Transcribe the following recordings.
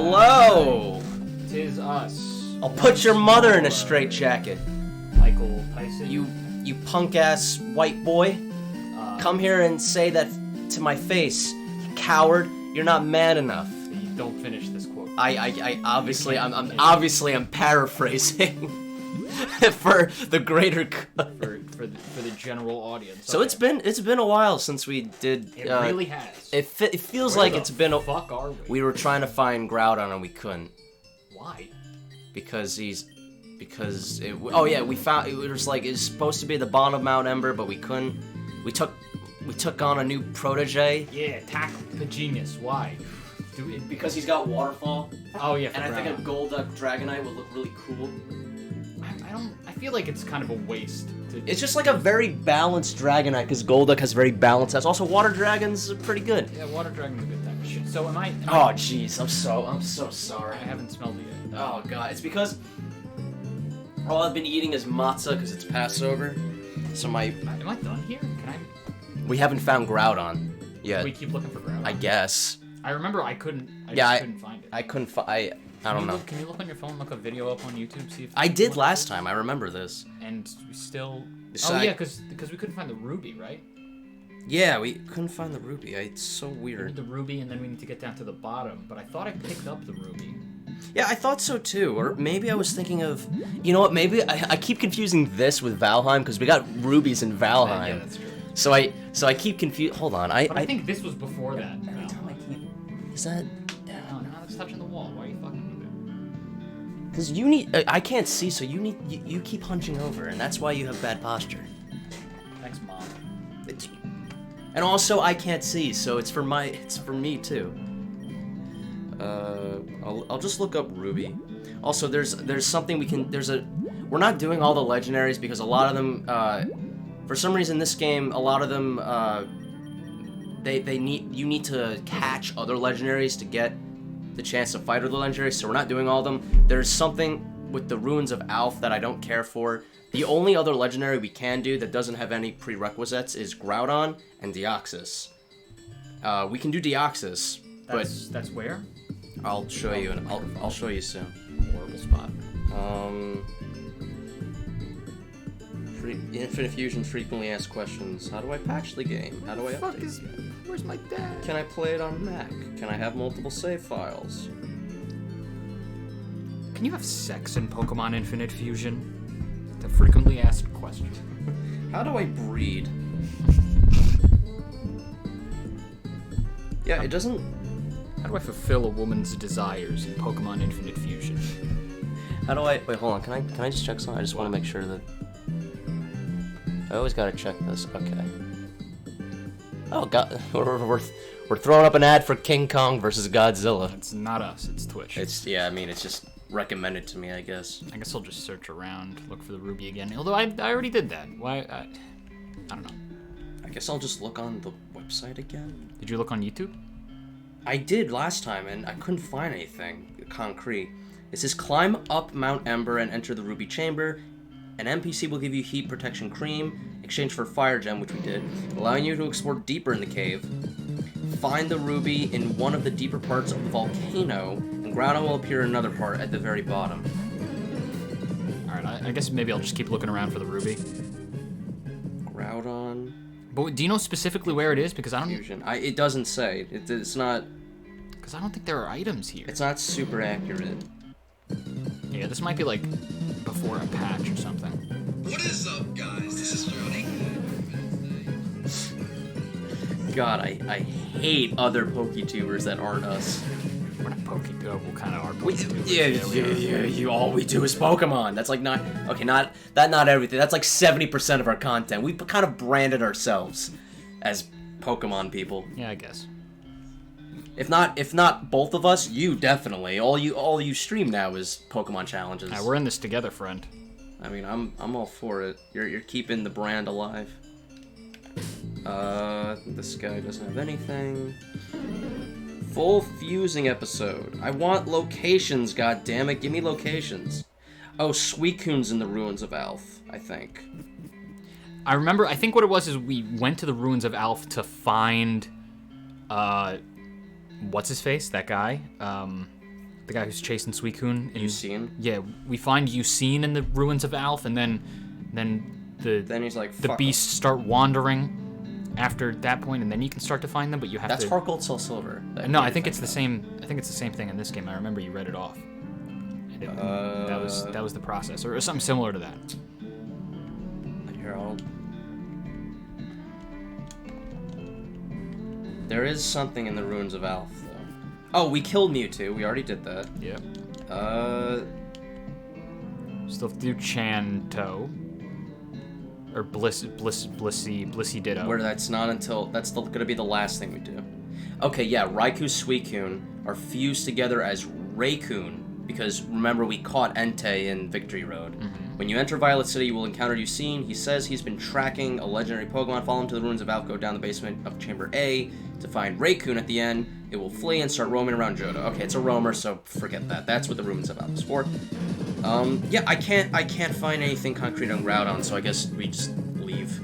Hello! Tis us. I'll put your mother in a straitjacket. Michael Tyson. You punk-ass white boy. Come here and say that to my face. You coward, you're not man enough. You don't finish this quote. I'm obviously paraphrasing. for the greater for the general audience. So okay. it's been a while since we did. It really has. It feels Where like the it's been a. Fuck are we? We were trying to find Groudon and we couldn't. Why? Because we found it was like it's supposed to be the bottom of Mount Ember, but we couldn't. We took on a new protege. Yeah, tackle the genius. Why? Because he's got waterfall. Oh yeah, and I think a Golduck Dragonite would look really cool. I feel like it's kind of a waste. It's just like a very balanced Dragonite, because Golduck has very balanced. That's also Water Dragons are pretty good. Yeah, Water Dragon's a good type of shit. So am I? Oh jeez, I'm so sorry. I haven't smelled it yet. Oh god, it's because all I've been eating is matzah because it's Passover. So Am I done here? Can I? We haven't found Groudon yet. We keep looking for Groudon. I guess. I remember I couldn't. I couldn't find it. I couldn't find. I don't know. Can you look on your phone, look a video up on YouTube, see if... I did last time, I remember this. And we still... So yeah, because we couldn't find the ruby, right? Yeah, we couldn't find the ruby. It's so We weird. need the ruby, and then we need to get down to the bottom. But I thought I picked up the ruby. Yeah, I thought so too. Or maybe I was thinking of... You know what, maybe I keep confusing this with Valheim, because we got rubies in Valheim. Yeah, that's true. So I keep confused... Hold on, But I think this was before that. Every time I keep... Is that... No, that's touching the wall. Why are you fucking with it? Because you need... I can't see, so you keep hunching over, and that's why you have bad posture. Thanks, Mom. And also, I can't see, so it's for me too. I'll just look up Ruby. Also, there's something we can... We're not doing all the legendaries because a lot of them... for some reason, this game, a lot of them... You need to catch other legendaries to get the chance to fight other legendaries, so we're not doing all of them. There's something with the Ruins of Alph that I don't care for. The only other legendary we can do that doesn't have any prerequisites is Groudon and Deoxys. We can do Deoxys, but that's where? I'll show you, and I'll show you soon. Horrible spot. Infinite Fusion frequently asked questions. How do I patch the game? How do I update? Where's my dad? Can I play it on Mac? Can I have multiple save files? Can you have sex in Pokemon Infinite Fusion? It's a frequently asked question. How do I breed? Yeah, it doesn't... How do I fulfill a woman's desires in Pokemon Infinite Fusion? How do I... Wait, hold on. Can I just check something? I just want to make sure that... I always gotta check this. Okay. Oh, God. We're throwing up an ad for King Kong versus Godzilla. It's not us, it's Twitch. It's just recommended to me, I guess. I guess I'll just search around, look for the ruby again. Although I already did that. Why? I don't know. I guess I'll just look on the website again. Did you look on YouTube? I did last time, and I couldn't find anything concrete. It says climb up Mount Ember and enter the Ruby Chamber. An NPC will give you Heat Protection Cream, in exchange for Fire Gem, which we did, allowing you to explore deeper in the cave. Find the ruby in one of the deeper parts of the volcano, and Groudon will appear in another part at the very bottom. Alright, I guess maybe I'll just keep looking around for the ruby. Groudon... But do you know specifically where it is? Because I don't... Fusion. It doesn't say. It's not... Because I don't think there are items here. It's not super accurate. Yeah, this might be like before a patch or something. What is up, guys? This is Johnny. God, I hate other PokeTubers that aren't us. We're not well, kind of are PokeTubers. Yeah, all we do is Pokemon. That's like not everything. That's like 70% of our content. We kind of branded ourselves as Pokemon people. Yeah, I guess. If not both of us, you definitely. All you stream now is Pokemon challenges. We're in this together, friend. I mean, I'm all for it. You're keeping the brand alive. This guy doesn't have anything. Full fusing episode. I want locations, goddammit. Give me locations. Oh, Suicune's in the Ruins of Alph, I think. I think what it was is we went to the Ruins of Alph to find, what's his face? That guy? the guy who's chasing Suicune. Yucine? Yeah, we find Yucine in the ruins of Alph, and then he's like, the beasts start wandering after that point, and then you can start to find them. But you have That's to. Heart Gold Soul Silver. No, I think it's the same. I think it's the same thing in this game. I remember you read it off. And that was the process, or something similar to that. Here, There is something in the ruins of Alph, though. Oh, we killed Mewtwo. We already did that. Yep. Still have to do Chanto. Or Blissey Ditto. Where that's not until... That's gonna be the last thing we do. Okay, yeah, Raikou, Suicune are fused together as Raycoon, because remember we caught Entei in Victory Road. When you enter Violet City, you will encounter Yucine. He says he's been tracking a legendary Pokemon. Follow him to the ruins of Alph, go down the basement of Chamber A to find Raycoon at the end. It will flee and start roaming around Johto. Okay, it's a roamer, so forget that. That's what the ruins of Alph is for. Yeah, I can't find anything concrete on Groudon, so I guess we just leave.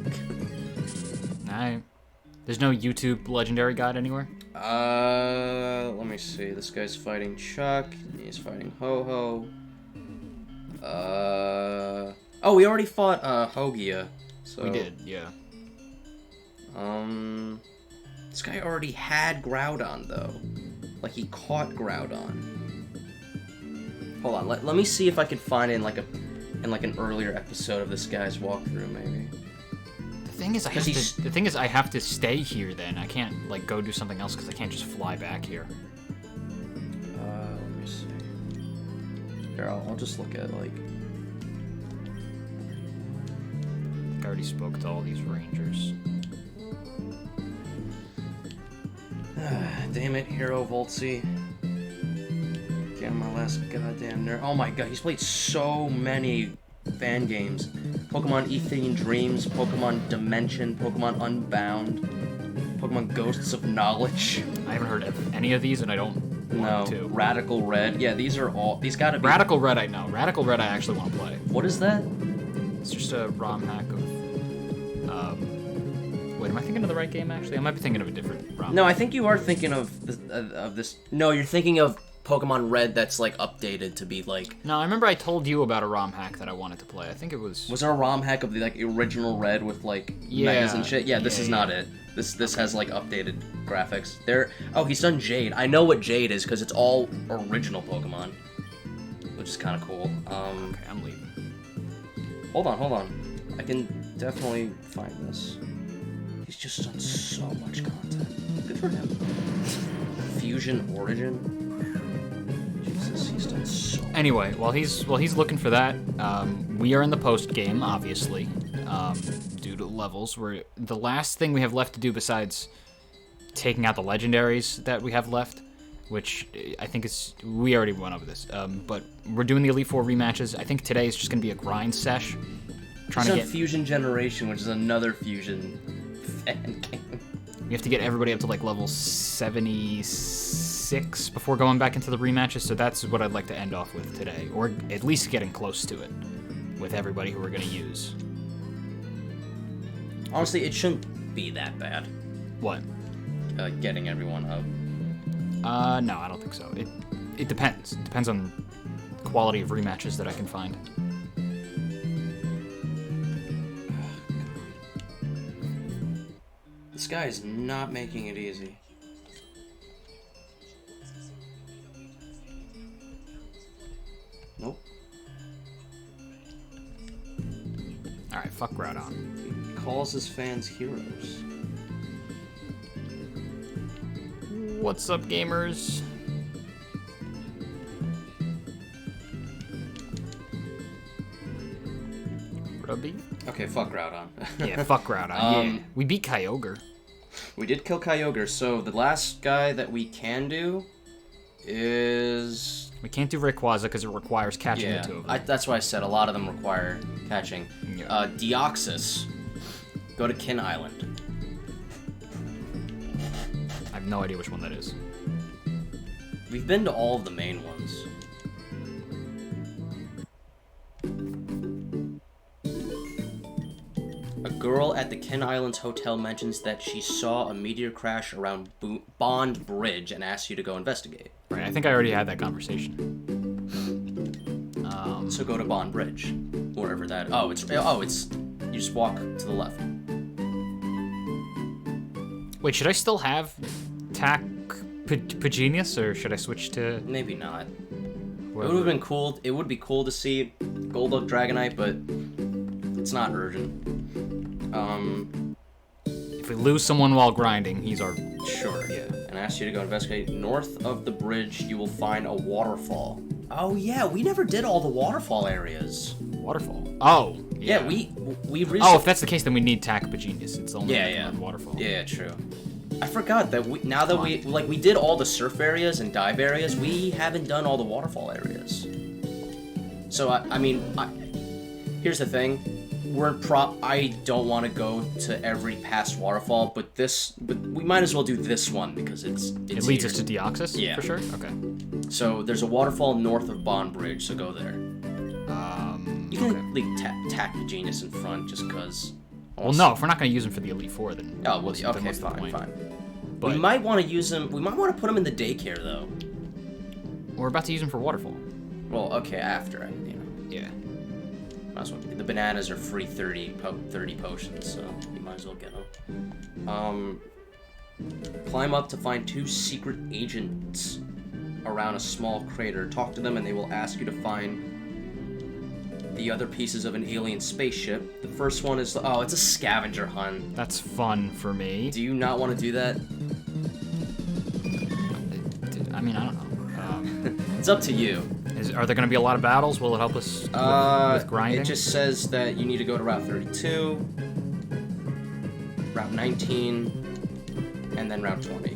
There's no YouTube legendary guide anywhere? Let me see. This guy's fighting Chuck. He's fighting Ho-Ho. Oh, we already fought, Hogia. So, we did, yeah. This guy already had Groudon, though. Like, he caught Groudon. Hold on, let me see if I can find it in an earlier episode of this guy's walkthrough, maybe. The thing is, I have to stay here. Then I can't like go do something else because I can't just fly back here. Let me see. Here, I'll just look at like. I already spoke to all these rangers. Damn it, Hero Voltsy. Damn, my last goddamn nerd. Oh my god, he's played so many fan games. Pokemon Etherian Dreams, Pokemon Dimension, Pokemon Unbound, Pokemon Ghosts of Knowledge. I haven't heard of any of these, and I don't want to. Radical Red. Yeah, these gotta be... Radical Red I know. Radical Red I actually want to play. What is that? It's just a ROM hack of... Wait, am I thinking of the right game, actually? I might be thinking of a different ROM No, hack. I think you are thinking of this... No, you're thinking of Pokemon Red that's, like, updated to be, like... No, I remember I told you about a ROM hack that I wanted to play. I think it was... Was there a ROM hack of the, like, original Red with, like, megas and shit? Yeah, this is not it. This has, like, updated graphics. Oh, he's done Jade. I know what Jade is, because it's all original Pokemon. Which is kind of cool. Okay, I'm leaving. Hold on. I can definitely find this. He's just done so much content. Good for him. Fusion Origin. Jesus, he's done so much. Anyway, while he's looking for that, we are in the post game, obviously, due to levels. The last thing we have left to do besides taking out the legendaries that we have left, which I think we already went over this, but we're doing the Elite Four rematches. I think today is just going to be a grind sesh. Trying to get Fusion Generation, which is another Fusion fan game. We have to get everybody up to like level 76 before going back into the rematches, so that's what I'd like to end off with today, or at least getting close to it with everybody who we're going to use. Honestly, it shouldn't be that bad. What? Getting everyone up. No, I don't think so. It depends. It depends on the quality of rematches that I can find. This guy is not making it easy. Nope. Alright, fuck Groudon. He calls his fans heroes. What's up, gamers? Rubby? Okay, fuck Groudon. Yeah, fuck Groudon. Yeah. We beat Kyogre. We did kill Kyogre, so the last guy that we can do is... We can't do Rayquaza because it requires catching the two of them. That's why I said a lot of them require catching. Yeah. Deoxys. Go to Kin Island. I have no idea which one that is. We've been to all of the main ones. girl at the Ken Islands Hotel mentions that she saw a meteor crash around Bond Bridge and asked you to go investigate. Right, I think I already had that conversation. So go to Bond Bridge, wherever that. It's you just walk to the left. Wait, should I still have Tac Pagenius, or should I switch to? Maybe not. Whoever? It would have been cool. It would be cool to see Golduck Dragonite, but it's not urgent. If we lose someone while grinding, he's our. Sure. Yeah. And I asked you to go investigate. North of the bridge, you will find a waterfall. Oh yeah, we never did all the waterfall areas. Waterfall. Oh. Yeah, we recently... Oh, if that's the case, then we need Tac Pagenius. It's only one waterfall. Yeah, true. I forgot that we did all the surf areas and dive areas, we haven't done all the waterfall areas. So here's the thing. I don't want to go to every past waterfall, but we might as well do this one because it leads us to Deoxys. Yeah, for sure. Okay. So there's a waterfall north of Bond Bridge, so go there. You can leave Tac Pagenius in front just because. Well, no, if we're not going to use him for the Elite Four, then. Oh, well, okay, fine. But we might want to use him. We might want to put him in the daycare though. We're about to use him for waterfall. Well, okay, after Yeah. Might as well. The bananas are free 30 potions, so you might as well get them. Climb up to find 2 secret agents around a small crater. Talk to them, and they will ask you to find the other pieces of an alien spaceship. The first one is it's a scavenger hunt. That's fun for me. Do you not want to do that? I mean, I don't know. It's up to you. Are there going to be a lot of battles? Will it help us with grinding? It just says that you need to go to Route 32, Route 19, and then Route 20.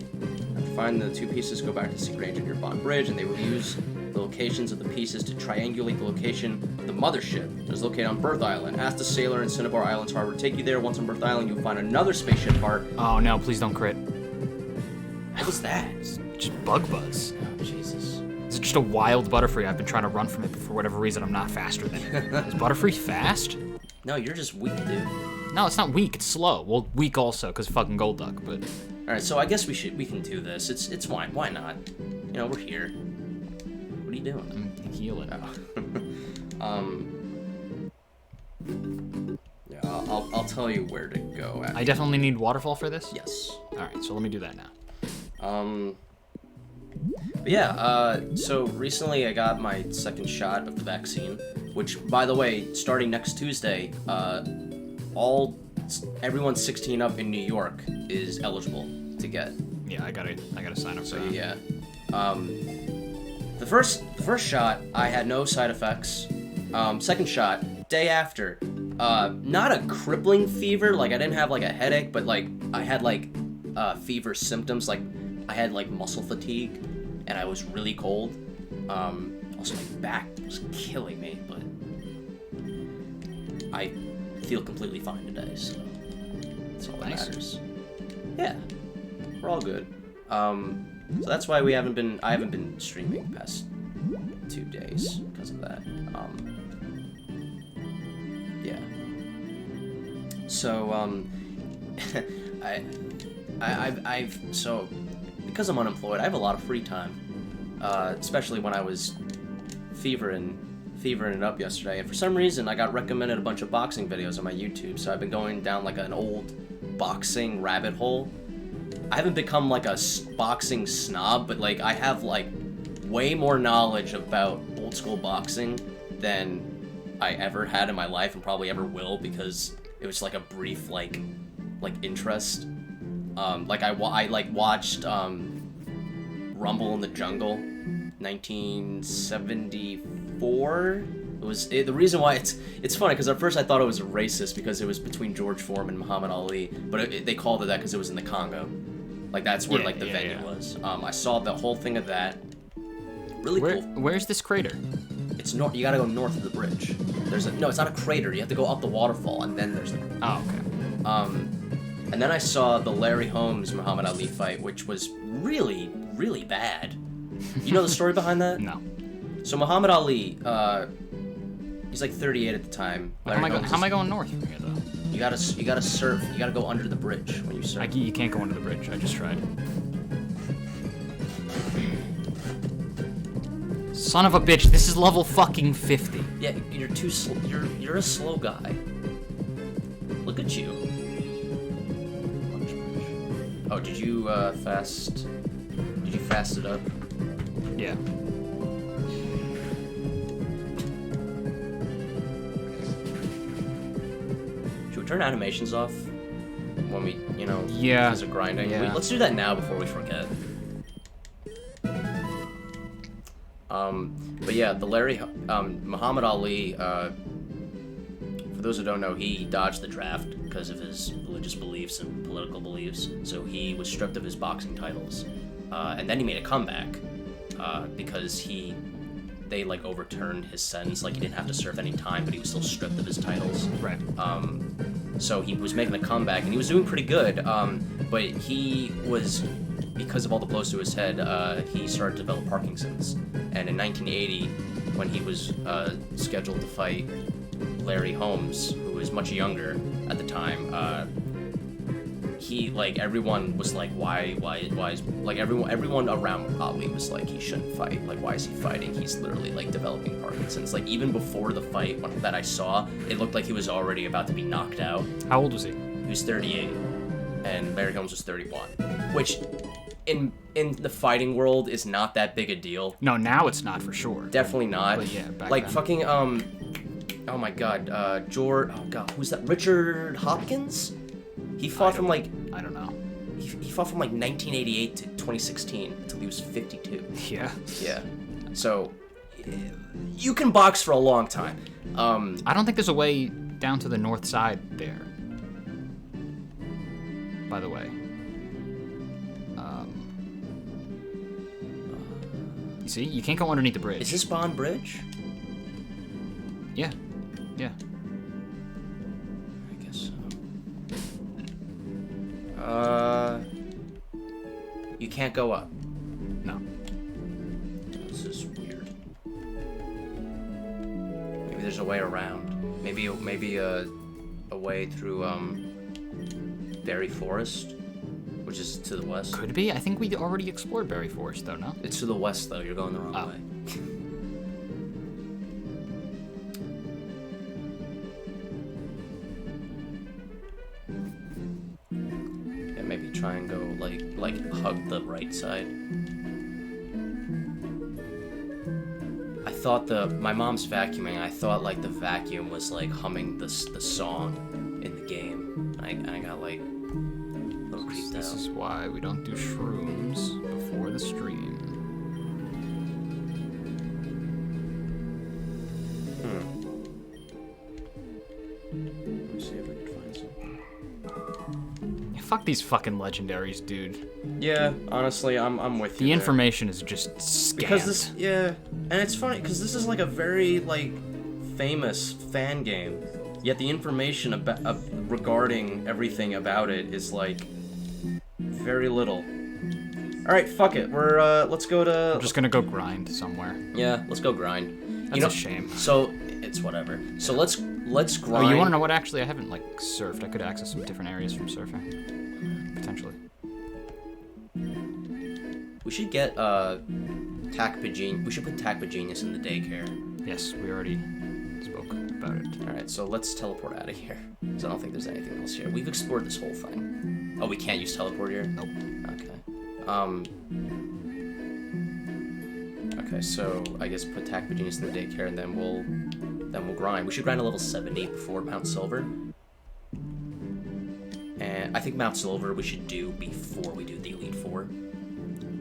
After finding the 2 pieces, go back to the secret agent near Bond Bridge, and they will use the locations of the pieces to triangulate the location of the mothership. It is located on Birth Island. Ask the sailor in Cinnabar Island's harbor to take you there. Once on Birth Island, you'll find another spaceship part. Oh no, please don't crit. What was that? It's just bug buzz. Oh, Jesus. It's just a wild Butterfree. I've been trying to run from it, but for whatever reason, I'm not faster than it. Is Butterfree fast? No, you're just weak, dude. No, it's not weak. It's slow. Well, weak also, because fucking Golduck, but... Alright, so I guess we can do this. It's fine. Why not? We're here. What are you doing? I'm healing. Yeah, I'll tell you where to go after. I definitely need waterfall for this? Yes. Alright, so let me do that now. But yeah, so recently I got my 2nd shot of the vaccine, which, by the way, starting next Tuesday, everyone 16 up in New York is eligible to get. Yeah, I gotta sign up for that. Yeah. The first shot, I had no side effects. 2nd shot, day after, not a crippling fever, like I didn't have like a headache, but like I had like fever symptoms, like I had like muscle fatigue, and I was really cold. Also my back was killing me, but I feel completely fine today, so that's all that matters. Yeah, we're all good. So that's why I haven't been streaming the past 2 days because of that. Yeah. So so because I'm unemployed, I have a lot of free time. Especially when I was fevering it up yesterday, and for some reason I got recommended a bunch of boxing videos on my YouTube, so I've been going down like an old boxing rabbit hole. I haven't become like a boxing snob, but like I have like way more knowledge about old school boxing than I ever had in my life, and probably ever will, because it was like a brief like interest. Like I watched Rumble in the Jungle, 1974. The reason why it's funny because at first I thought it was racist because it was between George Foreman and Muhammad Ali, but they called it that because it was in the Congo. Like that's where the venue was. I saw the whole thing of that. Really cool. Where's this crater? It's north. You gotta go north of the bridge. No, it's not a crater. You have to go up the waterfall, and then there's the. Oh, okay. And then I saw the Larry Holmes Muhammad Ali fight, which was really, really bad. You know the story behind that? No. So Muhammad Ali, he's like 38 at the time. How am I going north from here, though? You gotta surf. You gotta go under the bridge when you surf. You can't go under the bridge. I just tried. Son of a bitch! This is level fucking 50. Yeah, you're too slow. You're a slow guy. Look at you. Oh, did you fast? Did you fast it up? Yeah. Should we turn animations off when we, Yeah. because of grinding? Yeah. Let's do that now before we forget. But yeah, the Muhammad Ali, for those who don't know, he dodged the draft because of his religious beliefs and political beliefs, so he was stripped of his boxing titles. And then he made a comeback, because they overturned his sentence, he didn't have to serve any time, but he was still stripped of his titles. Right. So he was making a comeback, and he was doing pretty good, but he was, because of all the blows to his head, he started to develop Parkinson's. And in 1980, when he was scheduled to fight Larry Holmes, who was much younger at the time, everyone was like, why is, everyone around Ali was like, he shouldn't fight, why is he fighting? He's literally, developing Parkinson's. Even before the fight that I saw, it looked like he was already about to be knocked out. How old was he? He was 38, and Larry Holmes was 31, which, in the fighting world, is not that big a deal. No, now it's not for sure. Definitely not. But yeah, back then. fucking, oh my god, who's that? Richard Hopkins? He fought from, I don't know. He fought from, 1988 to 2016 until he was 52. Yeah. Yeah. So, you can box for a long time. I don't think there's a way down to the north side there. By the way. You see? You can't go underneath the bridge. Is this Bond Bridge? Yeah. Yeah. I guess so. You can't go up. No. This is weird. Maybe there's a way around. Maybe a way through Berry Forest, which is to the west. Could be. I think we already explored Berry Forest, though, no? It's to the west, though. You're going the wrong Oh. way. Yeah, maybe try and go, hug the right side. I thought my mom's vacuuming. I thought, the vacuum was, humming the song in the game. I got, a little creeped This out. is why we don't do shrooms before the stream. Let me see if I can find something. Yeah, fuck these fucking legendaries, dude. Yeah, honestly, I'm with you. The there. information is just scant. Because this, yeah, and it's funny because this is a very famous fan game, yet the information about regarding everything about it is very little. All right, fuck it. We're let's go to. I'm just gonna go grind somewhere. Yeah, let's go grind. That's a shame. So it's whatever. So let's grind. Oh, you want to know what? Actually, I haven't surfed. I could access some different areas from surfing, potentially. We should get Takpa We should put Takpa Genius in the daycare. Yes, we already spoke about it. All right, so let's teleport out of here. Because I don't think there's anything else here. We've explored this whole thing. Oh, we can't use teleport here? Nope. Okay. Okay, so I guess put Takpa Genius in the daycare, and then we'll grind. We should grind a level 70 before Mount Silver. And I think Mount Silver we should do before we do the Elite Four.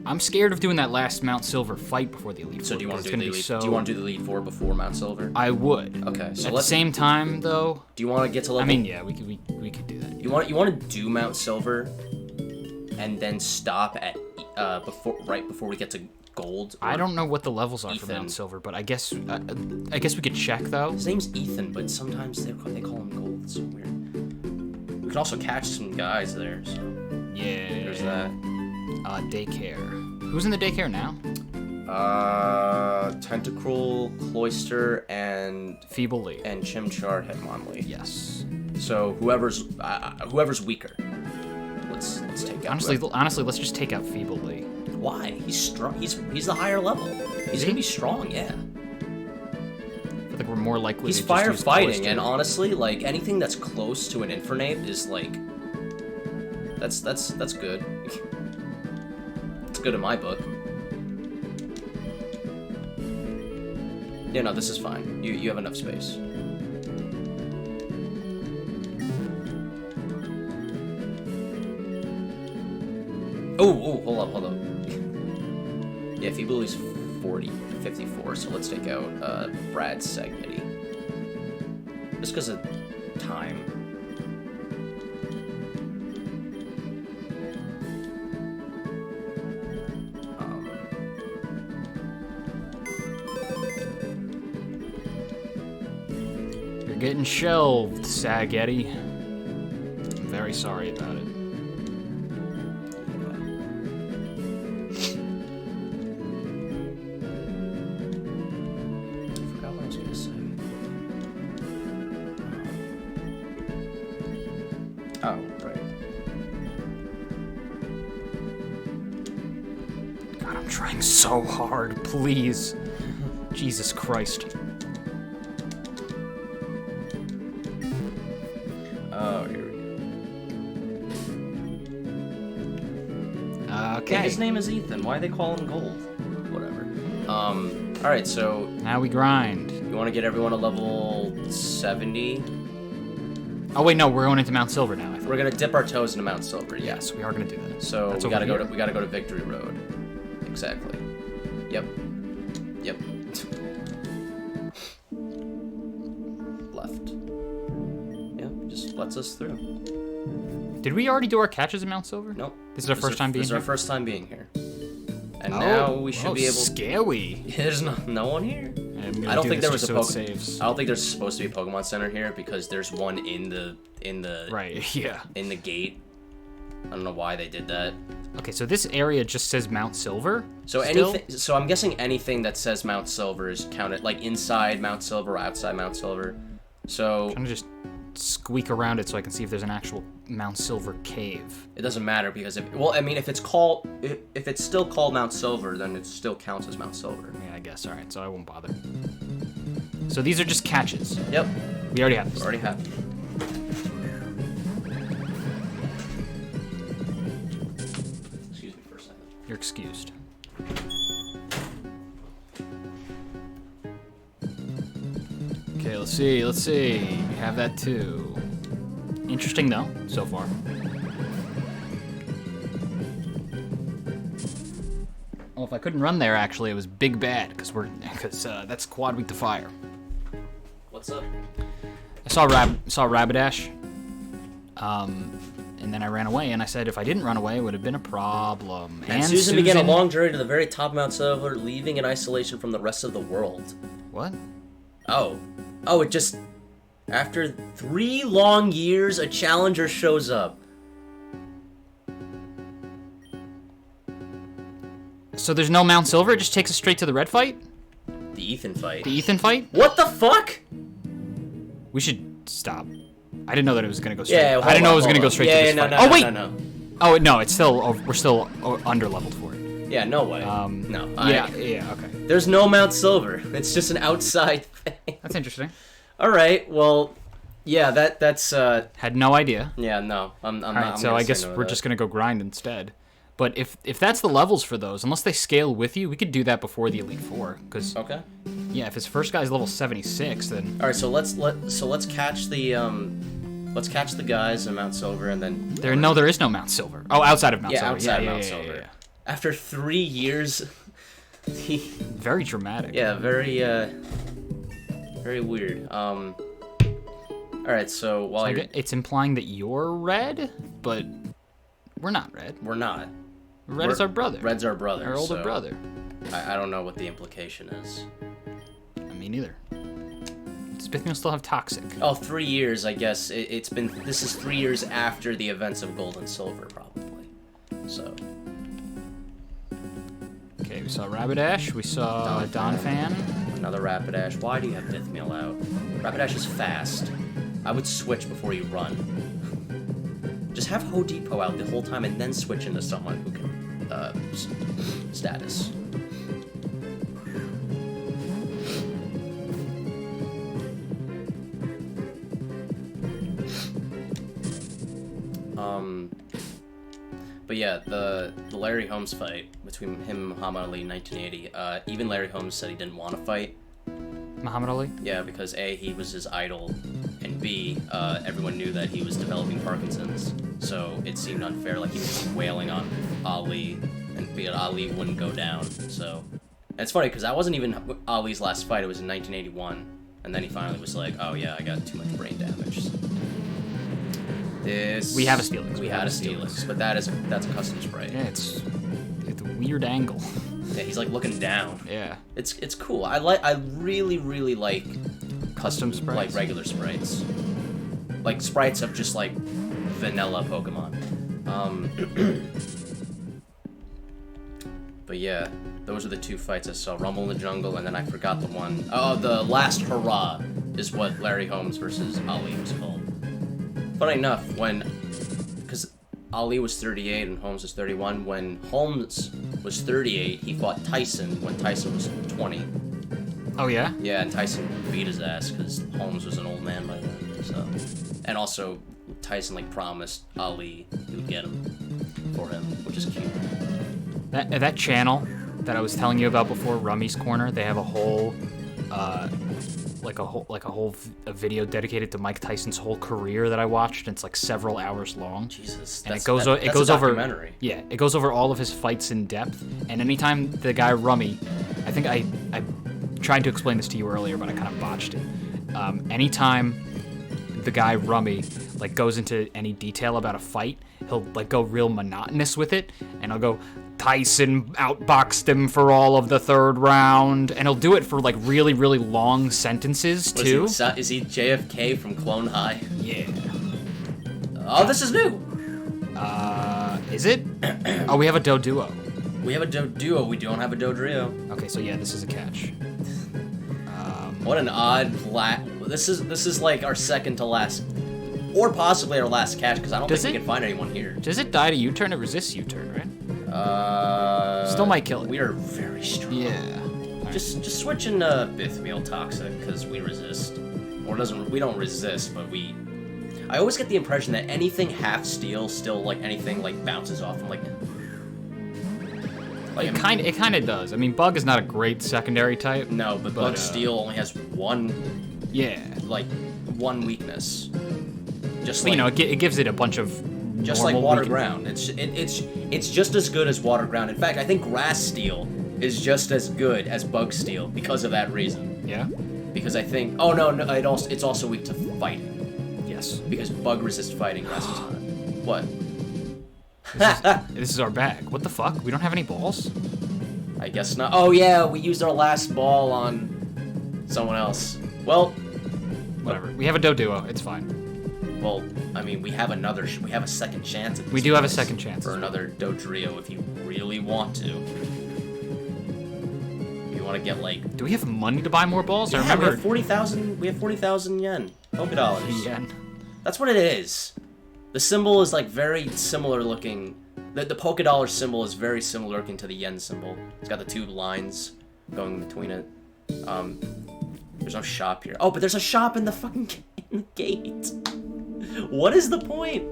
I'm scared of doing that last Mount Silver fight before the Elite Four. So do you want to do the Elite? So... Do you want to do the Elite Four before Mount Silver? I would. Okay, so at the same time, though. Do you want to get to level? I mean, yeah, we could do that. You want to do Mount Silver, and then stop at right before we get to Gold. I don't know what the levels are for Ethan. Mount Silver, but I guess we could check though. His name's Ethan, but sometimes they call him Gold. It's so weird. We could also catch some guys there. So Yeah. there's that. Daycare. Who's in the daycare now? Tentacruel, Cloyster, and Feeble Lee. Chimchar Hitmonlee. Yes. So whoever's weaker. Let's take out. Honestly, let's just take out Feebly. Why? He's strong. He's the higher level. He's gonna be strong. Yeah. I feel like we're more likely. He's to just firefighting, and honestly, like anything that's close to an Infernape is like. That's good. It's good in my book. Yeah, no, this is fine. You have enough space. Oh, hold up. Yeah, Feebly's 54, so let's take out Brad Segmity. Just because of time. You're getting shelved, Saggetti. I'm very sorry about it. Oh, right. God, I'm trying so hard, please. Jesus Christ. Oh, here we go. Okay. Yeah, his name is Ethan. Why they call him Gold? Whatever. Alright, so Now we grind. you want to get everyone to level 70? Oh wait, no, we're going into Mount Silver now. I think. We're gonna dip our toes into Mount Silver. Yes, we are gonna do that. So That's we gotta over go here? to Victory Road. Exactly. Yep. Left. Yep. Just lets us through. Did we already do our catches in Mount Silver? Nope. This is our first time being This is here? our first time being here. And now we should be able. Scary. There's no one here. I don't think there was a Pokemon. I don't think there's supposed to be a Pokemon Center here because there's one in the Right. Yeah. in the gate. I don't know why they did that. Okay, so this area just says Mount Silver. So still? anything. So I'm guessing anything that says Mount Silver is counted like inside Mount Silver or outside Mount Silver. So Trying to just squeak around it so I can see if there's an actual Mount Silver cave. it doesn't matter because if it's still called Mount Silver, then it still counts as Mount Silver. Yeah, I guess. All right, so I won't bother. So these are just catches. Yep. We already have this. Already have. Excuse me for a second. You're excused. Okay, let's see. We have that too. Interesting though, so far. Well, if I couldn't run there, actually, it was big bad because that's quad weak to fire. What's up? I saw Rapidash, and then I ran away, and I said if I didn't run away, it would have been a problem. And Susan began a long journey to the very top of Mount Silver, leaving in isolation from the rest of the world. What? Oh, it just... After 3 long years, a challenger shows up. So there's no Mount Silver? It just takes us straight to the red fight? The Ethan fight. The Ethan fight? What the fuck? We should stop. I didn't know that it was gonna go straight. Yeah, I didn't know it was gonna go straight to this fight. Oh wait! No. Oh no, it's still we're still under leveled for it. Yeah, no way. No. Yeah, okay. There's no Mount Silver. It's just an outside thing. That's interesting. All right. Well, yeah. That's. Had no idea. Yeah. No. I'm All not. right, so I guess we're just gonna go grind instead. But if that's the levels for those, unless they scale with you, we could do that before the Elite Four. Cause okay. Yeah, if his first guy's level 76, then. All right. So let's catch the guys in Mount Silver and then. There is no Mount Silver. Oh, outside of Mount Silver. Outside of Mount Silver. Yeah. After 3 years. Very dramatic. Yeah. Very weird. All right. So while it's implying that you're red, but we're not red. We're not. Red is our brother. Red's our brother. Our older brother. I don't know what the implication is. Me neither. Spithing will still have Toxic. Oh, 3 years, I guess. This is 3 years after the events of Gold and Silver, probably. So. Okay, we saw Rapidash. We saw Donphan. Another Rapidash. Why do you have Pithmeal out? Rapidash is fast. I would switch before you run. Just have Ho Depot out the whole time and then switch into someone who can, status. But yeah, the Larry Holmes fight between him and Muhammad Ali in 1980, even Larry Holmes said he didn't want to fight. Muhammad Ali? Yeah, because A, he was his idol, and B, everyone knew that he was developing Parkinson's, so it seemed unfair, like he was wailing on Ali, and B, Ali wouldn't go down, so... And it's funny, because that wasn't even Ali's last fight, it was in 1981, and then he finally was like, oh yeah, I got too much brain damage. We have a Steelix. We had a Steelix, but that's a custom sprite. Yeah, it's a weird angle. Yeah, he's like looking down. Yeah. It's cool. I really like Custom sprites? like regular sprites. Like sprites of just like vanilla Pokemon. But yeah, those are the two fights I saw. Rumble in the Jungle, and then I forgot the one. Oh, the Last Hurrah is what Larry Holmes versus Ali was called. Funny enough, because Ali was 38 and Holmes was 31, when Holmes was 38, he fought Tyson when Tyson was 20. Oh, yeah? Yeah, and Tyson beat his ass because Holmes was an old man by then, so. And also, Tyson, like, promised Ali he would get him for him, which is cute. That channel that I was telling you about before, Rummy's Corner, they have a whole, a video dedicated to Mike Tyson's whole career that I watched, and it's like several hours long. Jesus, and that's it goes over. Yeah, it goes over all of his fights in depth. And anytime the guy Rummy, I think I tried to explain this to you earlier, but I kind of botched it. Anytime the guy Rummy like goes into any detail about a fight, he'll like go real monotonous with it, and I'll go, Tyson outboxed him for all of the third round, and he'll do it for like really, really long sentences too. Is he JFK from Clone High? Yeah. Oh, this is new. Is it? Oh, we have a Doduo. We have a Doduo. We don't have a Dodrio. Okay, so yeah, this is a catch. What an odd This is like our second to last, or possibly our last catch, because I don't think we can find anyone here. Does it die to U-turn? It resists U-turn, right? Still might kill it. We are very strong. Yeah. Just switch into Bithmeal Toxic, because we resist. Or we don't resist, but we... I always get the impression that anything half steel still, like, anything, like, bounces off from, like... It kind of does. I mean, Bug is not a great secondary type. No, but Bug Steel only has one... Yeah. Like, one weakness. Just but, like... it gives it a bunch of... Just like Water Ground. It's just as good as Water Ground. In fact, I think Grass Steel is just as good as Bug Steel because of that reason. Yeah? Because I think... Oh, no, it's also weak to fighting. Yes. Because Bug resists fighting, Grass is not. What? This is our bag. What the fuck? We don't have any balls? I guess not. Oh, yeah, we used our last ball on someone else. Well... Whatever. We have a Doduo. It's fine. Well, I mean, we have a second chance at this. We do have a second chance. For another Dodrio if you really want to. You want to get, like... Do we have money to buy more balls? Yeah, I remember... we have 40,000 yen. Polka dollars. Yen. That's what it is. The symbol is, like, very similar looking. The polka dollar symbol is very similar looking to the yen symbol. It's got the two lines going between it. There's no shop here. Oh, but there's a shop in the fucking gate. What is the point?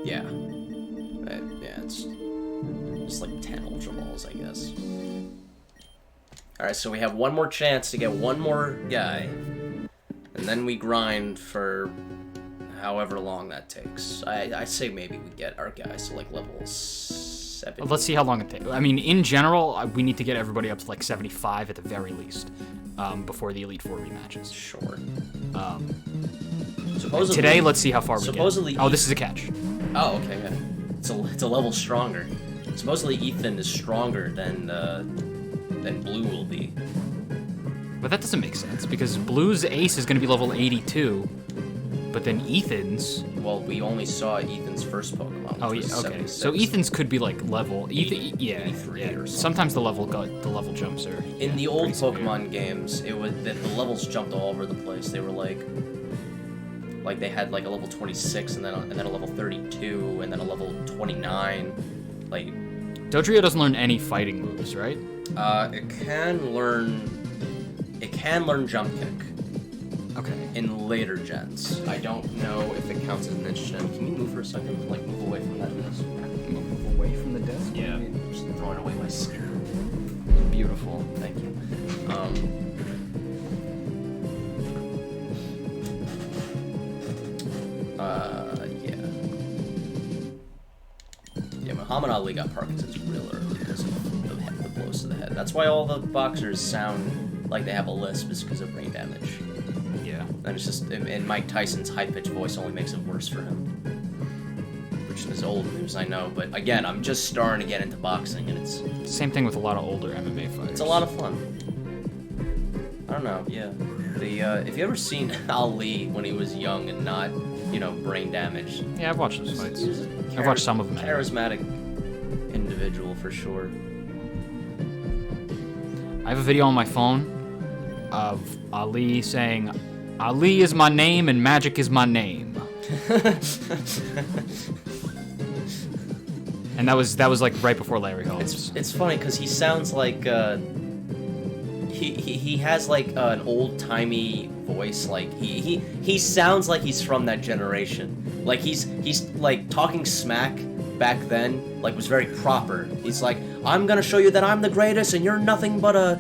Yeah. Yeah, it's just like 10 Ultra Balls, I guess. Alright, so we have one more chance to get one more guy. And then we grind for however long that takes. I say maybe we get our guys to like level 70. Let's see how long it takes. I mean, in general, we need to get everybody up to like 75 at the very least before the Elite Four rematches. Sure. Today, let's see how far we get. Oh, this is a catch. Oh, okay, yeah. It's a level stronger. Supposedly Ethan is stronger than Blue will be. But that doesn't make sense, because Blue's ace is going to be level 82. But then Ethan's. Well, we only saw Ethan's first Pokemon. Oh yeah, okay. So Ethan's could be like level. Yeah. 83 or something. Sometimes the level jumps are. In the old pretty severe. Pokemon games, it was the levels jumped all over the place. They were like they had like a level 26 and then a level 32 and then a level 29. Like Dodrio doesn't learn any fighting moves, right? it can learn jump kick. Okay. In later gens. I don't know if it counts as an ninja gen. Can you move for a second? Like move away from that desk. Move away from the desk. Yeah. Just throwing away my screw. Beautiful. Thank you. Yeah, Muhammad Ali got Parkinson's real early because of the blows to the head. That's why all the boxers sound like they have a lisp, is because of brain damage. Yeah. And it's just, and Mike Tyson's high-pitched voice only makes it worse for him. Which is old news, I know, but again, I'm just starting to get into boxing, and it's... Same thing with a lot of older MMA fighters. It's a lot of fun. I don't know, yeah. If you ever seen Ali when he was young and not, brain damaged. Yeah, I've watched those fights. I've watched some of them. Charismatic individual, for sure. I have a video on my phone of Ali saying, "Ali is my name and magic is my name." And that was like right before Larry Holmes. It's funny because he sounds like he has like an old-timey voice. Like he sounds like he's from that generation. Like he's like talking smack back then, like was very proper. He's like, "I'm gonna show you that I'm the greatest and you're nothing but a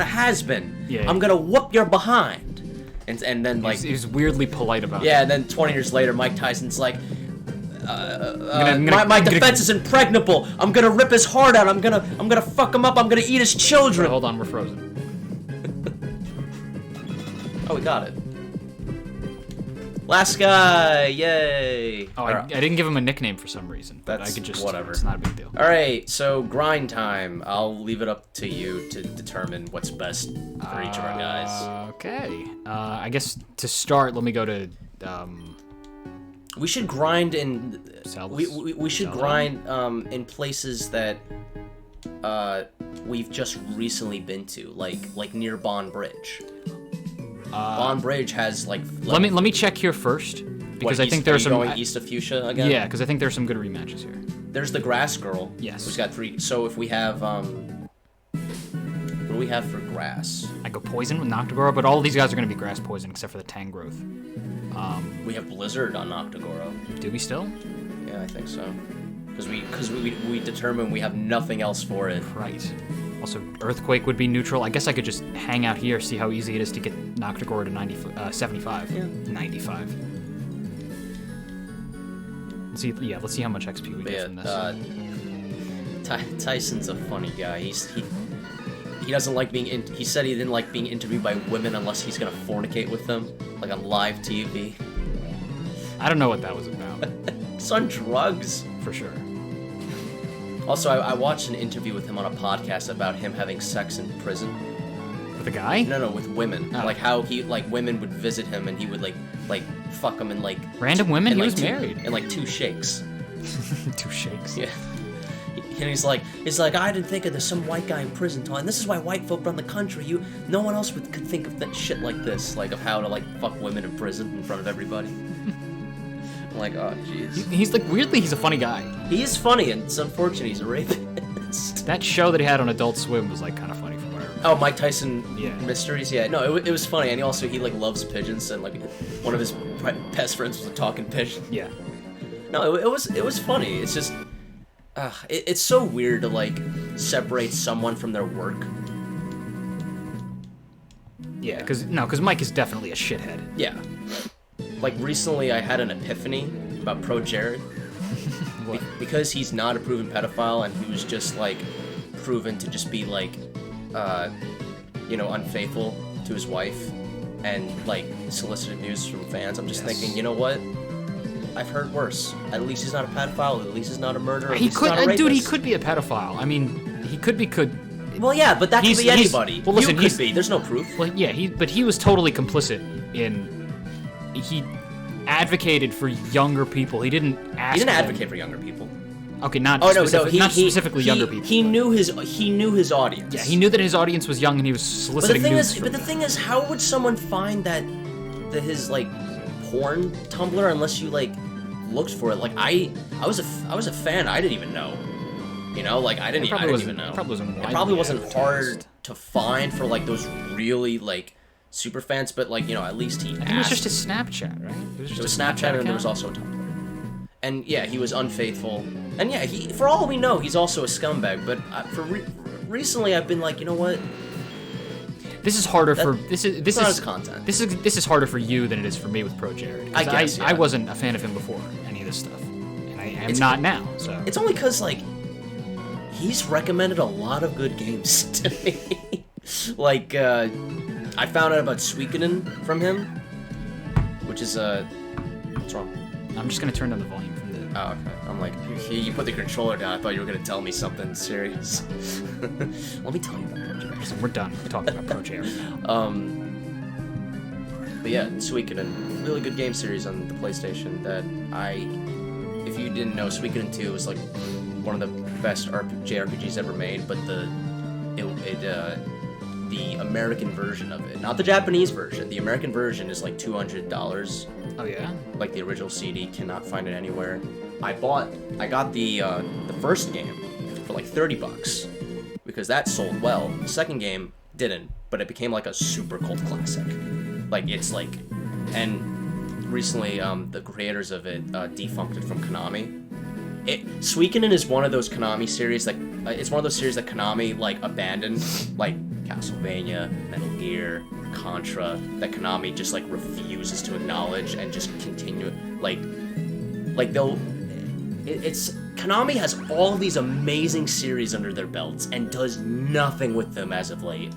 has-been. Yeah. I'm gonna whoop your behind." And then like he was weirdly polite about it. yeah, and then 20 years later, Mike Tyson's like, my defense is impregnable. I'm gonna rip his heart out. I'm gonna fuck him up. I'm gonna eat his children. Hold on, we're frozen. Oh, we got it. Last guy, yay! Oh, I didn't give him a nickname for some reason, but I That's could just whatever. It's not a big deal. All right, so grind time. I'll leave it up to you to determine what's best for each of our guys. Okay. I guess to start, let me go to. We should grind in. We should Zelda? grind in places that we've just recently been to, like near Bond Bridge. Bond Bridge has like. Let me check here first because I think there's some. Going east of Fuchsia again. Yeah, because I think there's some good rematches here. There's the Grass Girl. Yes. Who's got 3. So if we have what do we have for grass? I go Poison with Noctagoro, but all of these guys are going to be Grass Poison except for the Tangrowth. We have Blizzard on Noctagoro. Do we still? Yeah, I think so. Because we determined we have nothing else for it. Right. Also, Earthquake would be neutral. I guess I could just hang out here, see how easy it is to get Noctagoro to 75. Yeah. 95. Let's see how much XP we get from this. Tyson's a funny guy. He doesn't like being he said he didn't like being interviewed by women unless he's gonna fornicate with them, like on live TV. I don't know what that was about. It's on drugs. For sure. Also, I watched an interview with him on a podcast about him having sex in prison. With a guy? No, with women. Oh. Like how women would visit him and he would like fuck them in like Random women? in, He like, was married. in like 2 shakes. 2 shakes. Yeah. And he's like, I didn't think of this. Some white guy in prison telling, this is why white folk run the country. No one else could think of that shit like this, like of how to like fuck women in prison in front of everybody. I'm like, oh jeez. He's like weirdly, he's a funny guy. He is funny, and it's unfortunate he's a rapist. That show that he had on Adult Swim was like kind of funny from what I remember. Oh, Mike Tyson Yeah. Mysteries. Yeah, no, it was funny, and he like loves pigeons, and like one of his best friends was a talking pigeon. Yeah. No, it was funny. It's just. It's so weird to like separate someone from their work. Yeah, because Mike is definitely a shithead. Yeah. Like recently, I had an epiphany about Pro Jared. What? Because he's not a proven pedophile, and he was just like proven to just be like, unfaithful to his wife, and like solicited news from fans. I'm just thinking, you know what? I've heard worse. At least he's not a pedophile. At least he's not a murderer. He could, dude. He could be a pedophile. I mean, he could be. Well, yeah, but that could be anybody. Well, listen, you could be. There's no proof. Well, yeah, but he was totally complicit in he advocated for younger people. He didn't ask. He didn't them. advocate for younger people. Okay, not Oh no, not specifically younger people. He knew his audience. Yeah, he knew that his audience was young, and he was soliciting nudes from But the them. thing is, how would someone find his like porn Tumblr unless you like looked for it? Like I was a fan. I didn't even know. You know, like I didn't even know. It probably wasn't hard to find for like those really like super fans. But like at least he. I think it was just his Snapchat, right? It was Snapchat, and there was also a Tumblr. And yeah, he was unfaithful. And yeah, for all we know, he's also a scumbag. But recently, I've been like, you know what? This is harder for this is not his content. This is harder for you than it is for me with Pro Jared. I guess, yeah. I wasn't a fan of him before any of this stuff, and I am not now. So it's only because like he's recommended a lot of good games to me. Like I found out about Suikoden from him, which is what's wrong? I'm just gonna turn down the volume from the. Oh, okay. I'm like, you put the controller down. I thought you were gonna tell me something serious. Let me tell you about Pro Jared. We're done talking about Pro Jared now. But yeah, Suikoden, really good game series on the PlayStation. If you didn't know, Suikoden 2 was like one of the best JRPGs ever made, but the American version of it, not the Japanese version. The American version is like $200. Oh yeah. Like the original CD, cannot find it anywhere. I got the first game for like $30 because that sold well. The second game didn't, but it became like a super cult classic. Like it's like, and recently the creators of it defuncted it from Konami. Suikoden is one of those Konami series that it's one of those series that Konami like abandoned, like Castlevania, Metal Gear, Contra, that Konami just like refuses to acknowledge and just continue it's Konami has all these amazing series under their belts and does nothing with them as of late.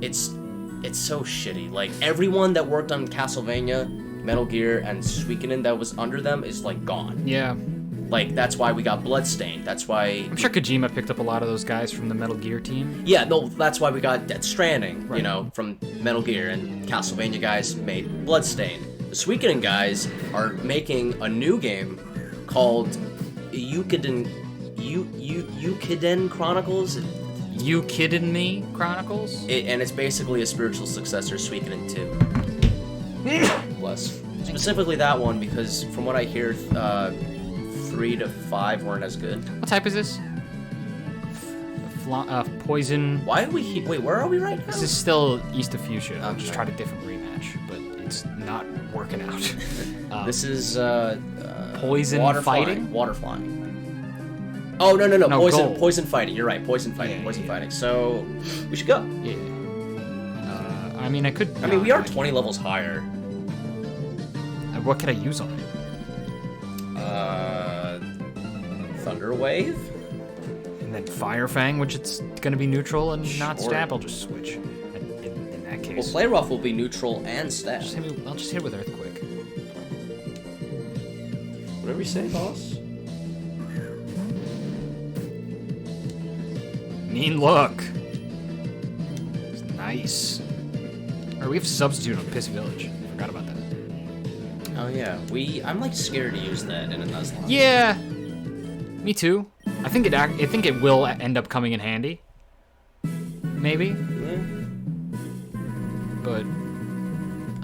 It's so shitty. Like everyone that worked on Castlevania, Metal Gear, and Suikoden that was under them is like gone. Yeah. Like that's why we got Bloodstained. That's why I'm sure Kojima picked up a lot of those guys from the Metal Gear team. Yeah, no, that's why we got Death Stranding, right. From Metal Gear, and Castlevania guys made Bloodstained. The Suikoden guys are making a new game called Eukiden Chronicles. You Kidding Me Chronicles? And it's basically a spiritual successor to Suikoden 2. Bless. Specifically that one, because from what I hear, 3 to 5 weren't as good. What type is this? Poison. Why are we wait, where are we right now? This is still East of Fuchsia. I Okay. just tried a different rematch, but it's not working out. This is Poison water fighting? Flying. Water flying. Oh no, gold. Poison fighting. You're right, poison fighting, Yeah. fighting. So we should go. Yeah. I mean, I could. I mean, we are 20 levels higher. What could I use on it? Thunder Wave. And then Fire Fang, which it's gonna be neutral and not Sure. stab. I'll just switch. In that case. Well, Play Rough will be neutral and stab. I'll just hit with Earthquake. Whatever you say, boss. Mean look. It's nice. Alright, we have Substitute on Piss Village. I forgot about that. Oh yeah, I'm like scared to use that in a Nuzlocke. Yeah. Me too. I think it will end up coming in handy. Maybe. Yeah. But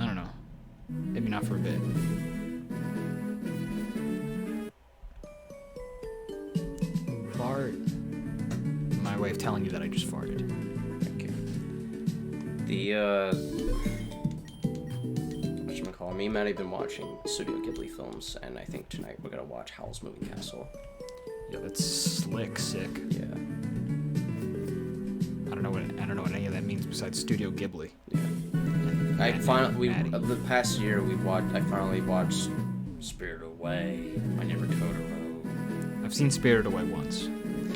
I don't know. Maybe not for a bit. Fart. My way of telling you that I just farted. Thank you. The whatchamacallit, me and Matt have been watching Studio Ghibli films, and I think tonight we're gonna watch Howl's Moving Castle. Yeah, that's sick. Yeah. I don't know what any of that means besides Studio Ghibli. Yeah. The past year I finally watched Spirited Away, My Neighbor Totoro. I've seen Spirited Away once.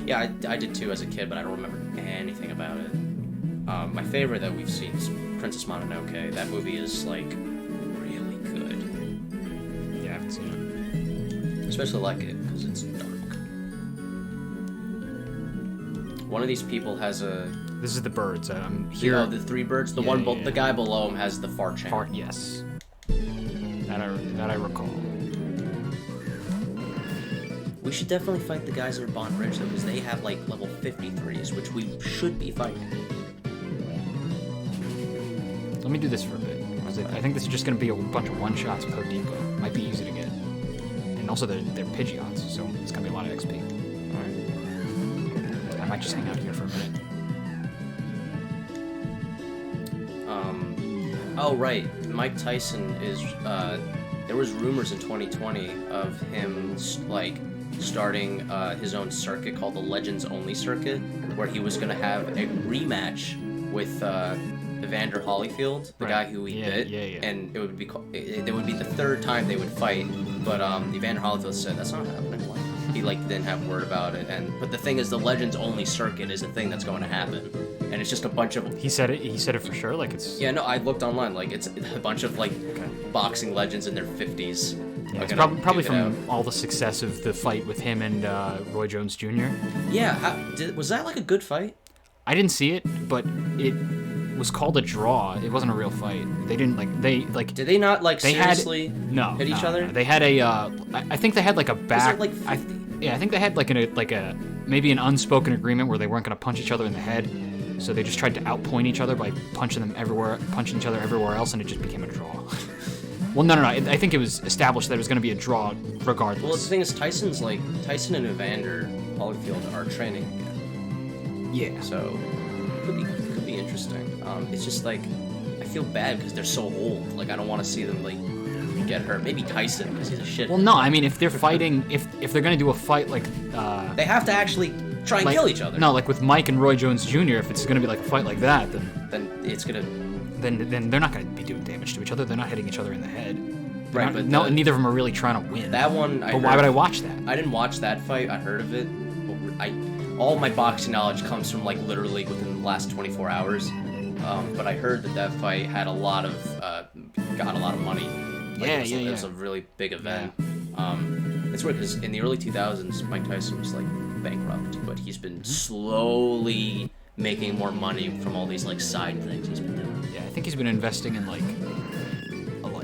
Yeah, I did too as a kid, but I don't remember anything about it. My favorite that we've seen is Princess Mononoke. That movie is like really good. Yeah, I haven't seen it. Especially like it because it's dark. One of these people has a. This is the birds. I'm here. Oh, the three birds. The Yeah, one, yeah. the guy below him has the fart channel. Fart, yes. That I recall. We should definitely fight the guys that are Bond Ridge, though, because they have, like, level 53s, which we should be fighting. Let me do this for a bit. I think this is just going to be a bunch of one-shots with Home Depot. Might be easy to get. And also, they're Pidgeots, so it's going to be a lot of XP. Alright. I might just hang out here for a minute. Oh, right. Mike Tyson is, there was rumors in 2020 of him, like, starting his own circuit called the Legends Only Circuit, where he was going to have a rematch with Evander Holyfield, the guy who he bit, and it would be the third time they would fight. But Evander Holyfield said that's not happening. He didn't have word about it. But the thing is, the Legends Only Circuit is a thing that's going to happen, and it's just a bunch of. He said it. He said it for sure. Like it's. Yeah, no, I looked online. Like it's a bunch of boxing legends in their 50s. Yeah, it's probably from all the success of the fight with him and Roy Jones Jr. Yeah, was that like a good fight? I didn't see it, but it was called a draw. It wasn't a real fight. They didn't Did they not seriously hit each other? They had a. I think they had like a back. Was it like 50? I think they had like a maybe an unspoken agreement where they weren't going to punch each other in the head. So they just tried to outpoint each other by punching each other everywhere else, and it just became a draw. Well, no. I think it was established that it was going to be a draw regardless. Well, the thing is, Tyson and Evander Holyfield are training again. Yeah. So could be interesting. It's just like I feel bad because they're so old. Like I don't want to see them get hurt. Maybe Tyson because he's a shit. Well, no. I mean, if they're fighting, if they're going to do a fight like they have to actually try and kill each other. No, like with Mike and Roy Jones Jr. If it's going to be like a fight like that, then it's gonna. Then they're not going to be doing damage to each other. They're not hitting each other in the head. Right, but neither of them are really trying to win. That one. But why would I watch that? I didn't watch that fight. I heard of it. All my boxing knowledge comes from literally within the last 24 hours. But I heard that fight had got a lot of money. It was a really big event. Yeah. It's weird because in the early 2000s, Mike Tyson was bankrupt, but he's been slowly making more money from all these side things he's been doing. Yeah, I think he's been investing in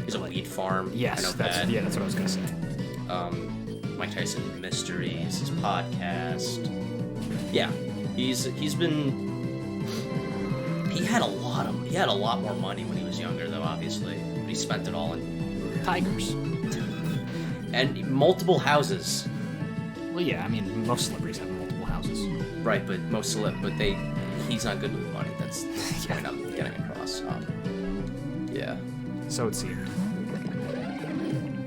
He's a weed farm. Yes, that's what I was gonna say. Mike Tyson Mysteries, his podcast. Yeah, he had a lot more money when he was younger though, obviously, but he spent it all in tigers and multiple houses. Well, yeah, I mean most celebrities have multiple houses. Right, but he's not good with money. That's the point I'm getting across. Yeah. So it seemed.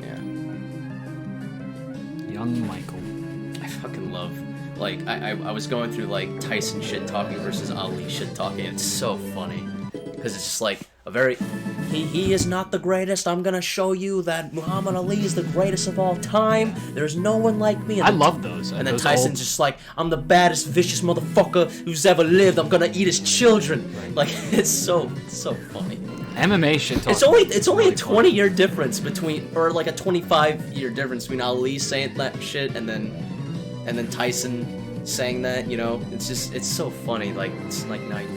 Yeah. Young Michael. I fucking love. I was going through Tyson shit talking versus Ali shit talking. It's so funny because it's just a very. He is not the greatest. I'm gonna show you that Muhammad Ali is the greatest of all time. There's no one like me. I love those. And then Tyson's just I'm the baddest, vicious motherfucker who's ever lived. I'm gonna eat his children. Right. It's so funny. MMA shit talking. It's only a 20-year difference between, or a 25-year difference between Ali saying that shit and then Tyson saying that. It's so funny. It's night.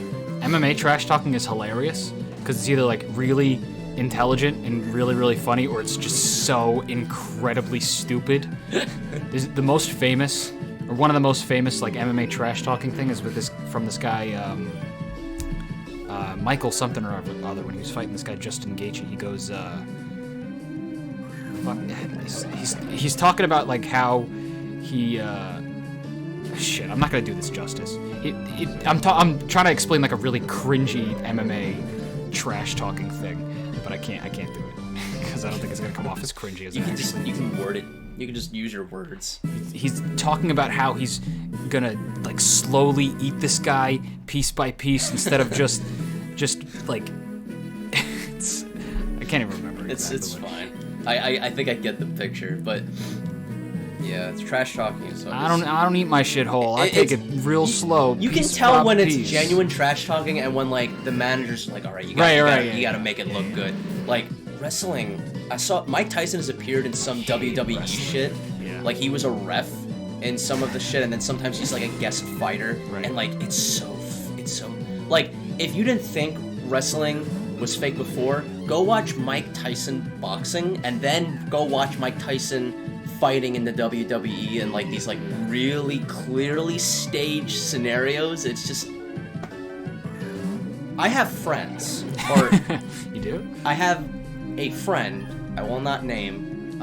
MMA trash talking is hilarious because it's either really intelligent and really really funny, or it's just so incredibly stupid. The most famous, or one of the most famous MMA trash talking thing is from this guy. Michael something or other when he was fighting this guy Justin Gaethje. He goes, he's talking about how he shit. I'm not gonna do this justice. I'm trying to explain a really cringy MMA trash talking thing, but I can't do it because I don't think it's gonna come off as cringy as you can word it. You can just use your words. He's talking about how he's gonna slowly eat this guy piece by piece instead of just it's. I can't even remember. It's fine. I think I get the picture, but yeah, it's trash talking. So I don't eat my shit whole. I take it real slow. You can tell when it's genuine trash talking and when the manager's all right, you gotta make it look good. Wrestling, I saw Mike Tyson has appeared in some WWE shit. Yeah. He was a ref in some of the shit, and then sometimes he's a guest fighter, right. And it's so if you didn't think wrestling was fake before, go watch Mike Tyson boxing, and then go watch Mike Tyson fighting in the WWE and like these like really clearly staged scenarios. It's just, I have friends, or You do? I have a friend I will not name,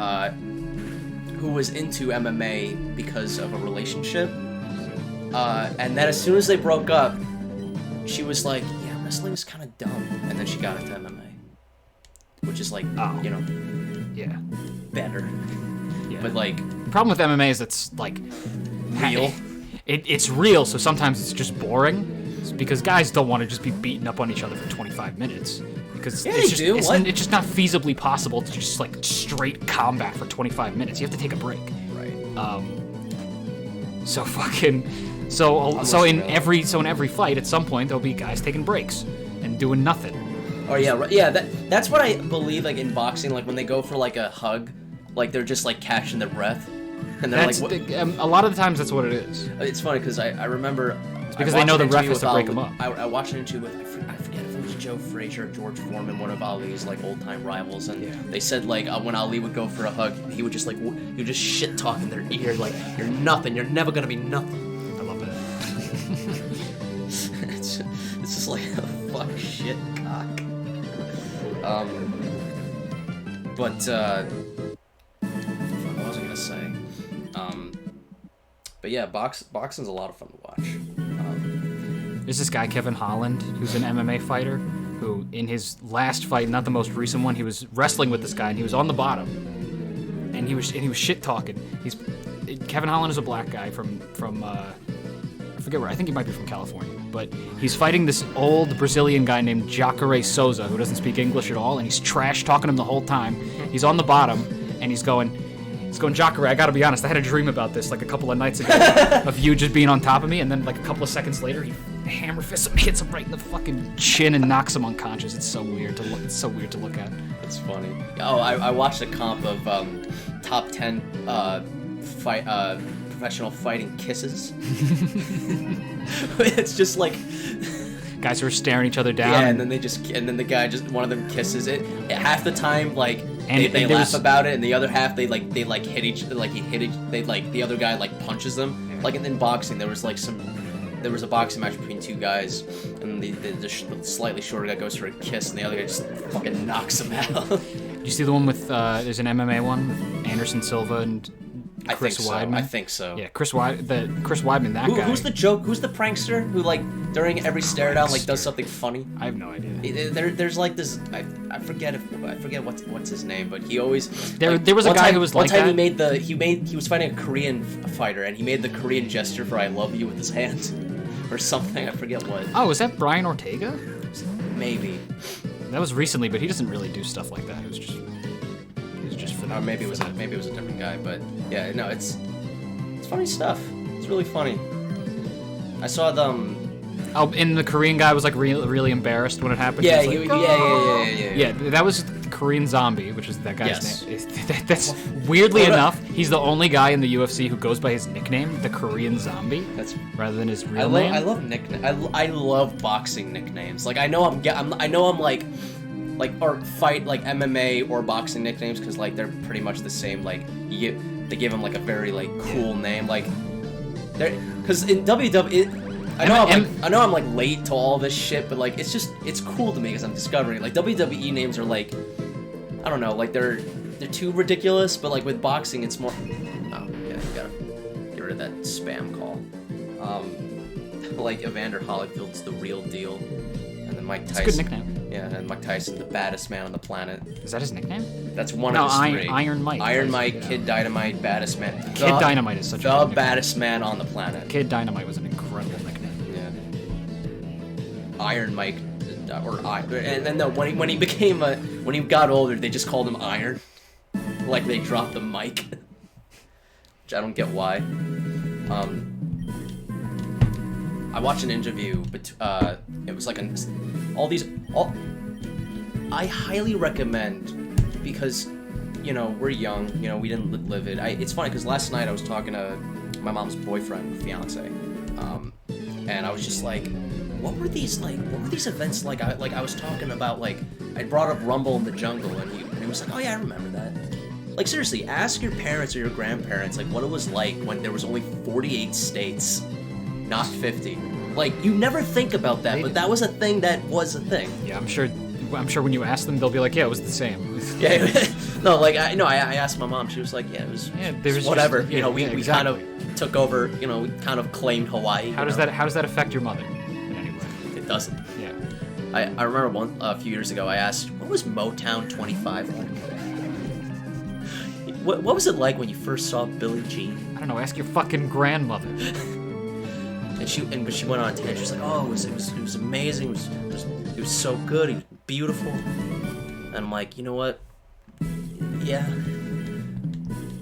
who was into MMA because of a relationship, and then as soon as they broke up, she was like, "Yeah, wrestling is kind of dumb," and then she got into MMA, which is like, you know, Yeah. better. Yeah. But like, The problem with MMA is it's like real. It's real, so sometimes it's just boring. It's because guys don't want to just be beating up on each other for 25 minutes. Because Yeah, it's they just, do. It's, What? it's just not feasibly possible to just like straight combat for 25 minutes. You have to take a break. Right. So fucking so in real. every fight at some point there'll be guys taking breaks and doing nothing. Oh yeah, right. Yeah. That's what I believe. Like in boxing, like when they go for like a hug, like they're just like catching their breath, and they're That's like, what? a lot of the times that's what it is. It's funny because I remember. because I they know watched the an ref interview has to with break Ali. 'em up. I watched an interview with I forget if it was Joe Frazier or George Foreman, one of Ali's like old time rivals, and they said like when Ali would go for a hug, he would just like he would just shit talk in their ear like, "You're nothing. You're never gonna be nothing." I love that. it's just like fuck shit cock. But what was I gonna say? But yeah, boxing's a lot of fun to watch. There's this guy, Kevin Holland, who's an MMA fighter, who in his last fight, not the most recent one, he was wrestling with this guy and he was on the bottom. And he was shit talking. Kevin Holland is a black guy from I forget where, I think he might be from California. But he's fighting this old Brazilian guy named Jacare Souza, who doesn't speak English at all, and he's trash talking him the whole time. He's on the bottom, and he's going, Jacare, I gotta be honest, I had a dream about this like a couple of nights ago, of you just being on top of me, and then like a couple of seconds later, he hammer fists him, hits him right in the fucking chin, and knocks him unconscious. It's so weird to look. It's so weird to look at. It's funny. Oh, I watched a comp of top 10 professional fighting kisses. It's just like Guys who are staring each other down. yeah, and then the guy one of them kisses it. Half the time, like they there laugh was- about it, and the other half they hit each the other guy like punches them. Like in boxing, there was a boxing match between two guys, and the slightly shorter guy goes for a kiss, and the other guy just fucking knocks him out. Did you see the one with there's an MMA one with Anderson Silva and Chris Weidman? I think so. Yeah, Chris Weidman, that guy. Who's the joke? Who's the prankster who like during every stare down like does something funny? I have no idea. There's like this. I forget what's his name, but he always There was a guy who was like one time that. he was fighting a Korean fighter, and he made the Korean gesture for "I love you" with his hands, or something. I forget what. Oh, is that Brian Ortega? Maybe. That was recently, but he doesn't really do stuff like that. It was just for Or maybe it was a different guy, but yeah, no, it's funny stuff. It's really funny. I saw them. Oh, and the Korean guy was like really embarrassed when it happened. Yeah, He was like, yeah. Yeah, that was the Korean Zombie, which is that guy's Yes. name. That's weirdly enough, he's the only guy in the UFC who goes by his nickname, the Korean Zombie, That's. rather than his real name. I love nicknames. I love boxing nicknames. Like I know I'm like or fight like MMA or boxing nicknames because like they're pretty much the same. Like they give them like a very like cool name. Like they're because in WWE. I know I'm like late to all this shit, but like it's cool to me because I'm discovering like WWE names are like I don't know, like they're too ridiculous, but like with boxing it's more. Oh yeah, you gotta get rid of that spam call. Like Evander Holyfield's the real deal, and then Mike Tyson. It's a good nickname. Yeah, and Mike Tyson, the baddest man on the planet. Is that his nickname? That's one No, of his three. Iron Mike. Iron Mike, Yeah. Kid Dynamite, baddest man. Kid Dynamite is such a the good nickname. baddest man on the planet. Kid Dynamite was an incredible nickname. Yeah. Iron Mike, and then no, when he got older, they just called him Iron, like they dropped the mic, which I don't get why. I watched an interview, but it was like I highly recommend because, you know, we're young, you know, we didn't live it. It's funny because last night I was talking to my mom's boyfriend, fiance, and I was just like, what were these events like? I was talking about, like, I brought up Rumble in the Jungle, and he was like, oh yeah, I remember that. Like, seriously, ask your parents or your grandparents, like, what it was like when there was only 48 states, not 50. Like, you never think about that, but that was a thing that was a thing. Yeah, I'm sure when you ask them, they'll be like, yeah, it was the same. Yeah, no, like, I asked my mom, she was like, yeah, it was, there was whatever. Just, you know, we exactly. kind of took over, you know, we kind of claimed Hawaii. How does that affect your mother in any way? It doesn't. Yeah. I remember a few years ago, I asked, what was Motown 25 like? What was it like when you first saw Billie Jean? I don't know. Ask your fucking grandmother. And she went on a tangent. She's like, oh, it was amazing. It was so good. It was beautiful. And I'm like, you know what? Yeah.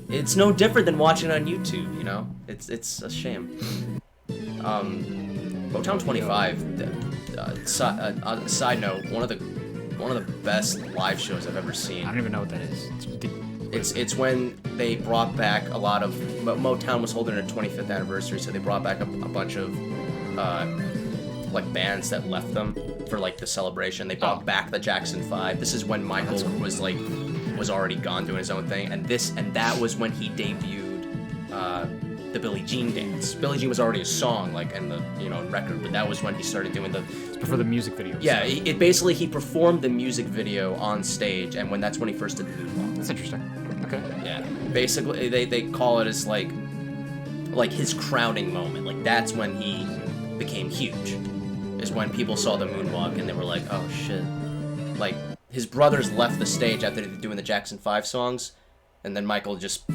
It's no different than watching it on YouTube. You know, it's a shame. Motown 25. Side note, one of the best live shows I've ever seen. I don't even know what that is. It's when they brought back a lot of Motown was holding their 25th anniversary, so they brought back a bunch of like bands that left them for like the celebration. They brought back the Jackson 5. This is when Michael was already gone doing his own thing, and that was when he debuted the Billie Jean dance. Billie Jean was already a song, like, in the record, but that was when he started doing the. It's for the music video. Yeah, it basically he performed the music video on stage, and that's when he first did the moonwalk. That's interesting. Okay. Yeah, basically they call it as like his crowning moment. Like, that's when he became huge. Is when people saw the moonwalk and they were like, oh shit. Like, his brothers left the stage after doing the Jackson 5 songs, and then Michael just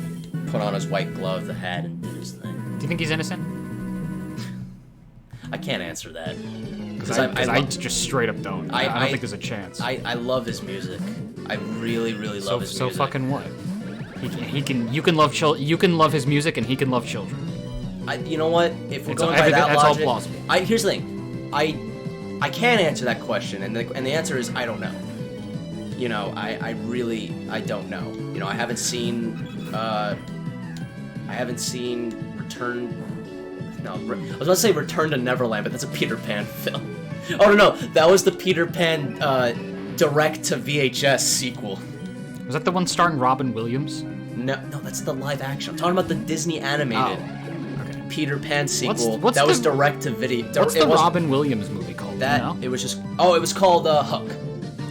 put on his white glove, the hat, and did his thing. Do you think he's innocent? I can't answer that. Because I just straight up don't. I don't think there's a chance. I love his music. I really, really love his music. So fucking what? You can love his music, and he can love children. You know what? If we're going by that that's logic, all plausible. Here's the thing. I can't answer that question, and the answer is I don't know. You know, I really don't know. You know, I haven't seen Return. No, I was about to say Return to Neverland, but that's a Peter Pan film. Oh no, that was the Peter Pan direct to VHS sequel. Was that the one starring Robin Williams? No, that's the live action. I'm talking about the Disney animated Peter Pan sequel that was direct to video. What's the Robin Williams movie called? It was just. Oh, it was called Hook.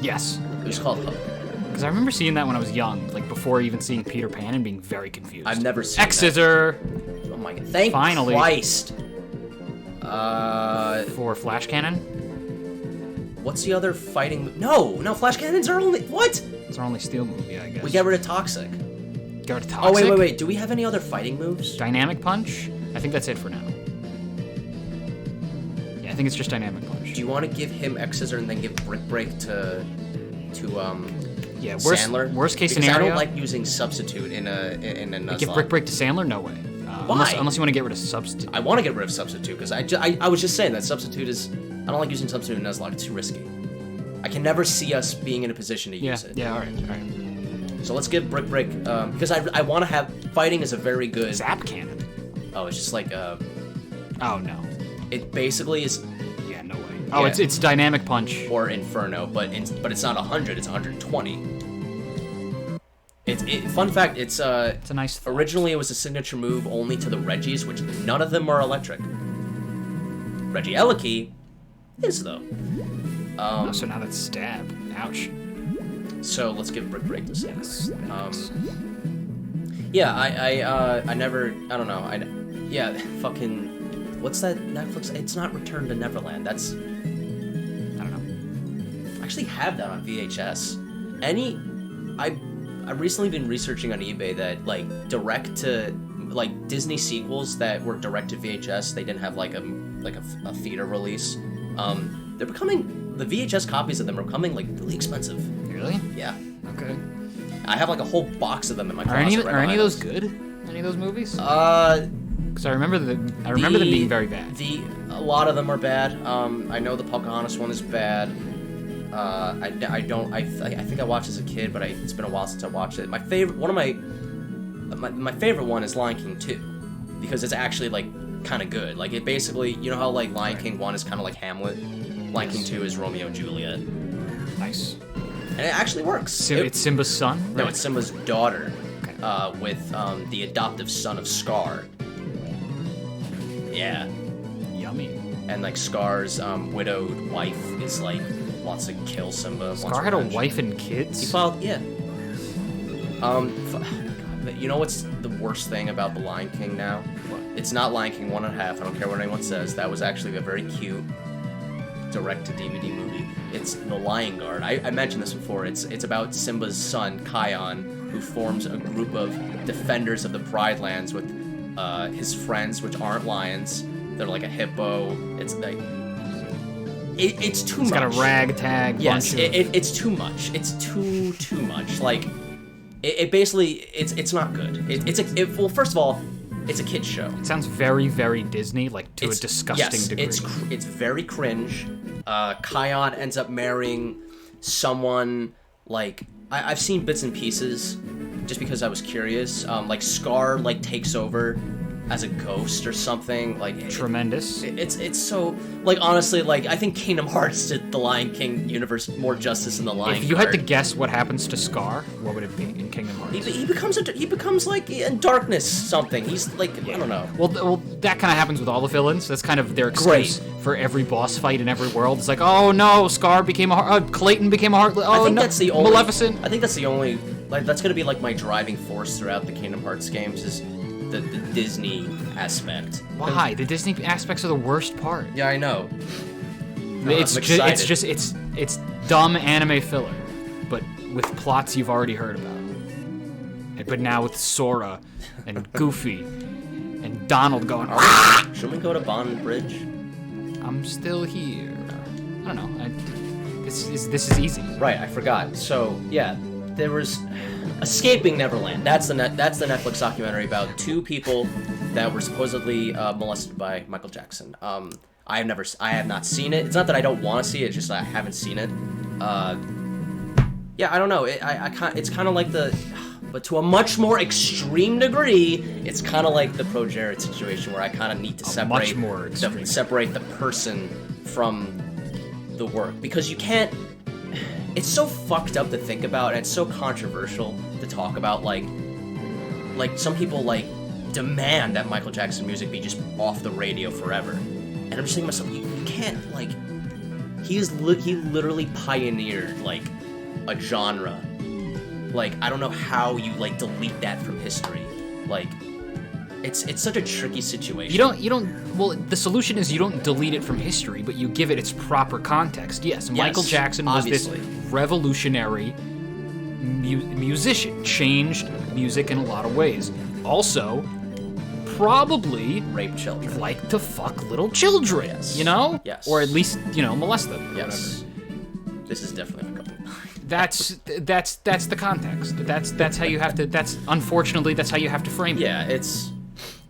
Yes. It was called Hook. Because I remember seeing that when I was young, like before even seeing Peter Pan, and being very confused. I've never seen X-Scissor. Oh my god! Thank Christ. For Flash Cannon. What's the other fighting? No, Flash Cannons are only what? It's our only Steel movie, I guess. We get rid of Toxic. Get rid of Toxic. Oh wait. Do we have any other fighting moves? Dynamic Punch. I think that's it for now. Yeah, I think it's just Dynamic Punch. Do you want to give him X-Scissor and then give Brick Break to Sandler? Worst case because scenario. I don't like using Substitute in a Nuzlocke. Give Brick Break to Sandler? No way. Why? Unless you want to get rid of Substitute. I want to get rid of Substitute because I was just saying that Substitute is. I don't like using Substitute in Nuzlocke. It's too risky. I can never see us being in a position to use it. Yeah. All right. So let's give Brick Break because I want to have fighting is a very good. Zap Cannon. Oh, it's just like Oh no. It basically is. Yeah, no way. Oh, yeah. It's Dynamic Punch or Inferno, but it's not 100. It's 120. Fun fact, it's a nice thought. Originally, it was a signature move only to the Reggies, which none of them are electric. Regieleki is though. So now that's stab. Ouch. So let's give Brick Break to Sandler. Yes. Yeah, I don't know. Fucking, what's that Netflix? It's not Return to Neverland. That's, I don't know. I actually have that on VHS. I've recently been researching on eBay that like direct to like Disney sequels that were direct to VHS. They didn't have like a theater release. They're becoming the VHS copies of them are becoming like really expensive. Really? Yeah. Okay. I have like a whole box of them in my closet. Are any of those good? Any of those movies? Because I remember them being very bad. A lot of them are bad. I know the Pocahontas one is bad. I think I watched as a kid, but it's been a while since I watched it. My favorite one is Lion King 2, because it's actually like kind of good. Like, it basically, you know how, like, Lion King 1 is kind of like Hamlet? Lion King 2 is Romeo and Juliet. Nice. And it actually works. It's Simba's son? No, Right. it's Simba's daughter, with the adoptive son of Scar. Yeah. Yummy. And, like, Scar's widowed wife is, like, wants to kill Simba. Scar had a wife and kids? He filed, yeah. But you know what's the worst thing about The Lion King now? What? It's not Lion King 1.5. I don't care what anyone says. That was actually a very cute direct-to-DVD movie. It's The Lion Guard. I mentioned this before. It's about Simba's son, Kion, who forms a group of defenders of the Pride Lands with his friends, which aren't lions. They're like a hippo. It's like... It's too much. It's got a ragtag yes, bunch of... it's too much. It's too much. Like, it basically... It's not good. Well, first of all, it's a kid's show. It sounds very, very Disney, like, to a disgusting degree. It's very cringe. Kion ends up marrying someone, like... I've seen bits and pieces, just because I was curious. Like, Scar, like, takes over as a ghost or something. Like, Tremendous. It's so... Like, honestly, like, I think Kingdom Hearts did the Lion King universe more justice than the Lion King. If you had to guess what happens to Scar, what would it be in Kingdom Hearts? He becomes like in darkness something. He's like, I don't know. Well, that kind of happens with all the villains. That's kind of their excuse for every boss fight in every world. It's like, oh no, Scar became a Clayton became a Heartless. Oh, I think no, that's the only... Maleficent. I think that's the only... Like, that's gonna be like my driving force throughout the Kingdom Hearts games is the Disney aspect. Why? The Disney aspects are the worst part. Yeah, I know. It's dumb anime filler, but with plots you've already heard about. But now with Sora and Goofy and Donald going, Should we go to Bond Bridge? I'm still here. I don't know. This is easy. Right, I forgot. So yeah, there was Escaping Neverland. That's the Netflix documentary about two people that were supposedly molested by Michael Jackson. I have not seen it. It's not that I don't want to see it, it's just I haven't seen it. Yeah, I don't know. It's kind of like but to a much more extreme degree, it's kind of like the Pro Jared situation where I kind of need to separate the person from the work, because you can't. It's so fucked up to think about, and it's so controversial to talk about. Like some people like demand that Michael Jackson music be just off the radio forever, and I'm just thinking to myself, you can't, like, he literally pioneered like a genre. Like, I don't know how you like delete that from history. Like, it's such a tricky situation. You don't. Well, the solution is you don't delete it from history, but you give it its proper context. Yes, Michael Jackson was obviously this revolutionary musician, changed music in a lot of ways. Also, probably rape children, like to fuck little children. Yes. You know? Yes. Or at least, molest them. Yes. This is definitely a couple. That's the context. That's how you have to. Unfortunately that's how you have to frame it. Yeah,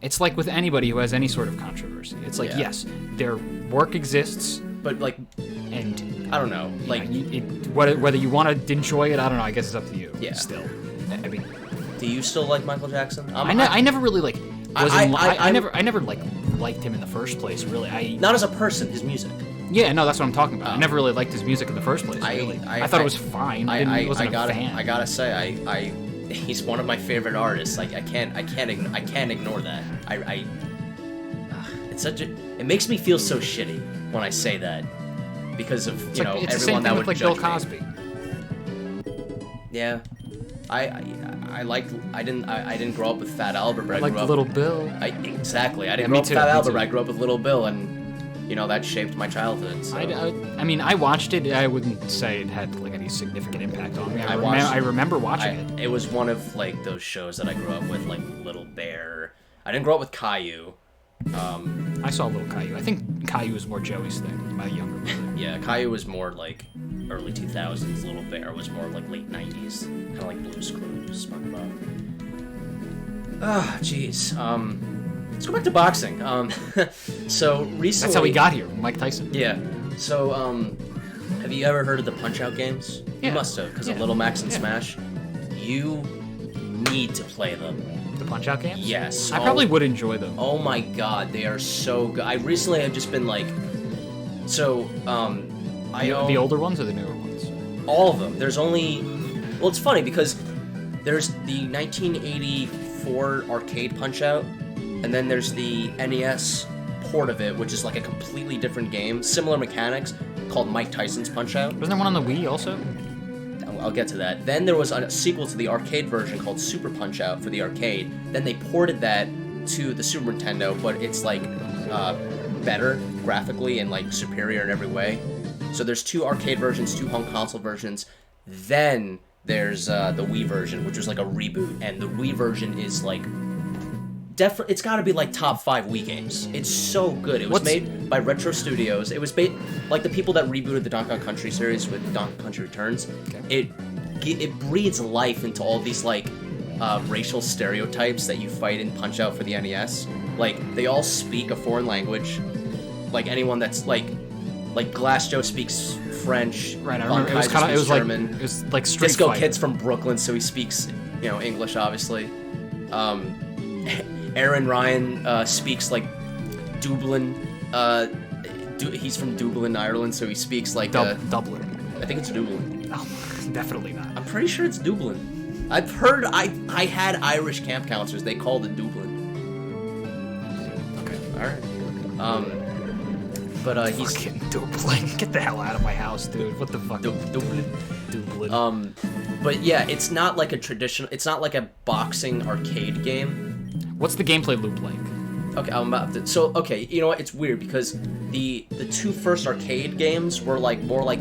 It's like with anybody who has any sort of controversy. It's like, yes, their work exists, but like, and I don't know, like, whether you want to enjoy it, I don't know. I guess it's up to you. Yeah. Still, I mean, do you still like Michael Jackson? I never really like. I never like liked him in the first place. Really, not as a person, his music. Yeah, no, that's what I'm talking about. I never really liked his music in the first place. Really, I thought it was fine. I wasn't a fan. I gotta say, he's one of my favorite artists. Like, I can't ignore that. It's such a. It makes me feel so shitty when I say that, because of it's everyone that would like judge Bill Cosby. Me. Yeah, I didn't grow up with Fat Albert, but I like grew up Little Bill. Exactly. I didn't grow up with Fat Albert, but I grew up with Little Bill, and that shaped my childhood. So. I mean, I watched it. I wouldn't say it had like any significant impact on me. I remember watching it. It was one of like those shows that I grew up with, like Little Bear. I didn't grow up with Caillou. I saw Little Caillou. I think Caillou was more Joey's thing. My younger brother. Yeah, Caillou was more like early 2000s. Little Bear was more like late 90s, kind of like Blue's Clues, SpongeBob. Ah, jeez. Let's go back to boxing. So recently... That's how we got here, Mike Tyson. Yeah. So, have you ever heard of the Punch-Out games? Yeah. You must have, because of Little Max and Smash. You need to play them. The Punch-Out games? Yes. I probably would enjoy them. Oh my god, they are so good. I recently have just been like, I own The older ones or the newer ones? all of them. There's only, well, it's funny because there's the 1984 arcade Punch-Out, and then there's the NES port of it, which is like a completely different game, similar mechanics, called Mike Tyson's Punch-Out. Wasn't there one on the Wii also? I'll get to that. Then there was a sequel to the arcade version called Super Punch-Out for the arcade. Then they ported that to the Super Nintendo, but it's like better graphically and like superior in every way. So there's 2 arcade versions, 2 home console versions. Then there's the Wii version, which was like a reboot, and the Wii version is like it's got to be like top 5 Wii games. It's so good. It was made by Retro Studios. It was like the people that rebooted the Donkey Kong Country series with Donkey Kong Country Returns. Okay. It breathes life into all these like racial stereotypes that you fight in Punch-Out for the NES. Like they all speak a foreign language. Like anyone that's like Glass Joe speaks French. Right, I remember. It was kind of German. it was like Street Disco Fighter. Kid's from Brooklyn, so he speaks English obviously. Aaron Ryan speaks like Dublin. He's from Dublin, Ireland, so he speaks like Dublin. I think it's Dublin. No, definitely not. I'm pretty sure it's Dublin. I've heard I had Irish camp counselors. They called it Dublin. Okay, all right. But he's fucking Dublin. Get the hell out of my house, dude. What the fuck? Dublin. But yeah, it's not like a traditional. It's not like a boxing arcade game. What's the gameplay loop like? Okay, I'm about to. So okay, you know what? It's weird because the 2 first arcade games were like more like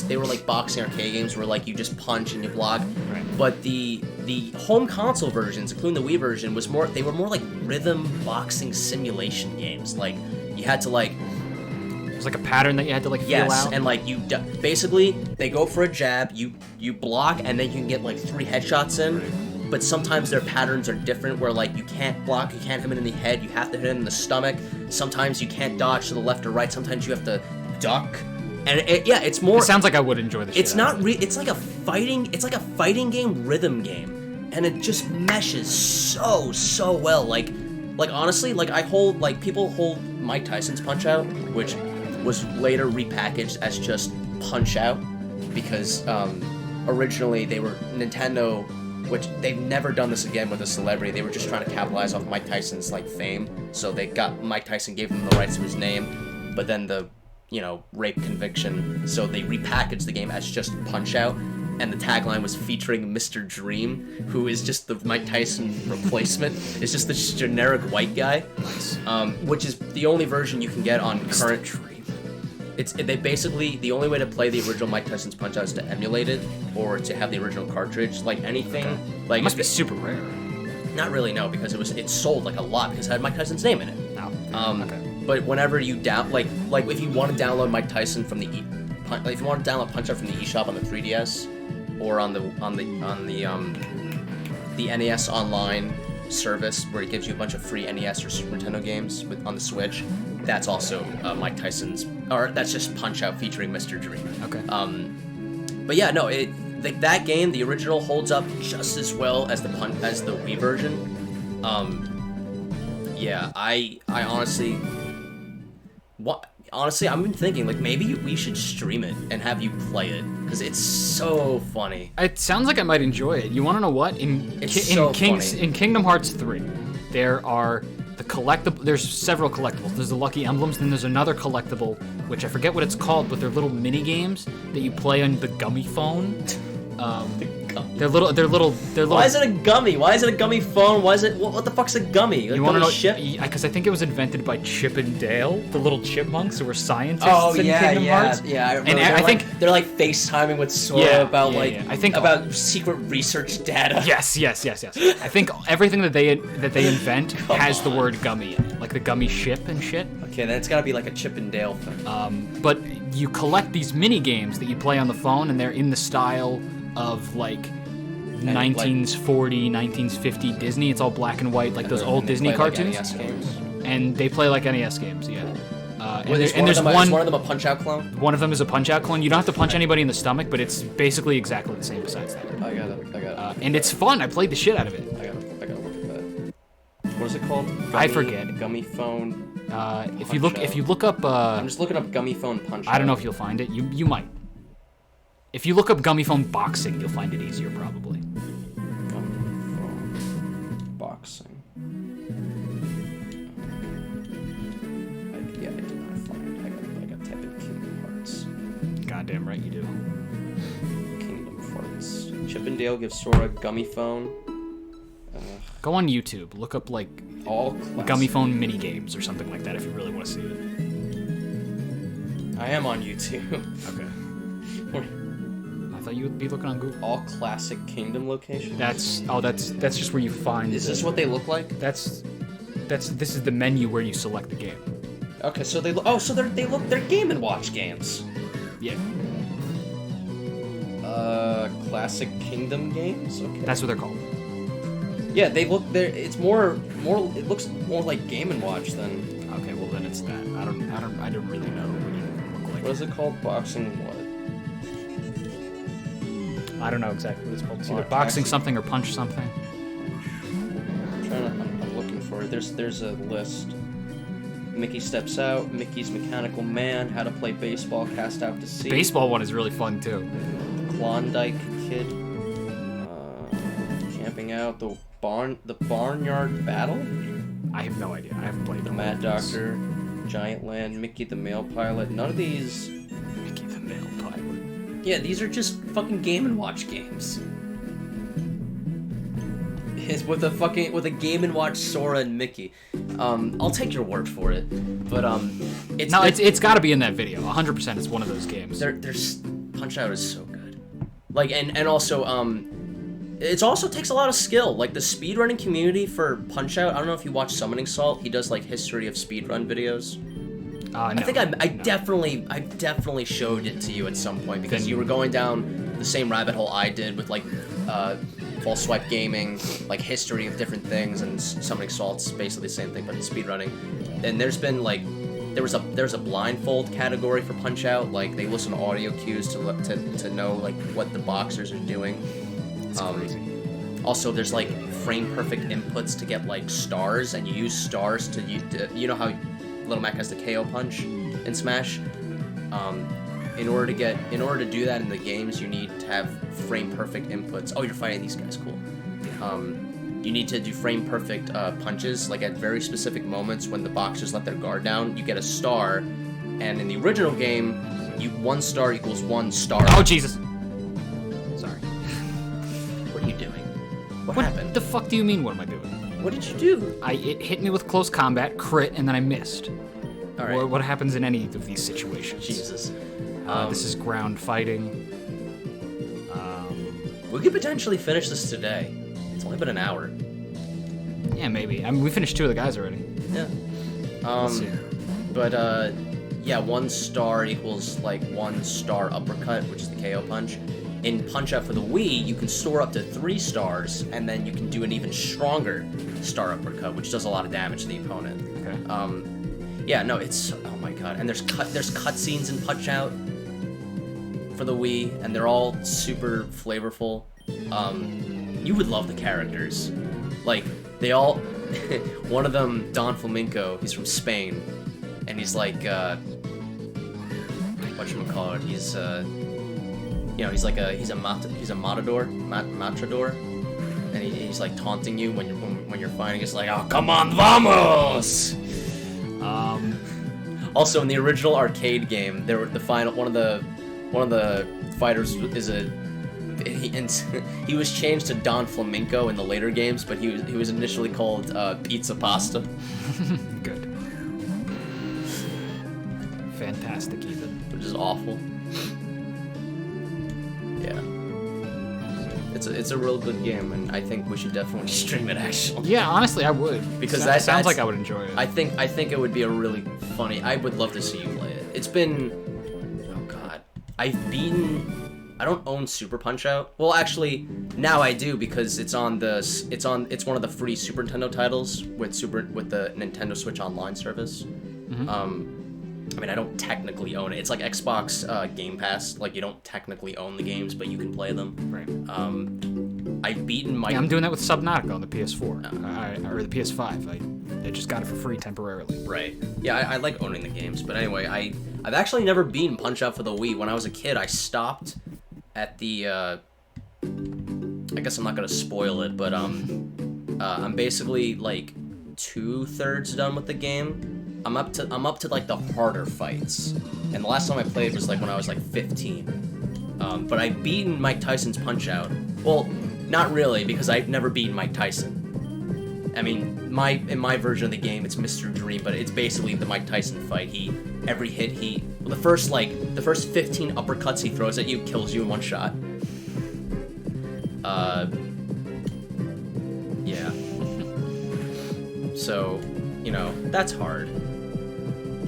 They were like boxing arcade games where like you just punch and you block. Right. But the home console versions, including the Wii version, was more. They were more like rhythm boxing simulation games. Like you had to like. It was like a pattern that you had to like feel out. Yes, and like basically they go for a jab, you block, and then you can get like 3 headshots in. Right. But sometimes their patterns are different, where like you can't block, you can't hit him in the head, you have to hit him in the stomach. Sometimes you can't dodge to the left or right. Sometimes you have to duck. And it's more. It sounds like I would enjoy this. It's not. It's like a fighting. It's like a fighting game, rhythm game, and it just meshes so well. Like honestly, like people hold Mike Tyson's Punch-Out, which was later repackaged as just Punch-Out, because originally they were Nintendo. Which they've never done this again with a celebrity. They were just trying to capitalize off Mike Tyson's like fame. So they got Mike Tyson gave them the rights to his name, but then the rape conviction. So they repackaged the game as just Punch-Out, and the tagline was featuring Mr. Dream, who is just the Mike Tyson replacement. It's just this generic white guy, which is the only version you can get on current. They basically, the only way to play the original Mike Tyson's Punch-Out is to emulate it, or to have the original cartridge. Like anything, like it must be super rare. Not really, no, because it sold like a lot because it had Mike Tyson's name in it. No. But whenever you like if you want to download Mike Tyson from the if you want to download Punch-Out from the eShop on the 3DS, or on the NES Online service where it gives you a bunch of free NES or Super Nintendo games on the Switch. That's also Mike Tyson's, or that's just Punch-Out featuring Mr. Dream. Okay. But yeah, no, that game, the original, holds up just as well as the Wii version. Yeah, I honestly, honestly, I've been thinking like maybe we should stream it and have you play it because it's so funny. It sounds like I might enjoy it. You want to know what? In Kingdom Hearts 3, there are there's several collectibles. There's the Lucky Emblems, then there's another collectible, which I forget what it's called, but they're little mini games that you play on the gummy phone. They're little. Why is it a gummy? Why is it a gummy phone? Why is it? What the fuck's a gummy? You want to know? Ship? Because I think it was invented by Chip and Dale, the little chipmunks who were scientists in Kingdom Hearts. Yeah, I remember. And I think they're like FaceTiming with Sora about I think about secret research data. Yes. I think everything that they invent has the word gummy in it, like the gummy ship and shit. Okay, then it's gotta be like a Chip and Dale thing. But you collect these mini games that you play on the phone, and they're in the style of like 1940, 1950 Disney. It's all black and white, like those old Disney cartoons. Like NES games. And they play like NES games, yeah. Is one of them a Punch-Out clone? One of them is a Punch-Out clone. You don't have to punch anybody in the stomach, but it's basically exactly the same besides that. I got it. And it's fun. I played the shit out of it. I gotta look at What is it called? I forget. Gummy phone. If you look up, I'm just looking up gummy phone punch. I don't know if you'll find it. You might. If you look up gummy phone boxing, you'll find it easier probably. Gummy phone boxing. I did not find it. I got type in Kingdom Hearts. Goddamn right you do. Kingdom Hearts. Chippendale gives Sora gummy phone. Go on YouTube. Look up like All classic. gummy phone mini games or something like that if you really want to see it. I am on YouTube. Okay. I thought you would be looking on Google. All classic kingdom locations. That's just where you find. Is this what they look like? This is the menu where you select the game. Okay, so they're Game and Watch games. Yeah. Classic kingdom games. Okay. That's what they're called. Yeah, they look. It's more. It looks more like Game and Watch than. Okay, well then it's that. I don't really know what you look like. What is it called? Boxing what? I don't know exactly what it's called. It's either Boxing. boxing something or punch something. I'm looking for it. There's a list. Mickey steps out. Mickey's Mechanical Man. How to play baseball. Cast out to sea. Baseball one is really fun too. Klondike Kid. Camping out. The Barnyard Battle. I have no idea. I haven't played The them. Mad Doctor. Giant Land. Mickey the Mail Pilot. None of these. Mickey the Mail Pilot. Yeah, these are just fucking Game and Watch games. It's with a Game and Watch Sora and Mickey. I'll take your word for it, but it's got to be in that video. 100%. It's one of those games. There's Punch Out is so good. Like and also it also takes a lot of skill. Like the speedrunning community for Punch Out. I don't know if you watch Summoning Salt. He does like history of speedrun videos. No, I think I definitely showed it to you at some point because you were going down the same rabbit hole I did with like False Swipe Gaming, like history of different things, and Summoning Salt's basically the same thing but in speedrunning. And there's been like there's a blindfold category for Punch Out. Like they listen to audio cues to know like what the boxers are doing. Also, there's like frame perfect inputs to get like stars, and you use stars to you know how Little Mac has the KO punch in Smash. In order to do that in the games, you need to have frame perfect inputs. Oh, you're fighting these guys, cool. You need to do frame perfect punches, like at very specific moments when the boxers let their guard down. You get a star, and in the original game, 1 star equals 1 star. Oh Jesus! Sorry. What are you doing? What happened? What the fuck do you mean? What am I doing? What did you do? It hit me with close combat, crit, and then I missed. All right. What happens in any of these situations? Jesus. This is ground fighting. We could potentially finish this today. It's only been an hour. Yeah, maybe. I mean, we finished 2 of the guys already. Yeah. Let's see. But yeah, 1 star equals like 1 star uppercut, which is the KO punch. In Punch Out for the Wii, you can store up to 3 stars, and then you can do an even stronger star uppercut, which does a lot of damage to the opponent. Okay. Yeah, no, it's oh my god, and there's cutscenes in Punch Out for the Wii, and they're all super flavorful. You would love the characters, like they all. One of them, Don Flamenco, he's from Spain, and he's like whatchamacallit, he's you know, he's a matador, and he's like taunting you when you're fighting. It's like, oh come on, vamos. Also, in the original arcade game, there were one of the fighters is he was changed to Don Flamenco in the later games, but he was initially called Pizza Pasta. Good. Fantastic, even. Which is awful. Yeah. It's a real good game, and I think we should definitely stream it actually. Yeah, honestly, I would. Because that sounds like I would enjoy it. I think it would be a really funny. I would love to see you play it. It's been, oh god, I don't own Super Punch Out. Well, actually, now I do because it's one of the free Super Nintendo titles with the Nintendo Switch Online service. Mm-hmm. I mean, I don't technically own it. It's like Xbox Game Pass. Like, you don't technically own the games, but you can play them. Right. I've beaten my... Yeah, I'm doing that with Subnautica on the PS4. Or the PS5. I just got it for free temporarily. Right. Yeah, I like owning the games. But anyway, I've actually never beaten Punch-Out for the Wii. When I was a kid, I stopped at the... I guess I'm not going to spoil it, but I'm basically, like, 2/3 done with the game. I'm up to like the harder fights, and the last time I played was like when I was like 15. But I've beaten Mike Tyson's Punch-Out. Well, not really, because I've never beaten Mike Tyson. I mean, in my version of the game, it's Mr. Dream, but it's basically the Mike Tyson fight. Every hit the first 15 uppercuts he throws at you kills you in one shot. Yeah. So, you know, that's hard.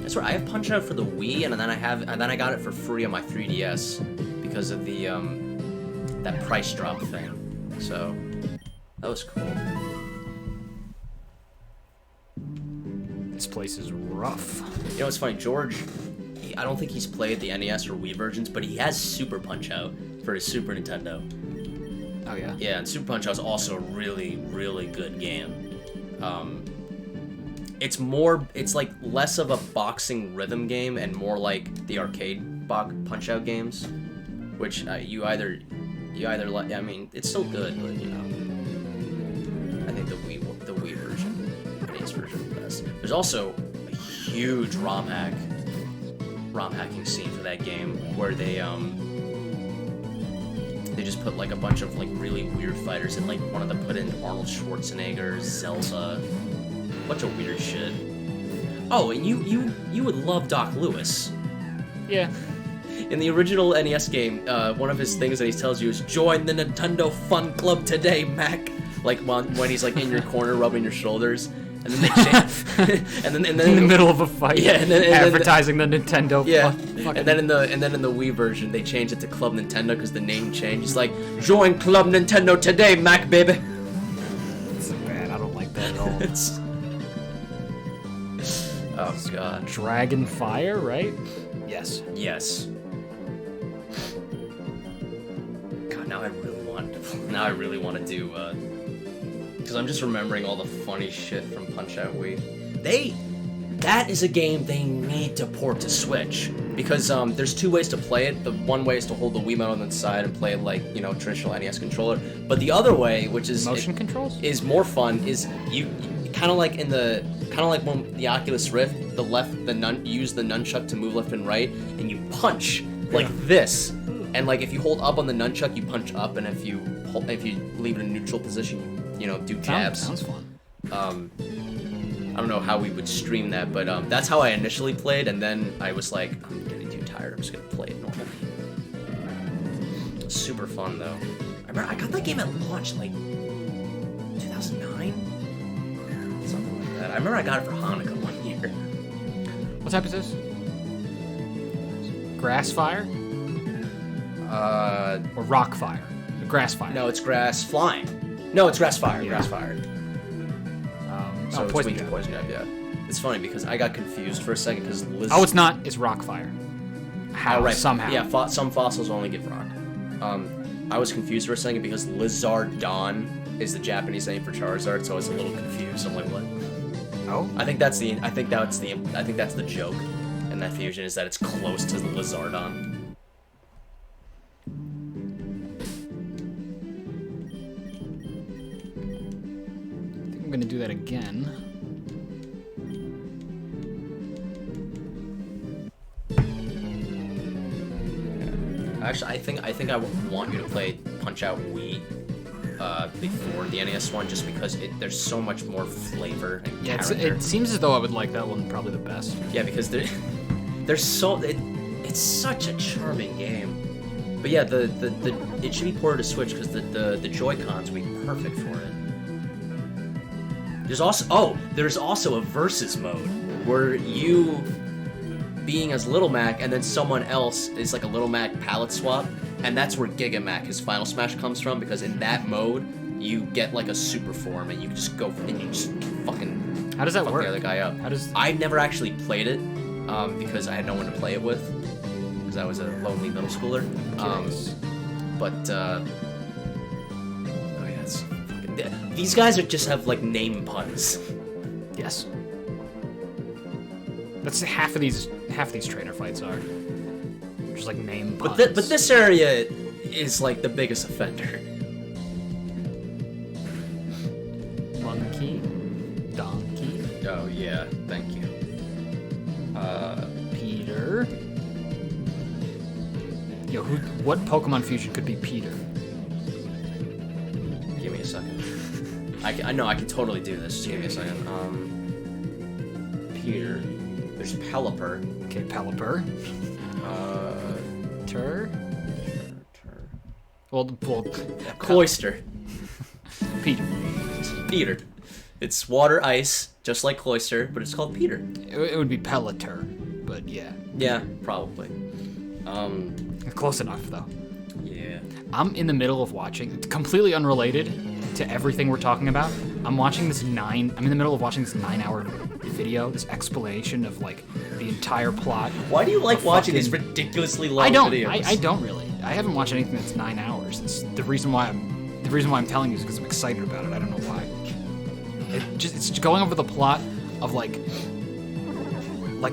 That's right. I have Punch-Out for the Wii, and then I got it for free on my 3DS because of the that price drop thing. So that was cool. This place is rough. You know, it's funny, George. I don't think he's played the NES or Wii versions, but he has Super Punch-Out for his Super Nintendo. Oh yeah. Yeah, and Super Punch-Out is also a really, really good game. It's like less of a boxing rhythm game and more like the arcade Punch-Out games, which you either like. I mean, it's still good, but you know, I think the Wii version, NES version is the best. There's also a huge ROM hacking scene for that game where they just put like a bunch of like really weird fighters, and like one of them put in Arnold Schwarzenegger, Zelda. Bunch of weird shit. Oh, and you would love Doc Lewis. Yeah. In the original NES game, one of his things that he tells you is "Join the Nintendo Fun Club today, Mac." Like when he's like in your corner rubbing your shoulders, and then they change, and then in the middle of a fight. Yeah, and advertising the Nintendo. Yeah, and then in the Wii version, they changed it to Club Nintendo because the name changed. It's like "Join Club Nintendo today, Mac, baby." It's bad. I don't like that at all. Oh god. Dragon Fire, right? Yes. Yes. God, now I really want to do because I'm just remembering all the funny shit from Punch-Out Wii. That is a game they need to port to Switch, because there's two ways to play it. The one way is to hold the Wiimote on the side and play it like, you know, traditional NES controller. But the other way, which is motion controls, is more fun. Is you kind of like when the Oculus Rift, you use the nunchuck to move left and right, and you punch like this. And like if you hold up on the nunchuck, you punch up, and if you leave it in neutral position, you know, do jabs. Sounds fun. I don't know how we would stream that, but that's how I initially played, and then I was like, I'm getting too tired, I'm just gonna play it normally. Super fun though. I remember I got that game at launch like 2009? Something like that. I remember I got it for Hanukkah one year. What type is this? Grass fire? Or rock fire? Grass fire? No, it's grass flying. No, it's grass fire. Yeah. Grass fire. So it's poison jab, yeah. It's funny because I got confused for a second because Oh, it's not. It's rock fire. How? Oh, right. Somehow. Yeah, some fossils only give rock. I was confused for a second because Lizardon is the Japanese name for Charizard, so I was a little confused. I'm like, what? Oh. I think that's the joke in that fusion, is that it's close to the Lizardon. I'm gonna do that again. Actually, I think I would want you to play Punch-Out Wii before the NES one, just because there's so much more flavor and character. It seems as though I would like that one probably the best. Yeah, because it's such a charming game. But yeah, it should be ported to Switch because the Joy-Cons would be perfect for it. There's also a versus mode where you being as Little Mac and then someone else is like a Little Mac palette swap, and that's where Giga Mac, his Final Smash, comes from, because in that mode you get like a super form and you just go and you just fucking how does that work? The other guy up. How does I've never actually played it. because I had no one to play it with, because I was a lonely middle schooler. Oh yeah, it's fucking... These guys just have like name puns. Yes. That's half of these trainer fights are. Just like name puns. But this area is like the biggest offender. Monkey, donkey. Oh yeah, thank you. Peter. Yo, what Pokemon fusion could be Peter? Give me a second. I know I can totally do this. Just give me a second. Peter. There's Pelipper. Okay, Pelipper. Tur. Well, Cloyster. Peter. Peter. It's water ice, just like Cloyster, but it's called Peter. It would be Pellitter, but yeah. Yeah, probably. Close enough, though. Yeah. I'm in the middle of watching, completely unrelated to everything we're talking about. I'm in the middle of watching this 9-hour video, this explanation of like the entire plot. Why do you like watching these ridiculously long videos? I don't really. I haven't watched anything that's 9 hours. It's the reason why I'm telling you is because I'm excited about it. I don't know why. It's going over the plot of like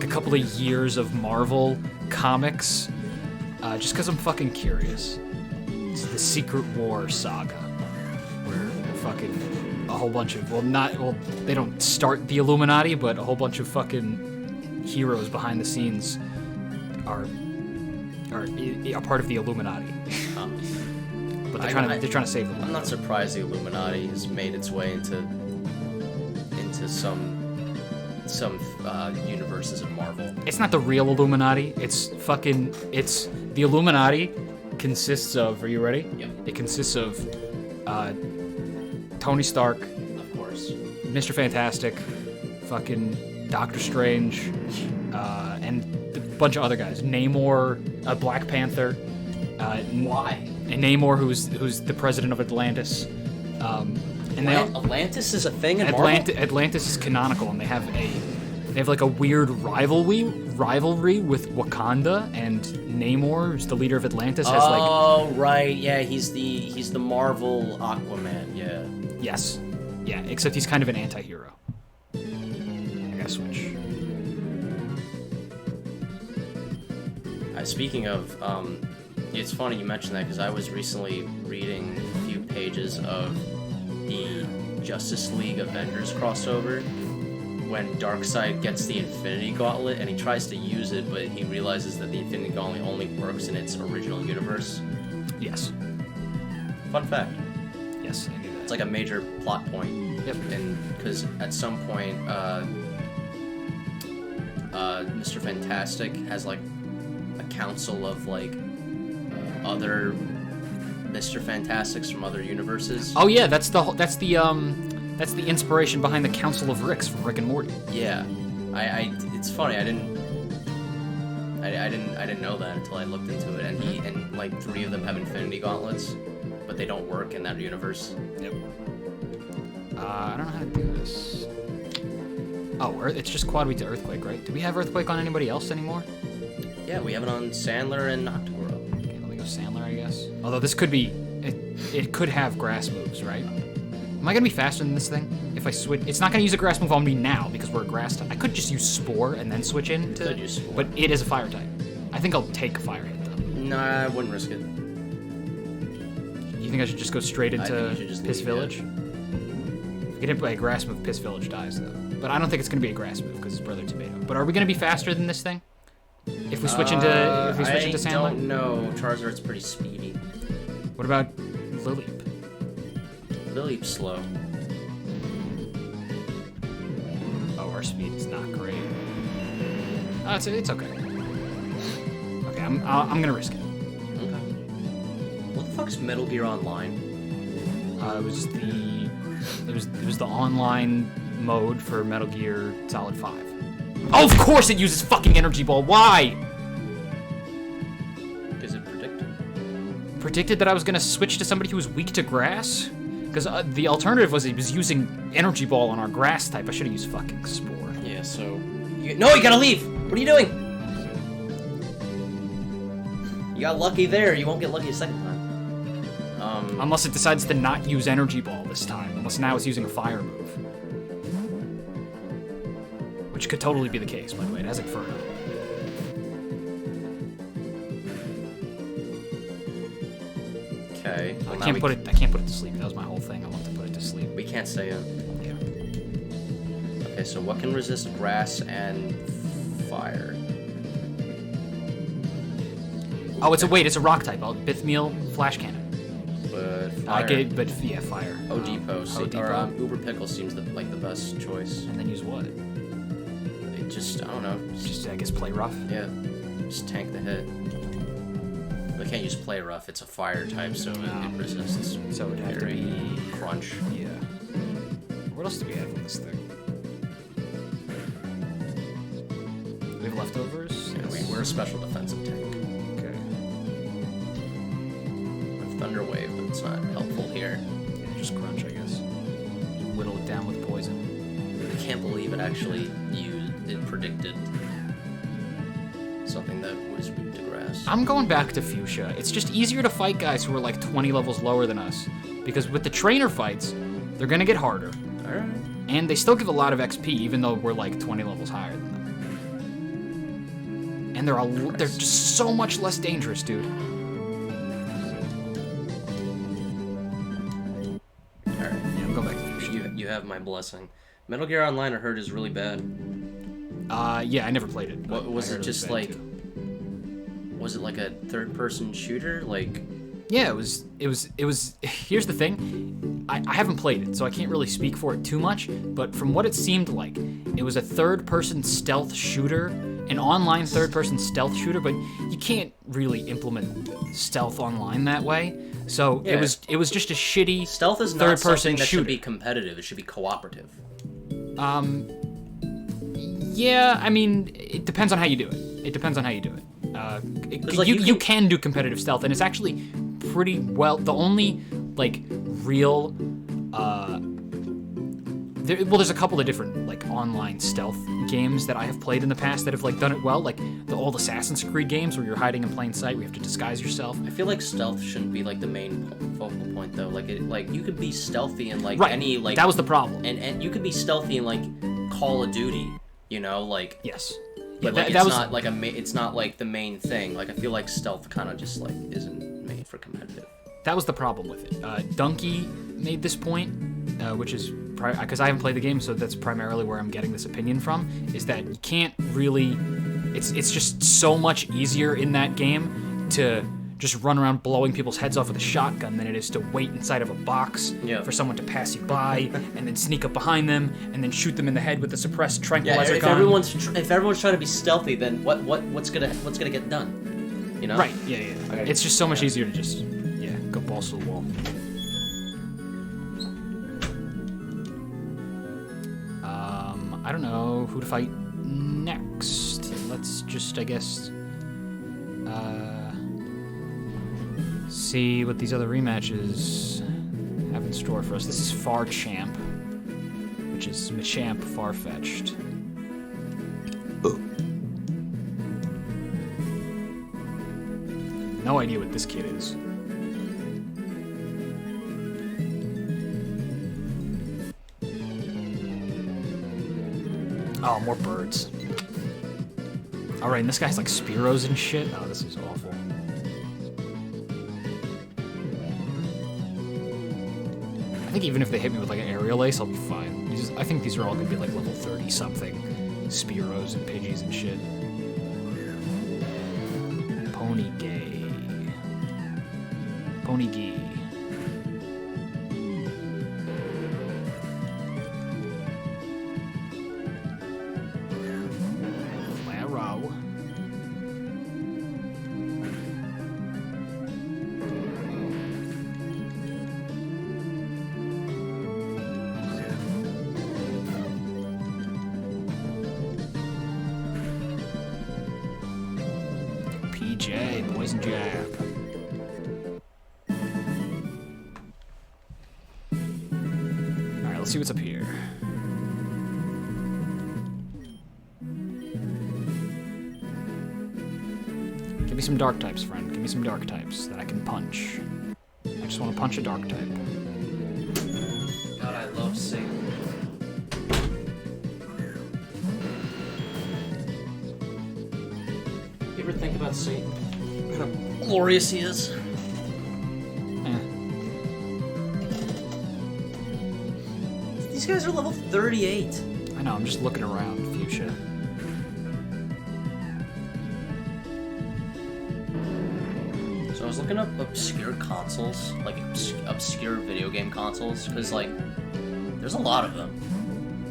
a couple of years of Marvel comics, just because I'm fucking curious. It's the Secret War saga, where fucking a whole bunch of they don't start the Illuminati, but a whole bunch of fucking heroes behind the scenes are part of the Illuminati. But they're trying to save them. I'm not surprised the Illuminati has made its way into some universes of Marvel. It's not the real Illuminati. It's the Illuminati consists of. Are you ready? Yep. It consists of Tony Stark, Of course. Mr. Fantastic, fucking Doctor Strange, and a bunch of other guys. Namor, Black Panther. Why? And Namor, who's the president of Atlantis. And Atlantis is a thing in Marvel? Atlantis is canonical, and they have like a weird rivalry with Wakanda, and Namor, who's the leader of Atlantis, has like. Oh right, yeah, he's the Marvel Aquaman, yeah. Yes, yeah, except he's kind of an anti-hero. I gotta switch. Speaking of, it's funny you mentioned that because I was recently reading a few pages of the Justice League Avengers crossover when Darkseid gets the Infinity Gauntlet and he tries to use it, but he realizes that the Infinity Gauntlet only works in its original universe. Yes. Fun fact. Yes, I knew that. It's like a major plot point. Yep. And because at some point, Mr. Fantastic has like a council of like other Mr. Fantastics from other universes. Oh yeah, that's the inspiration behind the Council of Ricks from Rick and Morty. Yeah, it's funny. I didn't know that until I looked into it. And like 3 of them have Infinity Gauntlets, but they don't work in that universe. Yep. I don't know how to do this. Oh, it's just quad weed to Earthquake, right? Do we have Earthquake on anybody else anymore? Yeah, we have it on Sandler and Octoroke. Okay, let me go Sandler, I guess. Although this could be, it could have grass moves, right? Am I gonna be faster than this thing if I switch? It's not gonna use a grass move on me now because we're a grass type. I could just use Spore and then switch in to. Could use Spore. But it is a fire type. I think I'll take a fire hit though. Nah, I wouldn't risk it. You think I should just go straight into Piss Village? Yeah. If I get hit by a grass move, Piss Village dies though. But I don't think it's gonna be a grass move because it's Brother Tomato. But are we gonna be faster than this thing? If we switch into Sandler? I don't know. Charizard's pretty speedy. What about Lileep? Lileep's slow. Oh, our speed is not great. Oh, it's okay. Okay, I'm gonna risk it. Okay. What the fuck's Metal Gear Online? It was the online mode for Metal Gear Solid 5. Oh, of course it uses fucking Energy Ball. Why? Is it predicted? Predicted that I was gonna switch to somebody who was weak to grass? Because the alternative was he was using Energy Ball on our grass type. I should have used fucking Spore. Yeah, so... No, you gotta leave! What are you doing? You got lucky there. You won't get lucky a second time. Unless it decides to not use Energy Ball this time. Unless now it's using a fire move. Which could totally be the case, by the way. It has Inferno. Okay. Well, I can't put it to sleep. That was my whole thing. I want to put it to sleep. We can't stay in. Yeah. Okay, so what can resist grass and fire? Oh, it's a rock type. Bithmeal Flash Cannon. But fire. I get, but yeah, fire. Odipo, Odipo. Uber Pickle seems like the best choice. And then use what? It just, I don't know. Just I guess play rough. Yeah, just tank the hit. They can't use play rough. It's a fire type, so it resists. So it would have to be crunch. Yeah. What else do we have in this thing? We have leftovers. Yeah, we're a special defensive tank. Okay. With Thunder Wave, but it's not helpful here. Yeah, just crunch, I guess. Whittle it down with poison. I can't believe it actually it predicted something that was weak to grass. I'm going back to Fuchsia. It's just easier to fight guys who are like 20 levels lower than us. Because with the trainer fights, they're gonna get harder. Alright. And they still give a lot of XP, even though we're like 20 levels higher than them. And they're just so much less dangerous, dude. Alright. Yeah, I'm going back to Fuchsia. You have my blessing. Metal Gear Online, I heard, is really bad. Yeah, I never played it. What was it? Just like, too. was it like a third-person shooter? Like, Yeah, it was. Here's the thing, I haven't played it, so I can't really speak for it too much. But from what it seemed like, it was a third-person stealth shooter, an online third-person stealth shooter. But you can't really implement stealth online that way. So Yeah. it was just a shitty stealth is not third-person something that shooter. should be competitive. It should be cooperative. Yeah, I mean, it depends on how you do it. It depends on how you do it. Like, you can do competitive stealth, and it's actually pretty well. The only like real, there's a couple of different like online stealth games that I have played in the past that have like done it well, like the old Assassin's Creed games where you're hiding in plain sight, where you have to disguise yourself. I feel like stealth shouldn't be like the main focal point though. Like you could be stealthy in like Right. any like That was the problem. and you could be stealthy in like Call of Duty. You know, like Yes. But Yeah, like that it's was not like it's not like the main thing. Like I feel like stealth kind of just like isn't made for competitive. that was the problem with it. Donkey made this point, which is because I haven't played the game, so that's primarily where I'm getting this opinion from. Is that you can't really? It's just so much easier in that game to just run around blowing people's heads off with a shotgun than it is to wait inside of a box for someone to pass you by and then sneak up behind them and then shoot them in the head with a suppressed Yeah, tranquilizer if gun. everyone's trying to be stealthy, then what's gonna get done? You know? Right? Yeah. Okay. It's just so much easier to just go balls to the wall. I don't know who to fight next. Let's just, I guess, see what these other rematches have in store for us. This is Farchamp, which is Machamp Farfetch'd. No idea what this kid is. Oh, more birds. Alright, and this guy's like Spearows and shit. Oh, this is awful. I think even if they hit me with like an aerial ace, I'll be fine. I think these are all gonna be like level 30 something. Spearows and Pidgeys and shit. Ponygay. Flaro. PJ, Poison Jab. Alright, let's see what's up here. some dark types, friend. Give me some dark types that I can punch. I just want to punch a dark type. God, I love Satan. You ever think about Satan? How glorious he is? These guys are level 38. I know, I'm just looking around, Fuchsia. So I was looking up obscure consoles, like obscure video game consoles, because like there's a lot of them,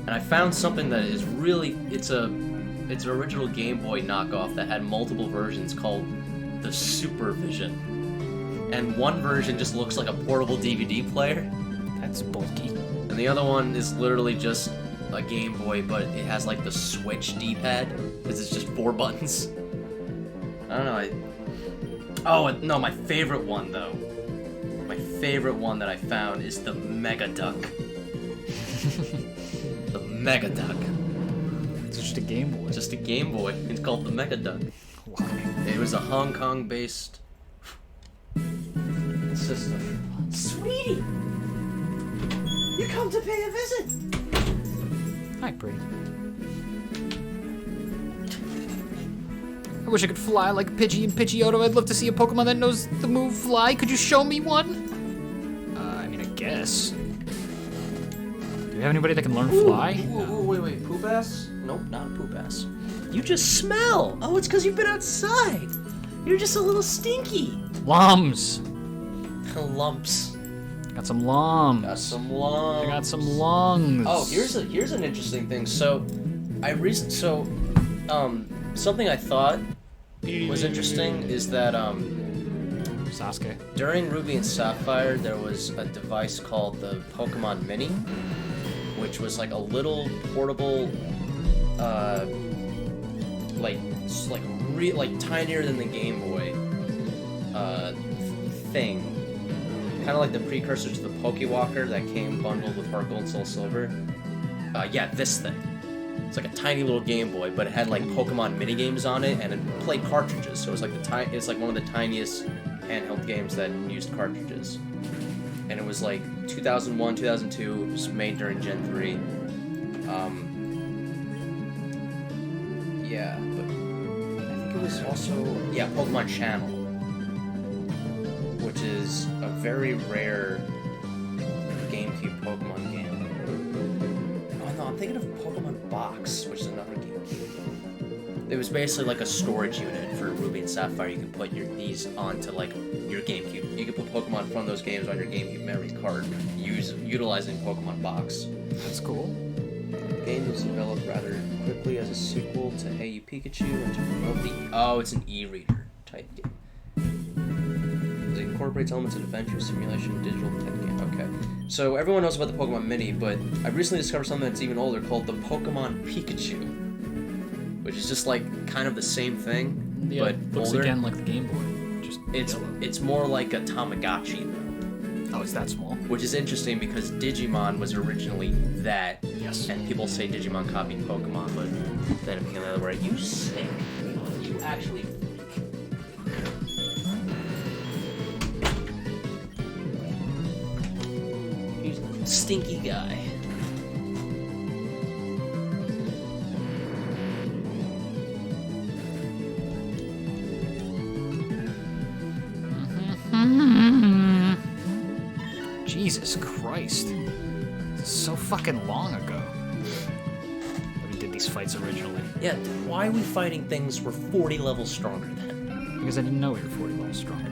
and I found something that is really it's an original Game Boy knockoff that had multiple versions called the Supervision, and one version just looks like a portable DVD player. That's bulky. And the other one is literally just a Game Boy, but it has like the Switch D-pad, because it's just 4 buttons. I don't know. Oh no, my favorite one though. My favorite one that I found is the Mega Duck. The Mega Duck. It's just a Game Boy. Just a Game Boy. It's called the Mega Duck. Why? It was a Hong Kong-based system. Sweetie! You come to pay a visit! Hi, pretty. I wish I could fly like Pidgey and Pidgeotto. I'd love to see a Pokemon that knows the move Fly. Could you show me one? I mean, I guess. Do you have anybody that can learn Fly? Ooh, wait. Poop ass? Nope, not a poop ass. You just smell! Oh, it's because you've been outside! You're just a little stinky! Lums! Lumps. Got some lums. Got some lungs. I got some lungs. Oh, here's an interesting thing. So, something I thought was interesting is that Sasuke. during Ruby and Sapphire there was a device called the Pokémon Mini, which was like a little portable, like tinier than the Game Boy, thing. Kind of like the precursor to the Pokewalker that came bundled with Heart Gold and Soul Silver. Yeah, this thing. It's like a tiny little Game Boy, but it had like Pokemon minigames on it, and it played cartridges. So it was like it's like one of the tiniest handheld games that used cartridges. And it was like 2001, 2002. It was made during Gen 3. Yeah, but I think it was also Pokemon Channel, which is a very rare GameCube Pokemon game. Oh no, I'm thinking of Pokemon Box, which is another GameCube. It was basically like a storage unit for Ruby and Sapphire. You could put these onto like your GameCube. You could put Pokemon from those games on your GameCube memory card, utilizing Pokemon Box. That's cool. The game was developed rather quickly as a sequel to Hey You Pikachu and to promote it's an e-reader type game. It incorporates elements of adventure, simulation, digital type game. Okay. So everyone knows about the Pokemon Mini, but I recently discovered something that's even older called the Pokemon Pikachu, which is just like kind of the same thing, but looks older. again like the Game Boy. Just It's more like a Tamagotchi though. Oh, it's that small? Which is interesting because Digimon was originally that. Yes. And people say Digimon copied Pokemon, but then it became the other way. You sick. You actually freak. He's a stinky guy. Jesus Christ. This is so fucking long ago that we did these fights originally. Yeah, why are we fighting things we're 40 levels stronger than? Because I didn't know we were 40 levels stronger.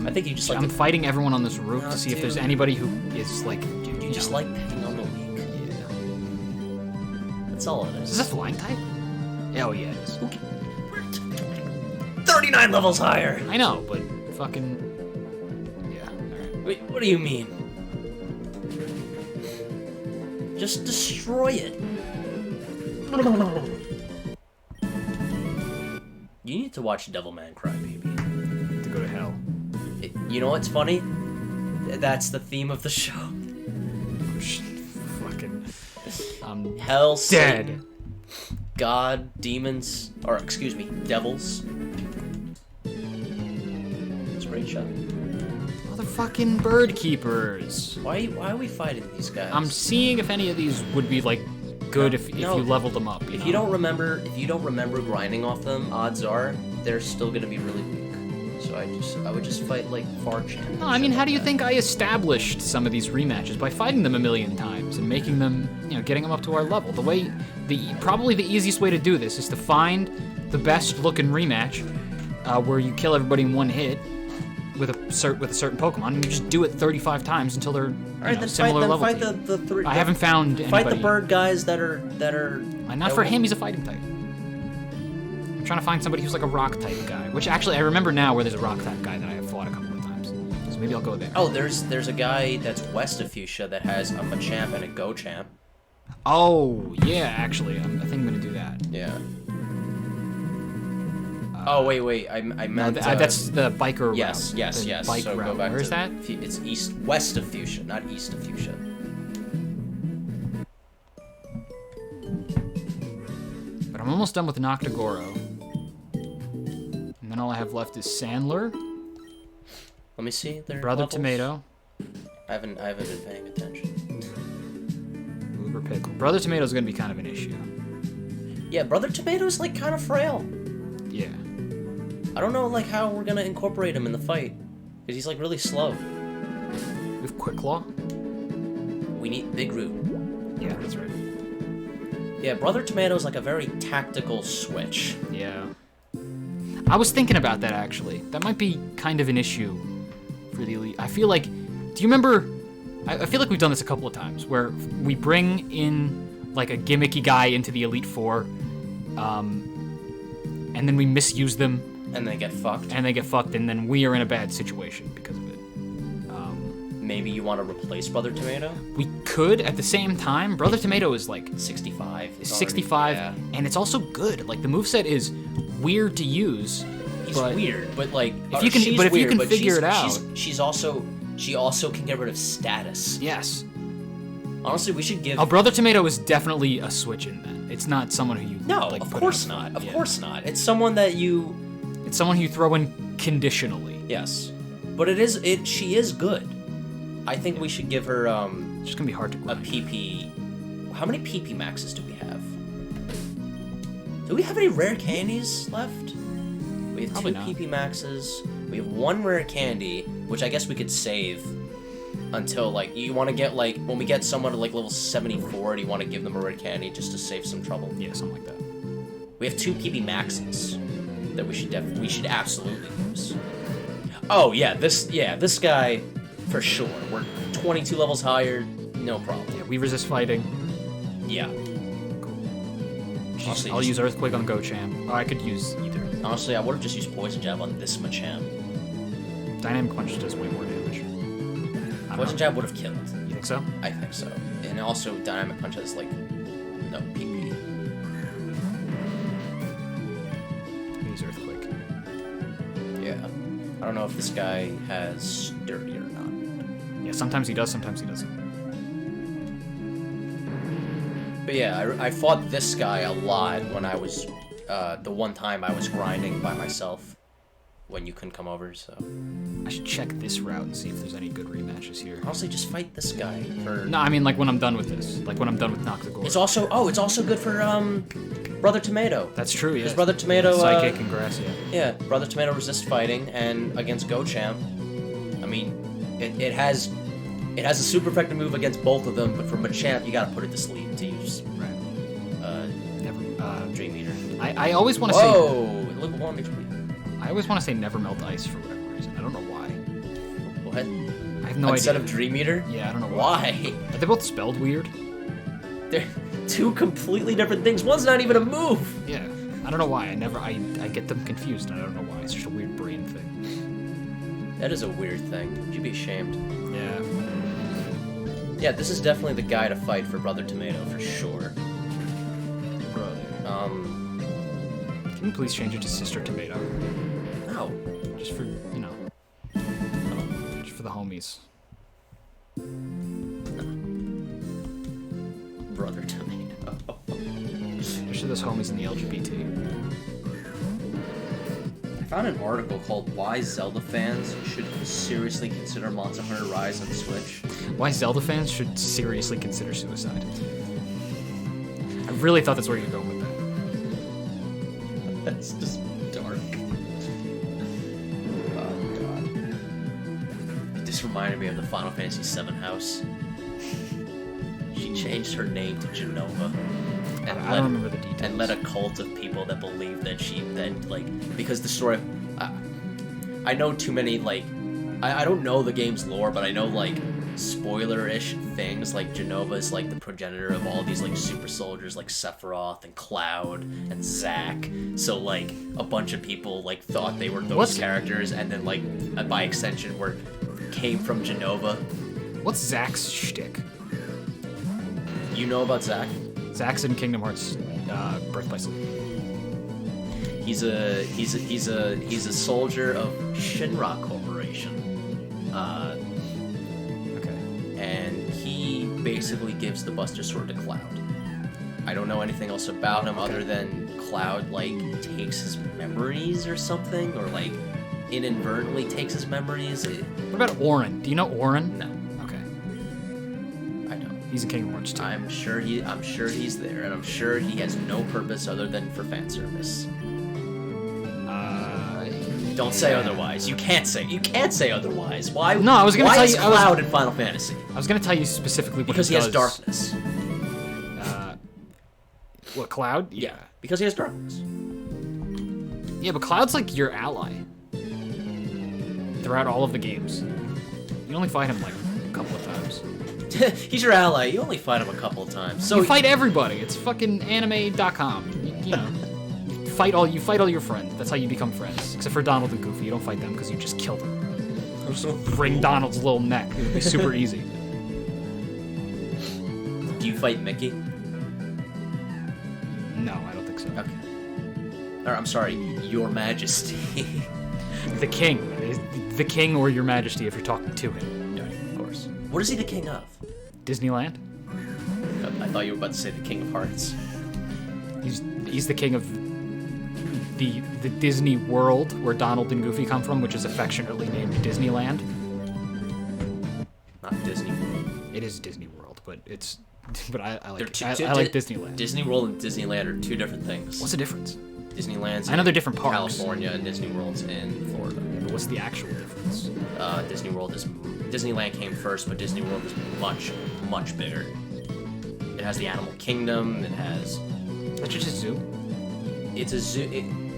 I think you just like I'm to... fighting everyone on this roof No, to see if there's dude. anybody who is like... Dude, you just like picking on the weak. Yeah. That's all it is. Is this a flying type? Oh yeah, it is. 39 levels higher! I know, but fucking... Yeah, alright. Wait, what do you mean? Just destroy it. You need to watch Devilman Crybaby. To go to hell. You know what's funny? That's the theme of the show. Fucking... Hell, dead. Satan, God, demons, or excuse me, devils, screenshot. Motherfucking bird keepers. Why are we fighting these guys? I'm seeing if any of these would be like good if you leveled them up. If you don't remember grinding off them, odds are they're still gonna be really weak. So I would just fight like far champs. No, I mean, how do you think I established some of these rematches? By fighting them a million times and making them, getting them up to our level. Probably the easiest way to do this is to find the best looking rematch where you kill everybody in one hit with a certain Pokemon, and you just do it 35 times until they're similar level. Fight the three. I haven't found anybody. Fight the bird guys that are. Not for him. He's a fighting type. I'm trying to find somebody who's like a rock type guy. Which actually, I remember now where there's a rock type guy that I have fought a couple of times. So maybe I'll go there. Oh, there's a guy that's west of Fuchsia that has a Machamp and a Go-Champ. Oh yeah, actually, I think I'm gonna do that. Yeah. Oh wait, I meant no, that's the biker route. Yes. Bike so route. go back Where is to that? It's west of Fuchsia, not east of Fuchsia. But I'm almost done with Noctagoro. And then all I have left is Sandler. Let me see. Brother levels. Tomato. I haven't been paying attention. Uber Pickle. Brother Tomato's gonna be kind of an issue. Yeah, Brother Tomato's like kind of frail. Yeah. I don't know like how we're gonna incorporate him in the fight, because he's like really slow. We have Quick Claw. We need Big Root. Yeah, that's right. Yeah, Brother Tomato's like a very tactical switch. Yeah. I was thinking about that actually. That might be kind of an issue for the Elite. I feel like, do you remember? I feel like we've done this a couple of times where we bring in like a gimmicky guy into the Elite Four, and then we misuse them. And they get fucked. And then we are in a bad situation because of it. Maybe you want to replace Brother Tomato? We could at the same time. Brother Tomato is like 65. 65, yeah. And it's also good. Like the moveset is weird to use. He's weird, but like if you can figure it out. She also can get rid of status. Yes. Honestly, we should give. Oh, Brother Tomato is definitely a switch in then. It's not someone who you of course not. Of course not. It's someone that you. It's someone who you throw in conditionally. Yes, but she is good. I think we should give her It's just gonna be hard to grind. a PP. How many PP maxes do we have? Do we have any rare candies left? We have Probably 2 not. PP maxes. We have 1 rare candy, which I guess we could save until like you want to get like when we get someone to like level 74. Do you want to give them a rare candy just to save some trouble? Yeah, something like that. We have 2 PP maxes that we should absolutely use. Oh yeah, this guy for sure. We're 22 levels higher, no problem. Yeah, we resist fighting. Yeah. Honestly, I'll use Earthquake on Go-Champ. Or I could use either. Honestly, I would have just used Poison Jab on this Machamp. Dynamic Punch does way more damage. Poison Jab would have killed. You think so? I think so. And also, Dynamic Punch has like no PP. Use Earthquake. Yeah. I don't know if this guy has Sturdy or not. Yeah, sometimes he does, sometimes he doesn't. But yeah, I fought this guy a lot when I was, the one time I was grinding by myself when you couldn't come over, so. I should check this route and see if there's any good rematches here. Honestly, just fight this guy for... No, I mean like when I'm done with this. Like when I'm done with Noctagoro. It's also good for, Brother Tomato. That's true, yeah. Because Brother Tomato, Psychic and Grass, yeah. Yeah, Brother Tomato resist fighting, and against Go-Champ, I mean, it has a super effective move against both of them, but for Machamp, you gotta put it to sleep to use Dream Eater. I always want to say... Whoa! Level 1 HP. I always want to say never melt ice for whatever reason. I don't know why. What? I have no Instead idea. of Dream Eater? Yeah, I don't know why. Are they both spelled weird? They're 2 completely different things. One's not even a move! Yeah. I don't know why. I get them confused, and I don't know why. It's just a weird brain thing. That is a weird thing. You should be ashamed. Yeah. Yeah, this is definitely the guy to fight for Brother Tomato, for sure. Brother. Can you please change it to Sister Tomato? No. Just for, just for the homies. Brother Tomato. Just for those homies in the LGBT. I found an article called "Why Zelda Fans Should Seriously Consider Monster Hunter Rise on Switch." Why Zelda fans should seriously consider suicide. I really thought that's where you're going with that. That's just dark. Oh god. It just reminded me of the Final Fantasy VII house. She changed her name to Genova. I don't remember the details. And led a cult of people that believed that because the story, I know too many, like, I don't know the game's lore, but I know, like, spoiler-ish things, like Genova is, like, the progenitor of all these, like, super soldiers, like Sephiroth and Cloud and Zack, so, like, a bunch of people, like, thought they were those characters, and then, like, by extension, came from Genova. What's Zack's shtick? You know about Zack? Zack's in Kingdom Hearts Birthplace. He's a soldier of Shinra Corporation. Okay. And he basically gives the Buster Sword to Cloud. I don't know anything else about him other than Cloud, like, takes his memories or something, or, like, inadvertently takes his memories. What about Auron? Do you know Auron? No. Okay. I don't. He's in Kingdom Hearts too. I'm sure he's there, and I'm sure he has no purpose other than for fan service. Don't say otherwise. You can't say otherwise. Why? No, I was gonna tell you. Why is Cloud in Final Fantasy? I was gonna tell you specifically because he has darkness. What, Cloud? Yeah, because he has darkness. Yeah, but Cloud's like your ally throughout all of the games. You only fight him like a couple of times. He's your ally. You only fight him a couple of times. So you fight everybody. It's fucking anime.com. You know. You fight all your friends. That's how you become friends. Except for Donald and Goofy. You don't fight them because you just kill them. Just wring Donald's little neck. It would be super easy. Do you fight Mickey? No, I don't think so. Okay. Or, I'm sorry, Your Majesty. The king. The king or Your Majesty if you're talking to him. Yeah, of course. What is he the king of? Disneyland? I thought you were about to say the King of Hearts. He's the king of the Disney world where Donald and Goofy come from, which is affectionately named Disneyland. Not Disney World. It is Disney World, but I like I like Disneyland. Disney World and Disneyland are two different things. What's the difference? Disneyland's I know they're different parks. California and Disney World's in Florida. Yeah, but what's the actual difference? Disneyland came first, but Disney World is much, much bigger. It has the Animal Kingdom. It has. That's just a zoo. It's a zoo.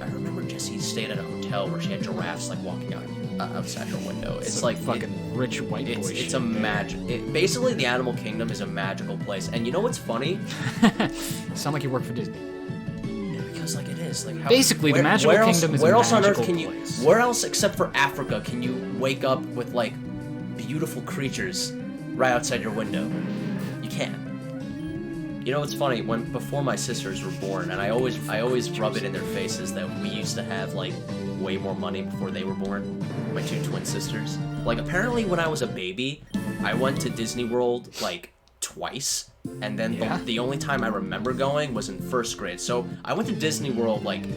I remember Jessie stayed at a hotel where she had giraffes like walking outside her window. It's like fucking rich white boy shit. It's a magic. Basically, the Animal Kingdom is a magical place. And you know what's funny? Sound like you work for Disney. Yeah, because like it is. Like basically, the magical kingdom is a magical place. Where else on Earth can you? Where else except for Africa can you wake up with like beautiful creatures right outside your window? You can't. You know what's funny? Before my sisters were born, and I always rub it in their faces that we used to have like way more money before they were born. My two twin sisters. Like apparently when I was a baby, I went to Disney World like twice, and then the only time I remember going was in first grade. So I went to Disney World like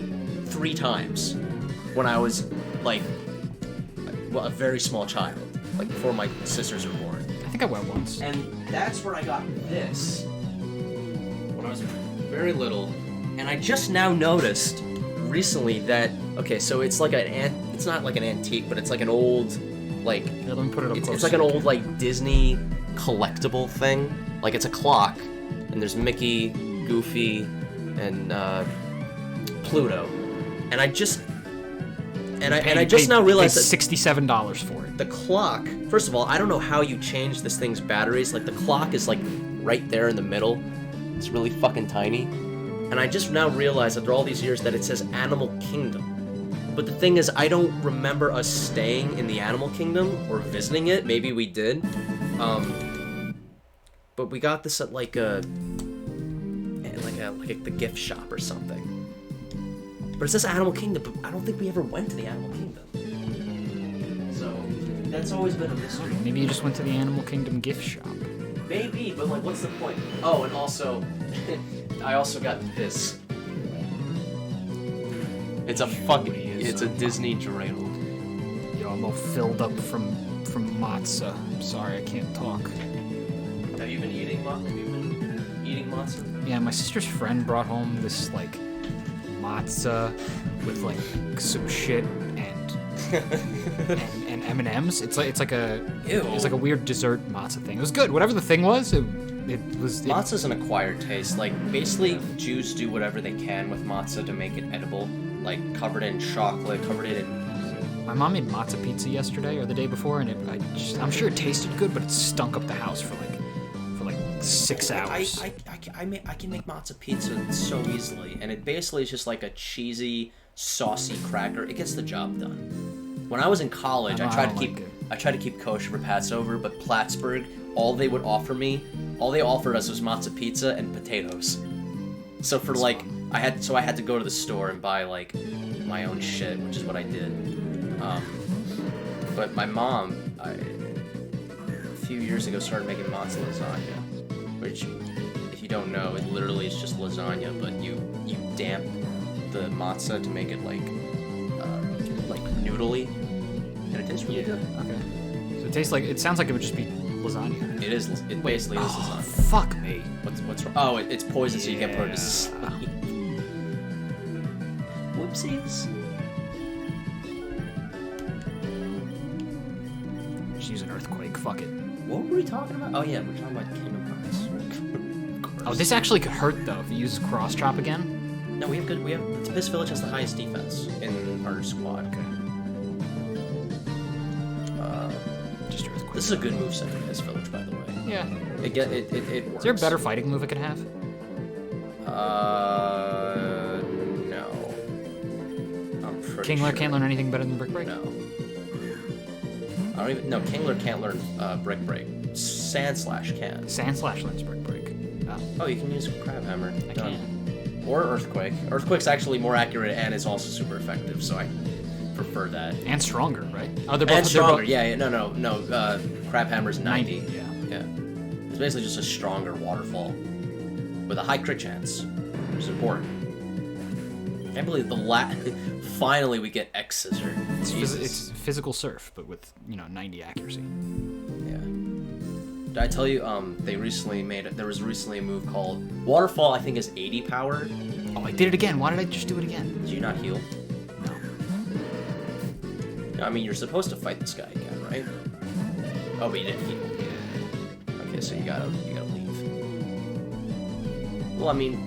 3 times when I was like a very small child, like before my sisters were born. I think I went once. And that's where I got this. When I was very little, and I just now noticed recently that so it's like it's not like an antique, but it's like an old like let me put it up it's like an old like Disney collectible thing. Like it's a clock, and there's Mickey, Goofy, and Pluto, and I just now realized that $67 for it. The clock. First of all, I don't know how you change this thing's batteries. Like the clock is like right there in the middle. It's really fucking tiny. And I just now realized after all these years that it says Animal Kingdom. But the thing is, I don't remember us staying in the Animal Kingdom or visiting it. Maybe we did. But we got this at like the gift shop or something. But it says Animal Kingdom, but I don't think we ever went to the Animal Kingdom. So that's always been a mystery. Maybe you just went to the Animal Kingdom gift shop. Maybe, but like, what's the point? Oh, and also, I also got this. It's a fucking. It's a Disney dreidel. Yo, I'm all filled up from matzah. I'm sorry, I can't talk. Have you been eating matzah? Yeah, my sister's friend brought home this like matzah with like some shit and M&Ms. It's like a weird dessert matzah thing. It was good. Whatever the thing was, it was. Matzah's an acquired taste. Like basically, Jews do whatever they can with matzah to make it edible. Like covered in chocolate, covered it in. My mom made matzah pizza yesterday or the day before, and I'm sure it tasted good, but it stunk up the house for like 6 hours. I can make matzah pizza so easily, and it basically is just like a cheesy, saucy cracker. It gets the job done. When I was in college, I tried to keep kosher for Passover, but Plattsburgh, all they offered us was matzah pizza and potatoes. So for I had to go to the store and buy like my own shit, which is what I did. But my mom, a few years ago, started making matzah lasagna, which, if you don't know, it literally is just lasagna, but you damp the matzah to make it like noodly, and it tastes really good. Okay. So it sounds like it would just be lasagna. It is. It basically is lasagna. Fuck me. What's wrong? Oh, it's poison, so you can't put it to sleep. Whoopsies. Just use an earthquake. Fuck it. What were we talking about? Oh yeah, we're talking about Kingdom Hearts. Oh, this actually could hurt though if you use cross chop again. No, this village has the highest defense in our squad. Okay. Just earthquake. This is a good moveset in this village, by the way. Yeah. It works. Is there a better fighting move it can have? No. I'm pretty Kingler sure. can't learn anything better than Brick Break? No. No, Kingler can't learn Brick Break. Sand/Slash can. Sand/Slash learns Brick Break. Oh, you can use Crab Hammer. I can. Or Earthquake. Earthquake's actually more accurate and it's also super effective, so I prefer that. And stronger, right? Oh, they're both And stronger, they're both... No. Crab Hammer's 90. Yeah. It's basically just a stronger waterfall with a high crit chance, which is important. I can't believe finally we get X Scissor. It's physical surf, but with 90 accuracy. Yeah. Did I tell you? There was recently a move called Waterfall. I think is 80 power. Oh, I did it again. Why did I just do it again? Did you not heal? No. No, I mean you're supposed to fight this guy again, right? Oh, but you didn't heal. Okay, so you gotta leave. Well, I mean,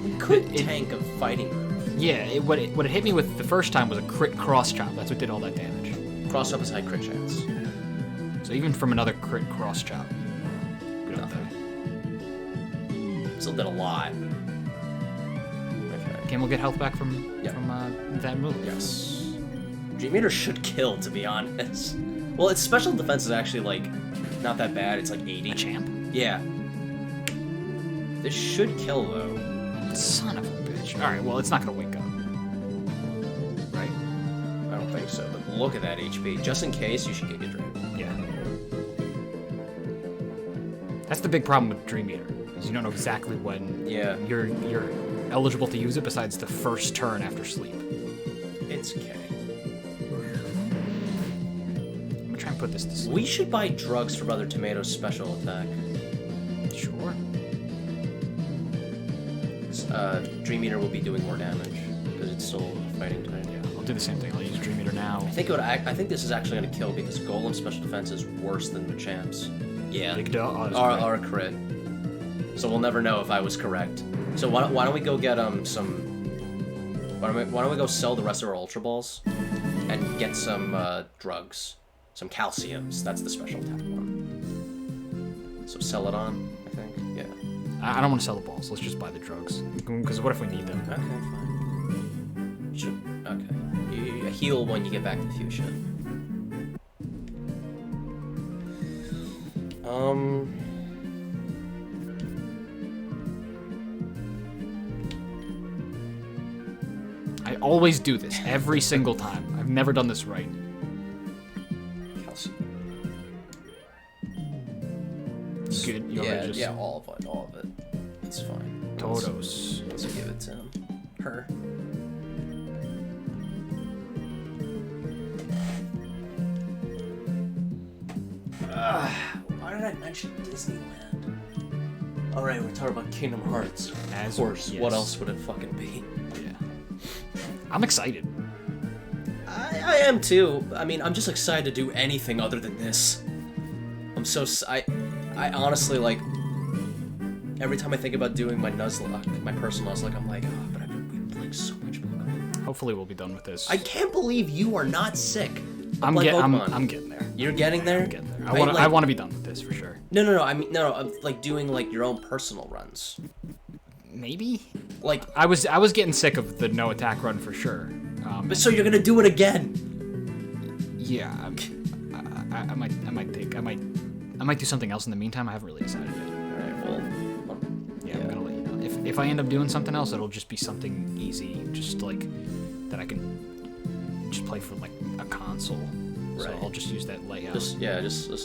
we could tank a fighting move. Yeah, what it hit me with the first time was a crit cross chop. That's what did all that damage. Cross chop is high crit chance. So even from another crit cross chop, we don't die. Still did a lot. Okay. Can we get health back from that move? Yes. Dream Eater should kill, to be honest. Well, its special defense is actually like not that bad. It's like 80. A champ? Yeah. This should kill though. Son of a bitch. All right, well, it's not gonna wake up, right? I don't think so. But look at that HP. Just in case, you should get Dragon. Yeah. That's the big problem with Dream Eater, is you don't know exactly when you're eligible to use it besides the first turn after sleep. It's okay. I'm gonna try and put this to sleep. We should buy drugs for Brother Tomato's special attack. Sure. Dream Eater will be doing more damage because it's still fighting type. Yeah, I'll do the same thing. I'll use Dream Eater now. I think this is actually going to kill because Golem's special defense is worse than Machamp's. Yeah, our crit. So we'll never know if I was correct. So why don't we go get some? Why don't we go sell the rest of our Ultra Balls and get some drugs, some calciums. That's the special attack one. So sell it on. I think. Yeah. I don't want to sell the balls. Let's just buy the drugs. Because what if we need them? Okay, fine. Okay. You heal when you get back to Fuchsia. I always do this every single time. I've never done this right. Calcium. Good. Yeah, all of it. It's fine. Todos. Let's give it to him. Her. Why did I mention Disneyland? Alright, we're talking about Kingdom Hearts. Of course. Yes. What else would it fucking be? Yeah. I'm excited. I am too. I mean, I'm just excited to do anything other than this. I honestly, like, every time I think about doing my Nuzlocke, my personal Nuzlocke, I'm like, oh, but I've been playing so much Pokemon. Hopefully we'll be done with this. I can't believe you are not sick. I'm Pokemon. getting there. You're getting there? I'm getting there. I want to be done with this for sure. No. I mean, no. I'm like doing like your own personal runs. Maybe. Like I was getting sick of the no attack run for sure. but so you're gonna do it again? Yeah. I might do something else in the meantime. I haven't really decided yet. All right. Well. Yeah, I'm gonna let you know. If I end up doing something else, it'll just be something easy, just like that I can just play for like a console. Right. So I'll just use that layout. Just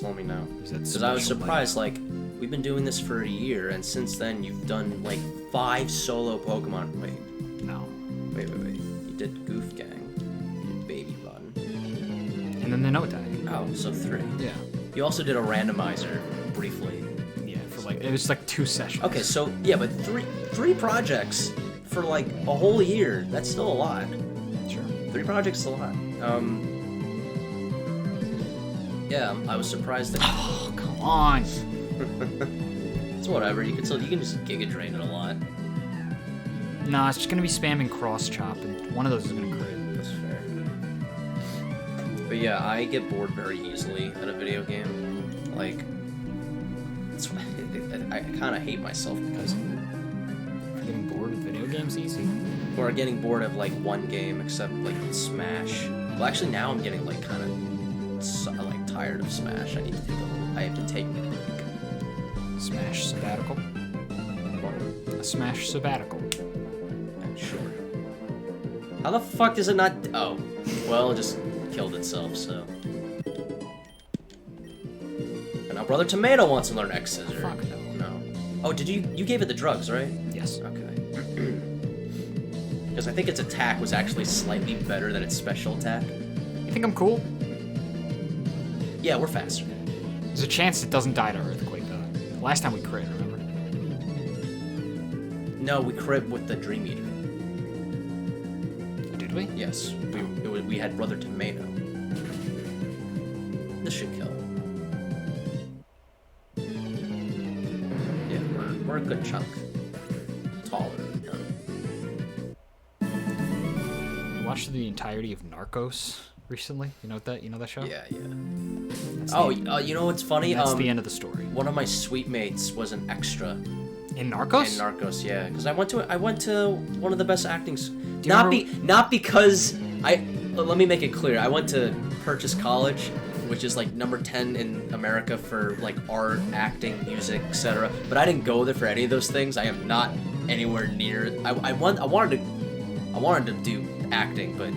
let me know. Use that Because I was special surprised. layout. Like we've been doing this for a year, and since then you've done like 5 solo Pokemon. Wait. No. Wait. You did Goof Gang. You did Baby Run. And then the no attack. Oh, so 3. Yeah. You also did a randomizer briefly. Yeah, for like it was like 2 sessions. Okay, so yeah, but three projects for like a whole year. That's still a lot. Sure. 3 projects is a lot. Yeah, I was surprised that. Oh, come on. It's whatever. You can just Giga Drain it a lot. Nah, it's just gonna be spamming cross chop, and one of those is gonna crit. That's fair. But yeah, I get bored very easily at a video game. Like, I kind of hate myself because Getting bored with video games easy. or getting bored of like one game, except like Smash. Well, actually now I'm getting like kind of like tired of Smash. I have to take a break. Smash sabbatical. A Smash sabbatical. Sure. How the fuck does it not? Oh, well, it just killed itself. So. And now Brother Tomato wants to learn X Scissor. Fuck no. No. Oh, did you gave it the drugs, right? Yes. Okay. Because I think its attack was actually slightly better than its special attack. You think I'm cool? Yeah, we're faster. There's a chance it doesn't die to Earthquake, though. Last time we crit, remember? No, we crit with the Dream Eater. Did we? Yes, we had Brother Tomato. This should kill. Yeah, we're a good chunk taller than them. I watched the entirety of Narcos recently. You know that show? Yeah. That's Oh, the, you know what's funny? that's the end of the story. One of my suite mates was an extra In Narcos? in Narcos. Yeah, because I went to one of the best acting. you Not because Let me make it clear. I went to Purchase College, which is like number 10 in America for like art, acting, music, etc. But I didn't go there for any of those things. I am not anywhere near. I wanted to do acting, but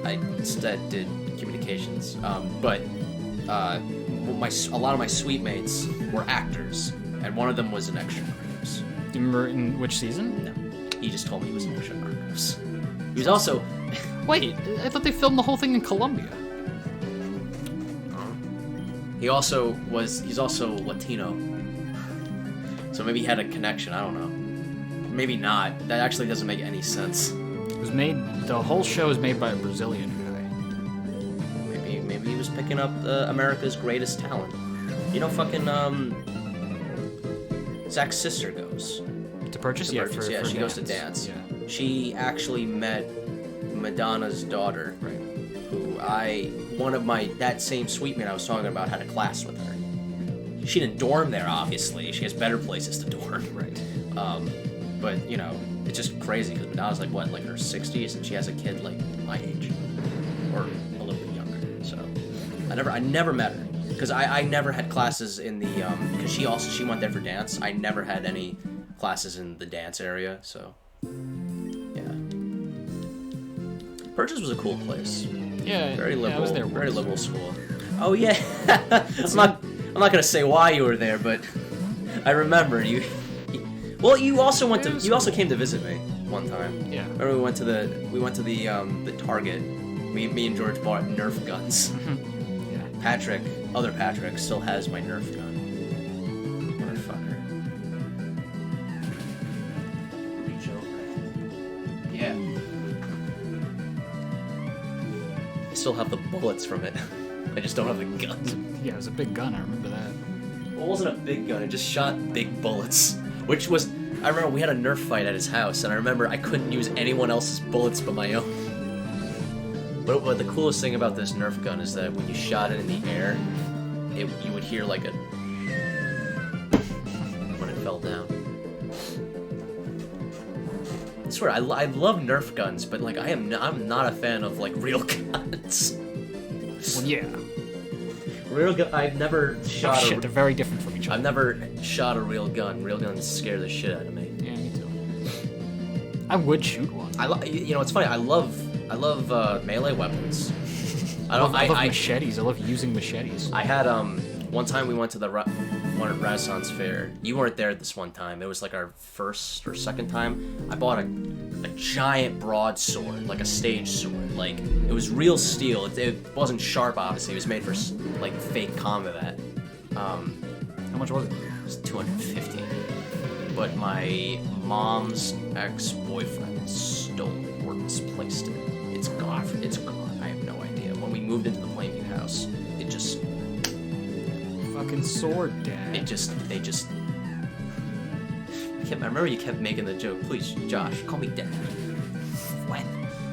I instead did communications. But a lot of my suite mates were actors, and one of them was an extra Narcos. Do you remember in which season? No, he just told me he was an extra Narcos. He was also. Wait, I thought they filmed the whole thing in Colombia. He's also Latino. So maybe he had a connection, I don't know. Maybe not. That actually doesn't make any sense. The whole show is made by a Brazilian guy. Maybe he was picking up America's greatest talent. You know, fucking Zach's sister goes To purchase? to Yeah, Purchase. for She goes to dance. Yeah. She actually met Madonna's daughter, Right. who that same suite mate I was talking about had a class with her. She didn't dorm there, obviously. She has better places to dorm. Right. But, you know, it's just crazy because Madonna's like in her 60s and she has a kid like my age. Or a little bit younger. So I never met her. Because I never had classes in the because she went there for dance. I never had any classes in the dance area, so yeah. Purchase was a cool place. Yeah. Very liberal. Yeah, I was there very once. liberal school. Oh yeah. I'm not gonna say why you were there, but I remember you. Well, you also came to visit me one time. Yeah. Remember we went to the Target. Me and George bought Nerf guns. Patrick, other Patrick, still has my Nerf gun. Motherfucker. Reach over. Yeah. I still have the bullets from it. I just don't have the gun. Yeah, it was a big gun, I remember that. Well, it wasn't a big gun, it just shot big bullets. Which was, I remember we had a Nerf fight at his house, and I remember I couldn't use anyone else's bullets but my own. But the coolest thing about this Nerf gun is that when you shot it in the air, you would hear like a... when it fell down. I swear, I love Nerf guns, but like I'm not a fan of like real guns. Well, yeah. Real gun, I've never shot Shit, they're very different from each other. I've never shot a real gun. Real guns scare the shit out of me. Yeah, me too. I would shoot one. You know, it's funny. I love melee weapons. I love machetes. I love using machetes. I had one time we went to the one at Renaissance Fair. You weren't there this one time. It was like our first or second time. I bought a giant broadsword, like a stage sword. Like it was real steel. It wasn't sharp, obviously. It was made for like fake combat. How much was it? It was $250. But my mom's ex-boyfriend stole it or misplaced it. It's gone. It's gone. I have no idea. When we moved into the Plainview house, it just... Fucking sword, Dad. They just... I remember you kept making the joke. Please, Josh, call me Dad. What?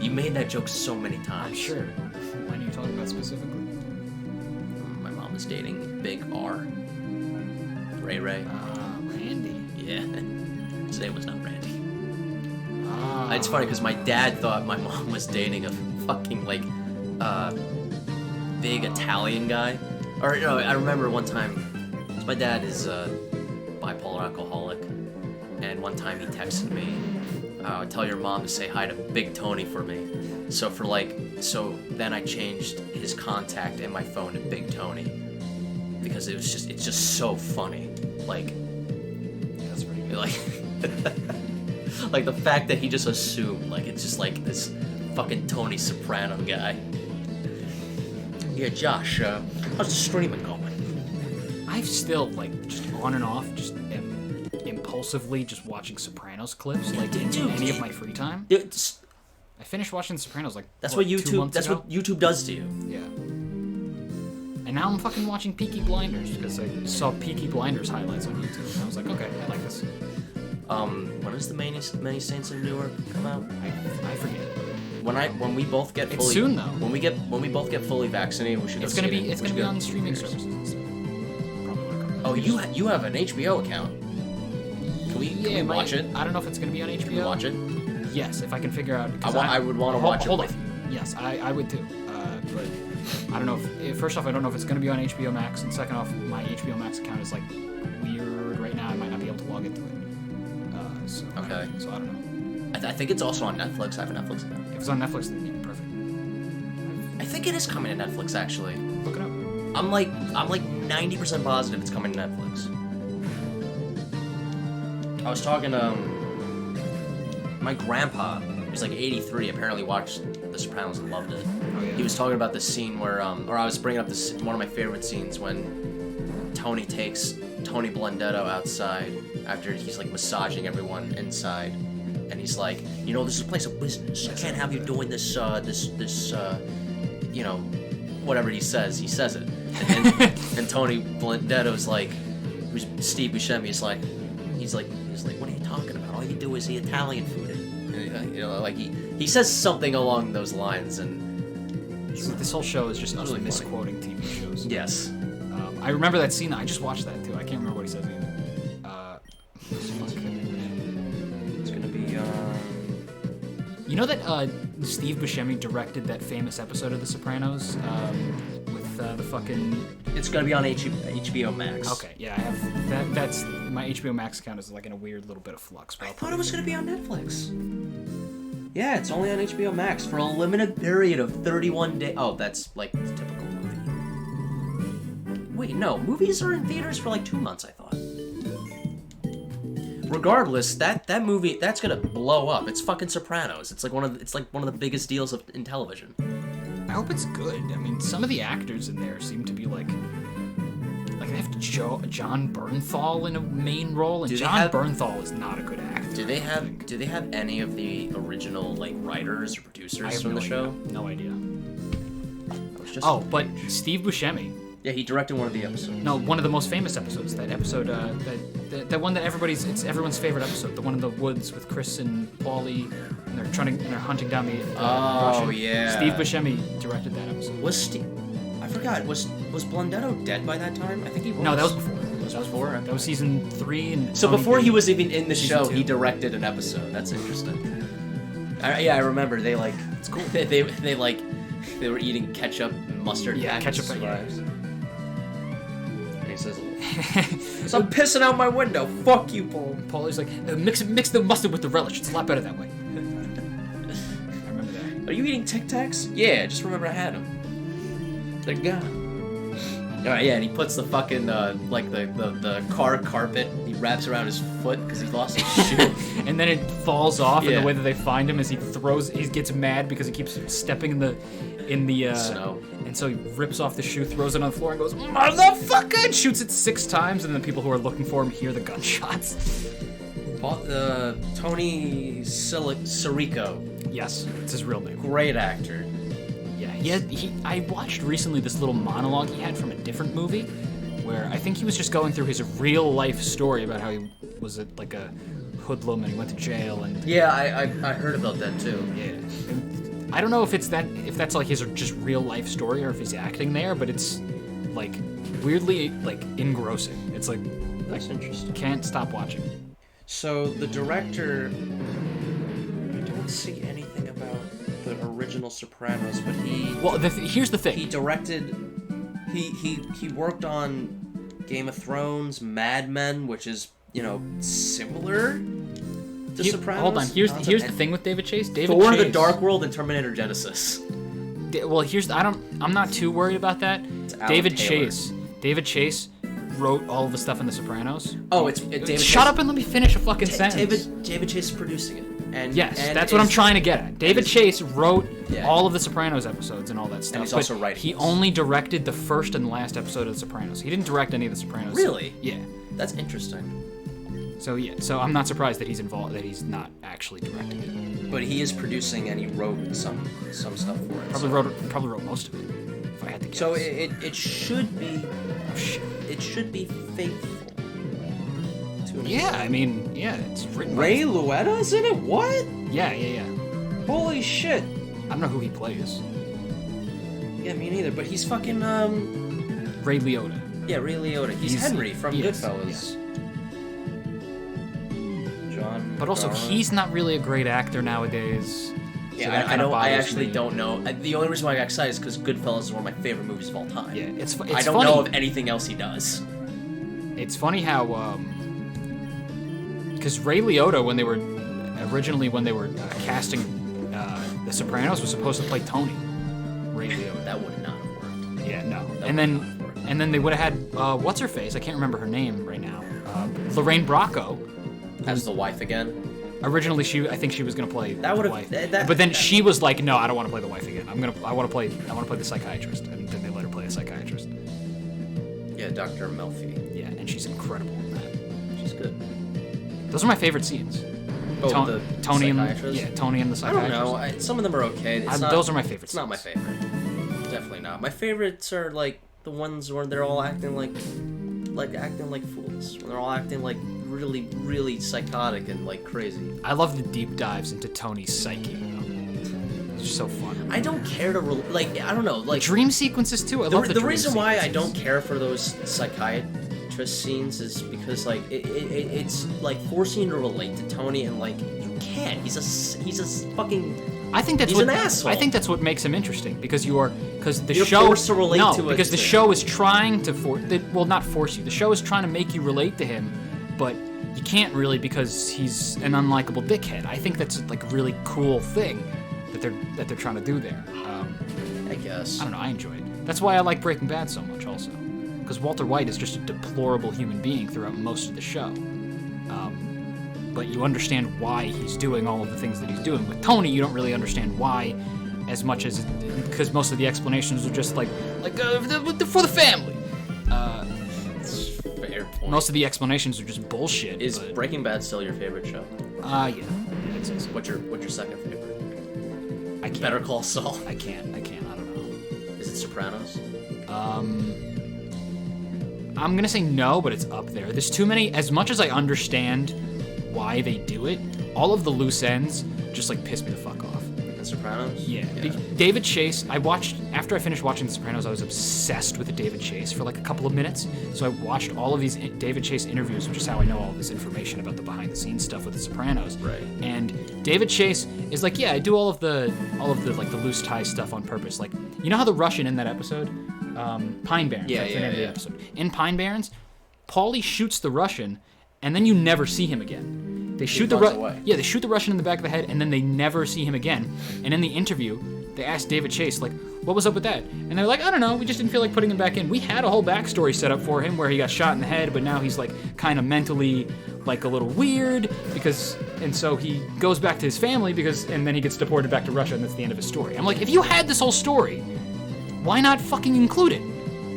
You made that joke so many times. I'm sure. When are you talking about specifically? My mom is dating Big R. Ray. Randy. Yeah. His name was not Randy. Ah. It's funny because my dad thought my mom was dating a fucking like big Italian guy. Or no, I remember one time. My dad is a bipolar alcoholic, and one time he texted me, "Tell your mom to say hi to Big Tony for me." So then I changed his contact in my phone to Big Tony because it's just so funny. Like, Yeah, that's pretty good. like. Like the fact that he just assumed, like it's just like this fucking Tony Soprano guy. Yeah, Josh, how's the streaming going? I've still like just on and off, just impulsively just watching Sopranos clips, like in any of my free time. I finished watching The Sopranos like That's what, what 2 months That's ago? what YouTube does to you. Yeah. And now I'm fucking watching Peaky Blinders because I saw Peaky Blinders highlights on YouTube, and I was like, okay, I like this. When does the Many Saints of Newark come out? I forget. When we both get It's fully, soon though. When we both get fully vaccinated, we should go. It's gonna see it. be We should go- on streaming services and stuff. Probably when it comes out. Oh, you have an HBO account. Can we watch it? I don't know if it's gonna be on HBO. Can we watch it? Yes, if I can figure out. I would want to watch it. Hold with on. Yes, I would too. But I don't know if first off I don't know if it's gonna be on HBO Max, and second off my HBO Max account is like weird right now. I might not be able to log into it. So Okay. So I don't know. I think it's also on Netflix. I have a Netflix account. If it's on Netflix, then yeah, perfect. I think it is coming to Netflix actually. Look it up. I'm like 90% positive it's coming to Netflix. I was talking to my grandpa, who's like 83, apparently watched The Sopranos and loved it. Oh yeah. He was talking about the scene where or I was bringing up this one of my favorite scenes when Tony takes Tony Blundetto outside after he's like massaging everyone inside, and he's like, you know, this is a place of business. I can't have you doing this you know, whatever he says it. And Tony Blundetto's like, Steve Buscemi is like, he's like, what are you talking about? All you do is eat Italian food. And, you know, like he says something along those lines, and This whole show is just us really misquoting TV shows. yes. I remember that scene. I just watched that too. I can't remember what he says either. It's gonna be You know that Steve Buscemi directed that famous episode of The Sopranos with the fucking. it's gonna be on HBO Max. Okay, yeah, I have that. That's my HBO Max account is like in a weird little bit of flux. But I thought it was gonna be on Netflix. Yeah, it's only on HBO Max for a limited period of 31 days. Oh, that's like the typical movie. Wait, no, movies are in theaters for like 2 months, I thought. Regardless, that movie that's gonna blow up. It's fucking Sopranos. It's like one of the biggest deals in television. I hope it's good. I mean, some of the actors in there seem to be like they have John Bernthal in a main role, and John Bernthal is not a good actor. Do they have any of the original like writers or producers from the show? No idea. Just but Steve Buscemi. Yeah, he directed one of the episodes. No, one of the most famous episodes. That episode, that one that it's everyone's favorite episode. The one in the woods with Chris and Paulie, and they're hunting down the. Russian. Yeah. Steve Buscemi directed that episode. I forgot. Was Blundetto dead by that time? I think he was. No, that was before. That was season 3, and so Tony before did he was even in the show, 2. he directed an episode. That's interesting. I remember they like. It's cool. They were eating ketchup and mustard. Yeah, packets. ketchup. Yeah. And he says, "So I'm pissing out my window. Fuck you, Paul." Paulie's like, mix the mustard with the relish. It's a lot better that way. I remember that. Are you eating Tic Tacs? Yeah, just remember I had them. They're gone. Alright, yeah, and he puts the fucking, the car carpet, he wraps around his foot because he lost his shoe. And then it falls off, and Yeah. the way that they find him is he gets mad because he keeps stepping in the snow. And so he rips off the shoe, throws it on the floor, and goes, "Motherfucker!" and shoots it 6 times, and the people who are looking for him hear the gunshots. Tony Sirico. Yes, it's his real name. Great actor. Yeah, I watched recently this little monologue he had from a different movie, where I think he was just going through his real life story about how he was a hoodlum and he went to jail and. Yeah, I heard about that too. Yeah, and I don't know if that's like his just real life story or if he's acting there, but it's like weirdly like engrossing. It's like That's interesting. Can't stop watching. So the director, I don't see anything about the original Sopranos, but he. Well, here's the thing. He directed. He worked on Game of Thrones, Mad Men, which is similar to Sopranos. Hold on. Here's the thing with David Chase. Thor: The Dark World and Terminator Genesis. Well, I'm not too worried about that. David Chase wrote all of the stuff in The Sopranos. Oh, it's David. Shut up and let me finish a fucking sentence. David Chase is producing it. And that's what I'm trying to get at. David Chase wrote all of the Sopranos episodes and all that stuff. And he's also writing. He only directed the first and last episode of The Sopranos. He didn't direct any of The Sopranos. Really? Yeah. That's interesting. So I'm not surprised that he's involved. That he's not actually directing it. But he is producing, and he wrote some stuff for it. Probably wrote most of it. If I had to guess. So it should be. Oh shit. It should be faithful. Yeah, I mean, yeah, it's written. Ray Liotta's in it? What? Yeah. Holy shit! I don't know who he plays. Yeah, me neither. But he's fucking Ray Liotta. Yeah, Ray Liotta. He's Henry from Goodfellas. Yes. John. But also, he's not really a great actor nowadays. Yeah, so I actually don't know. The only reason why I got excited is because Goodfellas is one of my favorite movies of all time. Yeah, it's I don't know of anything else he does. It's funny how, because Ray Liotta, when they were casting The Sopranos, was supposed to play Tony. Ray Liotta. That would not have worked. Yeah, no. And then they would have had what's her face? I can't remember her name right now. Lorraine Bracco. As the wife again. Originally, I think she was gonna play the wife, but then she was like, "No, I don't want to play the wife again. I want to play the psychiatrist." And then they let her play a psychiatrist. Yeah, Dr. Melfi. Yeah, and she's incredible in that. She's good. Those are my favorite scenes. Oh, the Tony psychiatrist? and Tony and the psychiatrist. I don't know. Some of them are okay. Those are my favorites. It's not my favorite. Definitely not. My favorites are like the ones where they're all acting like fools. When they're all acting like really, really psychotic and like crazy. I love the deep dives into Tony's psyche. It's just so fun. I don't care to I don't know, like dream sequences too. I love the dream reason why I sequences. don't care for those psychiatrist scenes is because like it's like forcing you to relate to Tony, and like you can't. He's a fucking. I think that's he's an asshole. I think that's what makes him interesting because the You're show forced to relate to it. because the show is trying to not force you. The show is trying to make you relate to him, but you can't really because he's an unlikable dickhead. I think that's like a really cool thing that they're trying to do there. I guess. I don't know. I enjoy it. That's why I like Breaking Bad so much, also, because Walter White is just a deplorable human being throughout most of the show. But you understand why he's doing all of the things that he's doing. With Tony, you don't really understand why, as much as because most of the explanations are just like for the family. Fair point. Most of the explanations are just bullshit. Is but, Breaking Bad still your favorite show? yeah. I'd say so. What's your second favorite? I can't. Better Call Saul. I can't. I don't know. Is it Sopranos? I'm gonna say no, but it's up there. There's too many. As much as I understand why they do it, all of the loose ends just like piss me the fuck off. The Sopranos? Yeah. David Chase, after I finished watching The Sopranos, I was obsessed with David Chase for like a couple of minutes. So I watched all of these David Chase interviews, which is how I know all this information about the behind the scenes stuff with The Sopranos. Right. And David Chase is like, yeah, I do all of the like the loose tie stuff on purpose. Like, you know how the Russian in that episode, Pine Barrens, that's the name of the episode. In Pine Barrens, Paulie shoots the Russian, and then you never see him again. They shoot the they shoot the Russian in the back of the head, and then they never see him again. And in the interview, they asked David Chase, like, what was up with that? And they're like, I don't know, we just didn't feel like putting him back in. We had a whole backstory set up for him where he got shot in the head, but now he's like kind of mentally like a little weird and so he goes back to his family and then he gets deported back to Russia, and that's the end of his story. I'm like, if you had this whole story, why not fucking include it?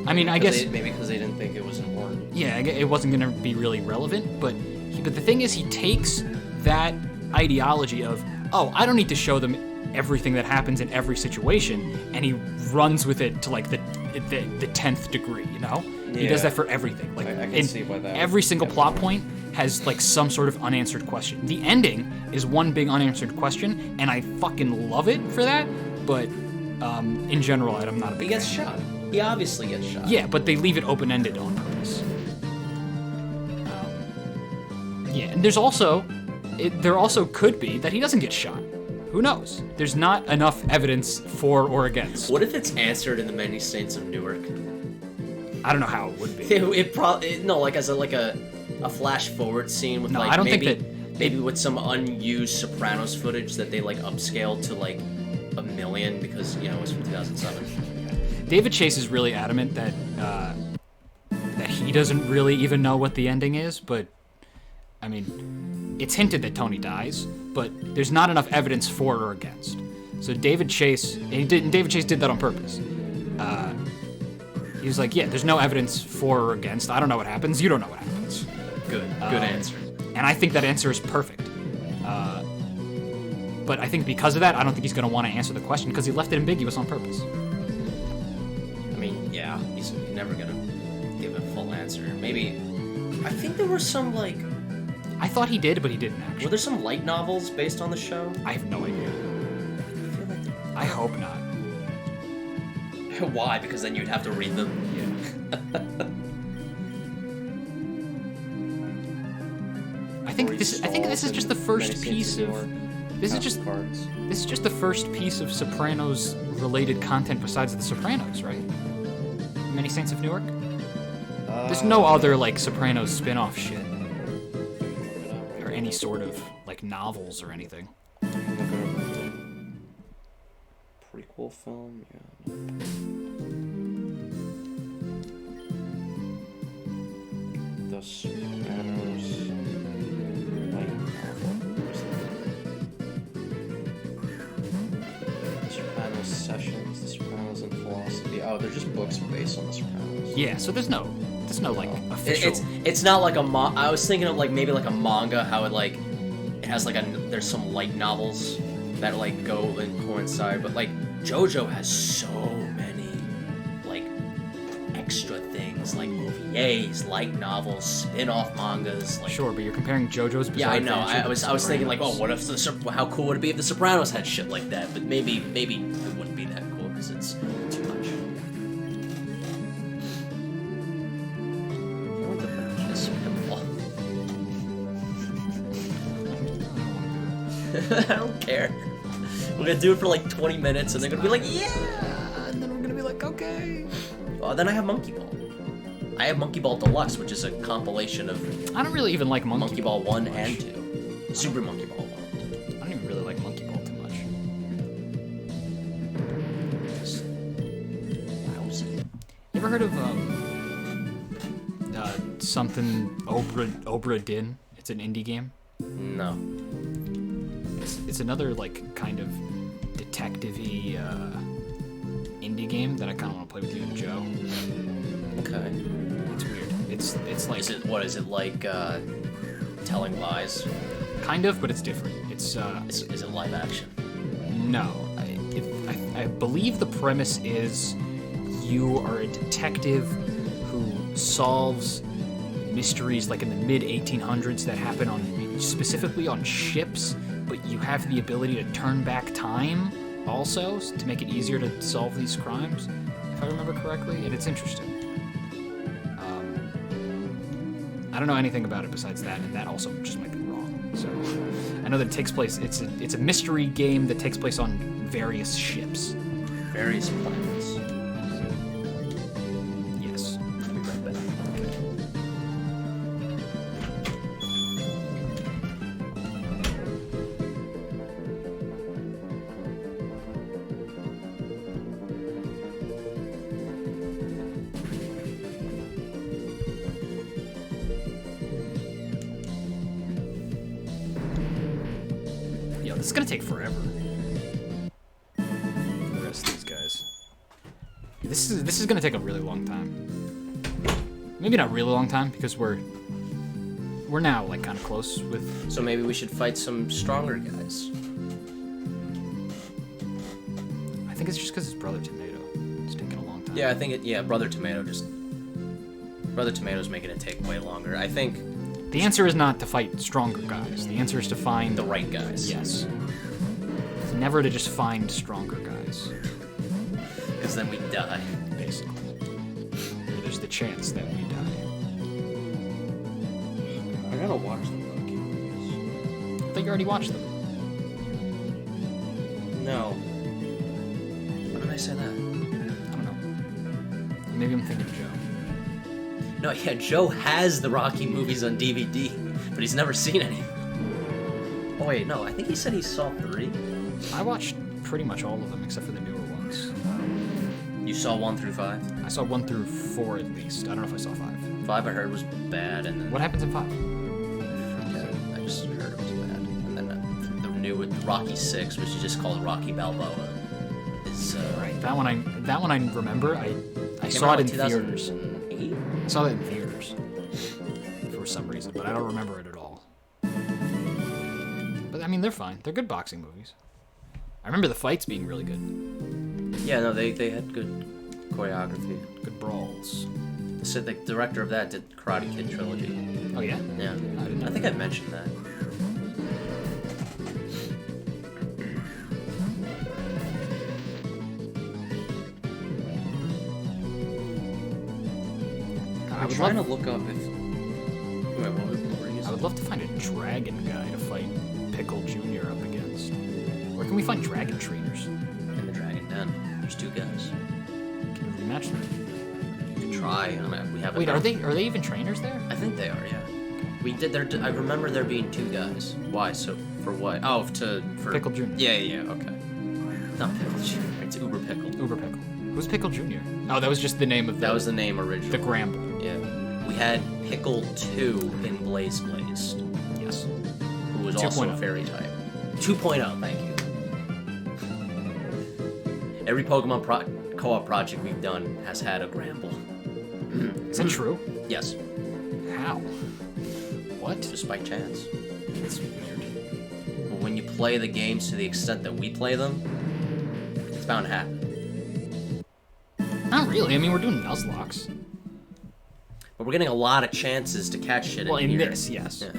I mean, I guess maybe because they didn't think it was important. Yeah, it wasn't gonna be really relevant, but the thing is, he takes that ideology of, oh, I don't need to show them everything that happens in every situation, and he runs with it to like the 10th degree, you know? Yeah. He does that for everything. Like, I can see why that. Every single plot point has like some sort of unanswered question. The ending is one big unanswered question, and I fucking love it for that. But in general, I'm not a big He gets fan. shot. He obviously gets shot. Yeah, but they leave it open-ended on purpose. Yeah, and there also could be that he doesn't get shot. Who knows? There's not enough evidence for or against. What if it's answered in the Many Saints of Newark? I don't know how it would be. It probably as a flash forward scene with I don't think that maybe with some unused Sopranos footage that they like upscaled to like 1 million because it was from 2007. David Chase is really adamant that he doesn't really even know what the ending is, but I mean, it's hinted that Tony dies, but there's not enough evidence for or against. So David Chase did that on purpose. He was like, yeah, there's no evidence for or against. I don't know what happens. You don't know what happens. Good answer. And I think that answer is perfect. But I think because of that, I don't think he's going to want to answer the question because he left it ambiguous on purpose. I mean, yeah, he's never going to give a full answer. Maybe, I think there were some like... I thought he did, but he didn't actually. Were there some light novels based on the show? I have no idea. I feel like I hope not. Why? Because then you'd have to read them. Yeah. I think this is just the first piece of this is just the first piece of Sopranos related content besides The Sopranos, right? Many Saints of Newark? There's no other like Sopranos spin-off shit. Or any sort of like novels or anything. Prequel film, yeah. The Sopranos light novel. The Sopranos Sessions, The Sopranos and Philosophy. Oh, they're just books based on The Sopranos. Yeah, so there's no like official. It's not like I was thinking of like maybe like a manga, how it has like there's some light novels that like go and coincide, but like JoJo has so many like extra things like OVAs, light novels, spin-off mangas. Like, sure, but you're comparing JoJo's Bizarre I know. Adventure I was thinking like, oh, what if how cool would it be if The Sopranos had shit like that? But maybe it wouldn't be that cool because it's too much. I want to purchase this pinball. I don't care. We're gonna do it for like 20 minutes, and they're gonna be like, yeah! And then we're gonna be like, okay. Well, then I have Monkey Ball. I have Monkey Ball Deluxe, which is a compilation of I don't really even like Monkey Ball 1 and 2. Super Monkey Ball 1. I don't even really like Monkey Ball too much. Just lousy. You ever heard of something Obra Dinn? It's an indie game. No. It's another like kind of detective-y indie game that I kind of want to play with you and Joe. Okay. It's weird. It's like Is it like telling lies? kind of, but it's different. It's Is it live action? no. I believe the premise is you are a detective who solves mysteries like in the mid 1800s that happen on specifically on ships, but you have the ability to turn back time also to make it easier to solve these crimes, if I remember correctly, and it's interesting. I don't know anything about it besides that, and that also just might be wrong. So I know that it takes place. It's a mystery game that takes place on various ships. Various planets. Yes. Let me write that. Yo, this is gonna take forever. For the rest of these guys. This is gonna take a really long time. Maybe not really long time because we're now like kind of close with. So maybe we should fight some stronger guys. I think it's just because it's Brother Tomato. It's taking a long time. Yeah, I think Brother Tomato's making it take way longer. I think The answer is not to fight stronger guys. The answer is to find the right guys. Yes. It's never to just find stronger guys. Because then we die. Basically. Or there's the chance that we die. I gotta watch the Rocky movies. I think you already watched them. No. Why did I say that? I don't know. Maybe I'm thinking of Joe. No, yeah, Joe has the Rocky movies on DVD, but he's never seen any. Oh wait, no, I think he said he saw 3. I watched pretty much all of them except for the newer ones. You saw 1 through 5? I saw 1 through 4 at least. I don't know if I saw 5. 5 I heard was bad, and then What happens in 5? I just heard it was bad. And then the new with Rocky 6, which is just called Rocky Balboa, is Right. That one I remember. I came saw out it in like theaters. 2008? I saw that in theaters for some reason, but I don't remember it at all. But I mean, they're fine. They're good boxing movies. I remember the fights being really good. Yeah, no, they had good choreography. Good brawls. The director of that did Karate Kid trilogy. Oh yeah? Yeah, I didn't know I think I mentioned that. I'm trying to look up if. Wait, what were you I saying? would love to find a dragon guy to fight Pickle Jr. up against. Where can we find dragon trainers? In the Dragon Den. There's 2 guys. Can we rematch them? You can try. We haven't. Wait, are they even trainers there? I think they are. Yeah. We did. I remember there being 2 guys. Why? So for what? Oh, for Pickle Jr. Yeah. Okay. Not Pickle Jr. It's Uber Pickle. Uber Pickle. Who's Pickle Jr.? Oh, that was just the name of the... That was the name original. The Gramble. Yeah. We had Pickle 2 in Blaze Blazed, Yes. who was also a 2.0. fairy type. 2.0, thank you. Every Pokemon co-op project we've done has had a Gramble. Is that true? Yes. How? What? Just by chance. That's weird. But when you play the games to the extent that we play them, it's bound to happen. Not really. I mean, we're doing Nuzlocks. But we're getting a lot of chances to catch shit Well, in here. this, yes. Yeah.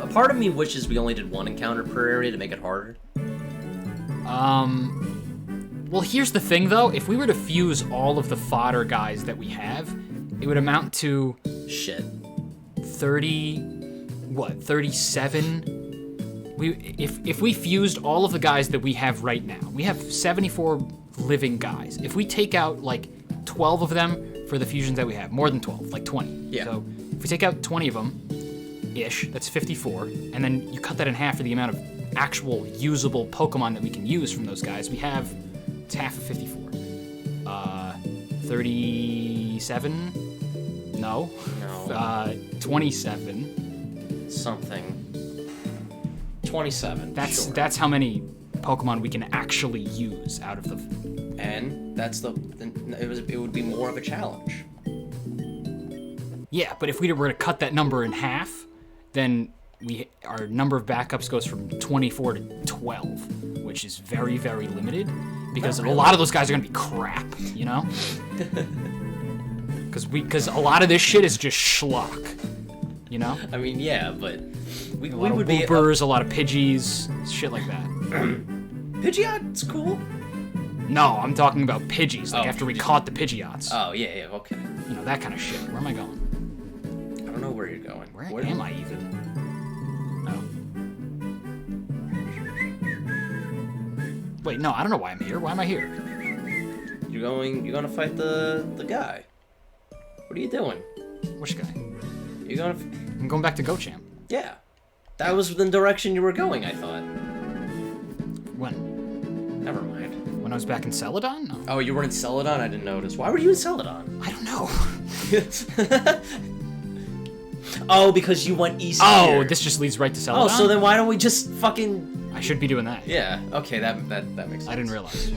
A part of me wishes we only did 1 encounter per area to make it harder. Well, here's the thing, though. If we were to fuse all of the fodder guys that we have, it would amount to... Shit. 37? If we fused all of the guys that we have right now, we have 74 living guys. If we take out, like, 12 of them for the fusions that we have, more than 12, like 20. Yeah. So if we take out 20 of them, that's 54, and then you cut that in half for the amount of actual usable Pokemon that we can use from those guys, we have, it's half of 54. 37? No. No. 27. Something. 27. That's sure. that's how many Pokemon we can actually use out of the... And that's it would be more of a challenge. Yeah, but if we were to cut that number in half, then our number of backups goes from 24 to 12, which is very, very limited, because a lot of those guys are going to be crap, you know? Because a lot of this shit is just schlock, you know? I mean, yeah, but we A lot would of be... Woopers, a lot of Pidgeys, shit like that. Pidgeot's cool. No, I'm talking about Pidgeys, like Oh, after we caught the Pidgeots. Oh, yeah, okay. You know, that kind of shit. Where am I going? I don't know where you're going. Where am I even? Oh. Wait, no, I don't know why I'm here. Why am I here? You're gonna fight the guy. What are you doing? Which guy? You're gonna... I'm going back to Gochamp. Yeah. That was the direction you were going, I thought. When? Never mind. When I was back in Celadon? No. Oh, you were in Celadon? I didn't notice. Why were you in Celadon? I don't know. Oh, because you went east Oh, here. this just leads right to Celadon? Oh, so then why don't we just fucking... I should be doing that. Yeah, okay, that makes sense. I didn't realize.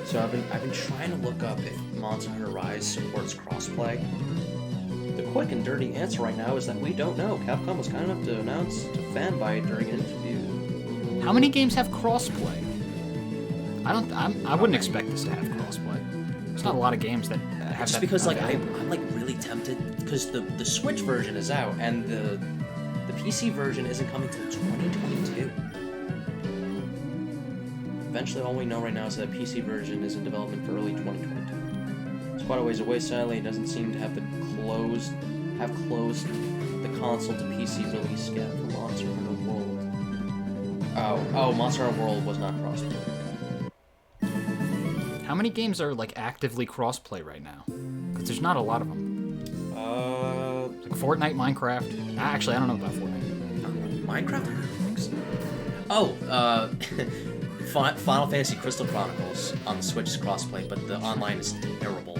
So I've been trying to look up if Monster Hunter Rise supports crossplay. The quick and dirty answer right now is that we don't know. Capcom was kind enough to announce to Fanbyte during an interview. How many games have crossplay? I wouldn't expect this to have crossplay. There's not a lot of games that have Just that. because like available. I'm like really tempted because the Switch version is out and the PC version isn't coming till 2022. Eventually, all we know right now is that PC version is in development for early 2022. It's quite a ways away, sadly. It doesn't seem to have closed the console to PC release gap for Monster Hunter World. Oh, Monster Hunter World was not crossplay. How many games are like actively crossplay right now? Because there's not a lot of them. Like Fortnite, Minecraft. Actually, I don't know about Fortnite. Minecraft? I don't think so. Oh, Final Fantasy Crystal Chronicles on the Switch is crossplay, but the online is terrible.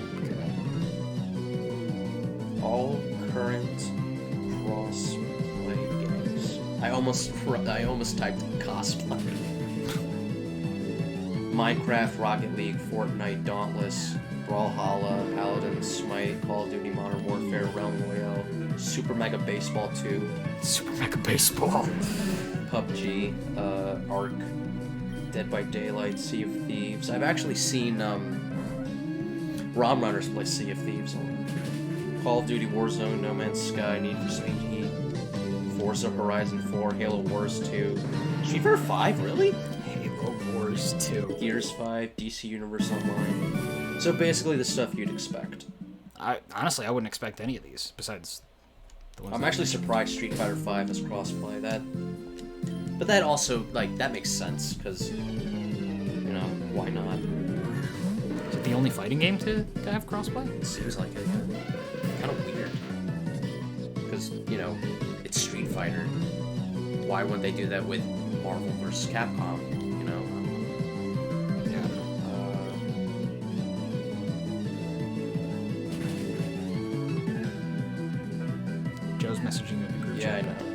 All current crossplay games. I almost typed cosplay. Minecraft, Rocket League, Fortnite, Dauntless, Brawlhalla, Paladin, Smite, Call of Duty, Modern Warfare, Realm Royale, Super Mega Baseball 2, Super Mega Baseball. PUBG, Ark, Dead by Daylight, Sea of Thieves. I've actually seen ROM runners play Sea of Thieves. Call of Duty, Warzone, No Man's Sky, Need for Speed Heat, Forza Horizon 4, Halo Wars 2, Street Fighter 5, really? Halo Wars 2. Gears 5, DC Universe Online. So basically the stuff you'd expect. Honestly, I wouldn't expect any of these besides the ones. I'm actually surprised Street Fighter 5 has crossplay. But that also, like, that makes sense, because, you know, why not? Is it the only fighting game to have crossplay? It seems like it, yeah. Kind of weird. Because, you know, it's Street Fighter. Why wouldn't they do that with Marvel vs. Capcom, you know? Yeah. Joe's messaging in the group Yeah, I chat. know.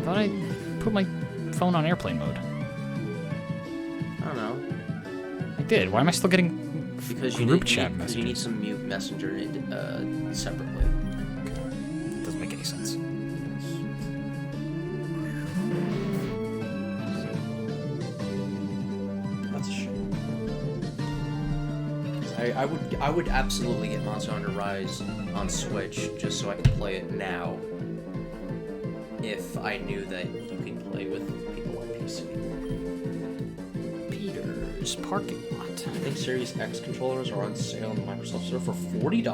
Thought I put my phone on airplane mode. I don't know. I did. Why am I still getting Because group chat because you need messages? to mute Messenger separately. Doesn't make any sense. That's a shame. I would absolutely get Monster Hunter Rise on Switch just so I could play it now. If I knew that you can play with people on PC. Peter's parking lot. I think Series X controllers are on sale on the Microsoft Store for $40.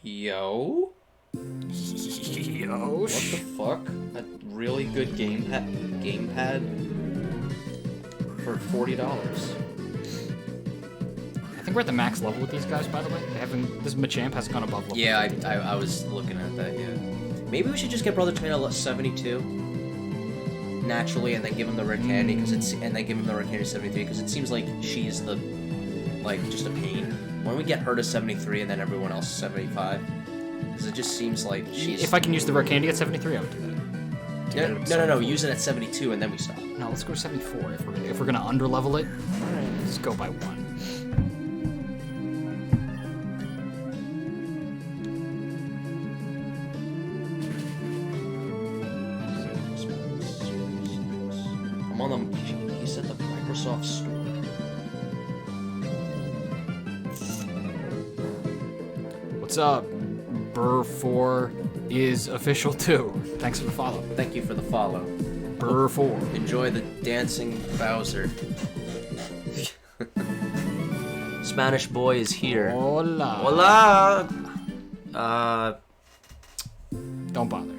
Yo? Yo, What the fuck? A really good gamepad for $40. I think we're at the max level with these guys, by the way. This Machamp hasn't gone above level. Yeah, I was looking at that, yeah. Maybe we should just get Brother Tornado 72. naturally, and then give him the rare candy and then give him the rare candy 73 because it seems like she's the just a pain. When we get her to 73 and then everyone else 75, because it just seems like she's. If I can use the rare candy at 73, I would do that. No. Use it at 72 and then we stop. No, let's go to 74. If we're gonna underlevel it, let's go by 1. I'm on the. He's at the Microsoft Store. What's up? Burr4 is official too. Thanks for the follow. Thank you for the follow. Burr4. Enjoy the dancing Bowser. Spanish boy is here. Hola. Hola. Don't bother.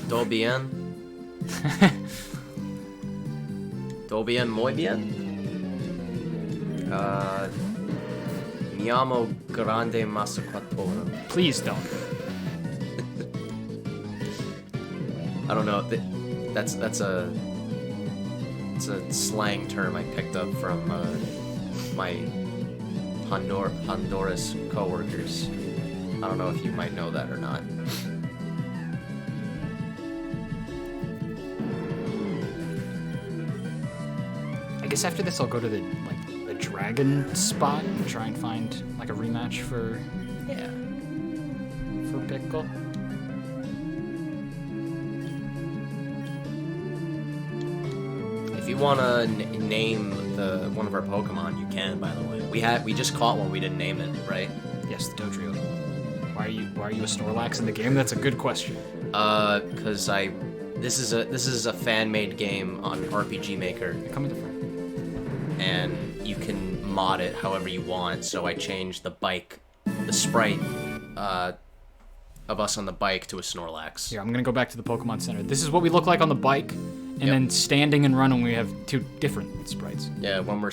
Todo bien. Todo bien, muy bien. Mi amo grande masaquatoro. Please don't. I don't know. That's a slang term I picked up from my Honduras coworkers. I don't know if you might know that or not. I guess after this I'll go to the dragon spot and try and find like a rematch for Pickle. If you wanna name one of our Pokemon, you can. By the way, we just caught one. We didn't name it, right? Yes, the Dodrio. Why are you a Snorlax in the game? That's a good question. Because this is a fan-made game on RPG Maker. Come in the front. And you can mod it however you want. So I changed the sprite of us on the bike to a Snorlax. Here, I'm gonna go back to the Pokemon Center. This is what we look like on the bike, and then standing and running, we have 2 different sprites. Yeah, when we're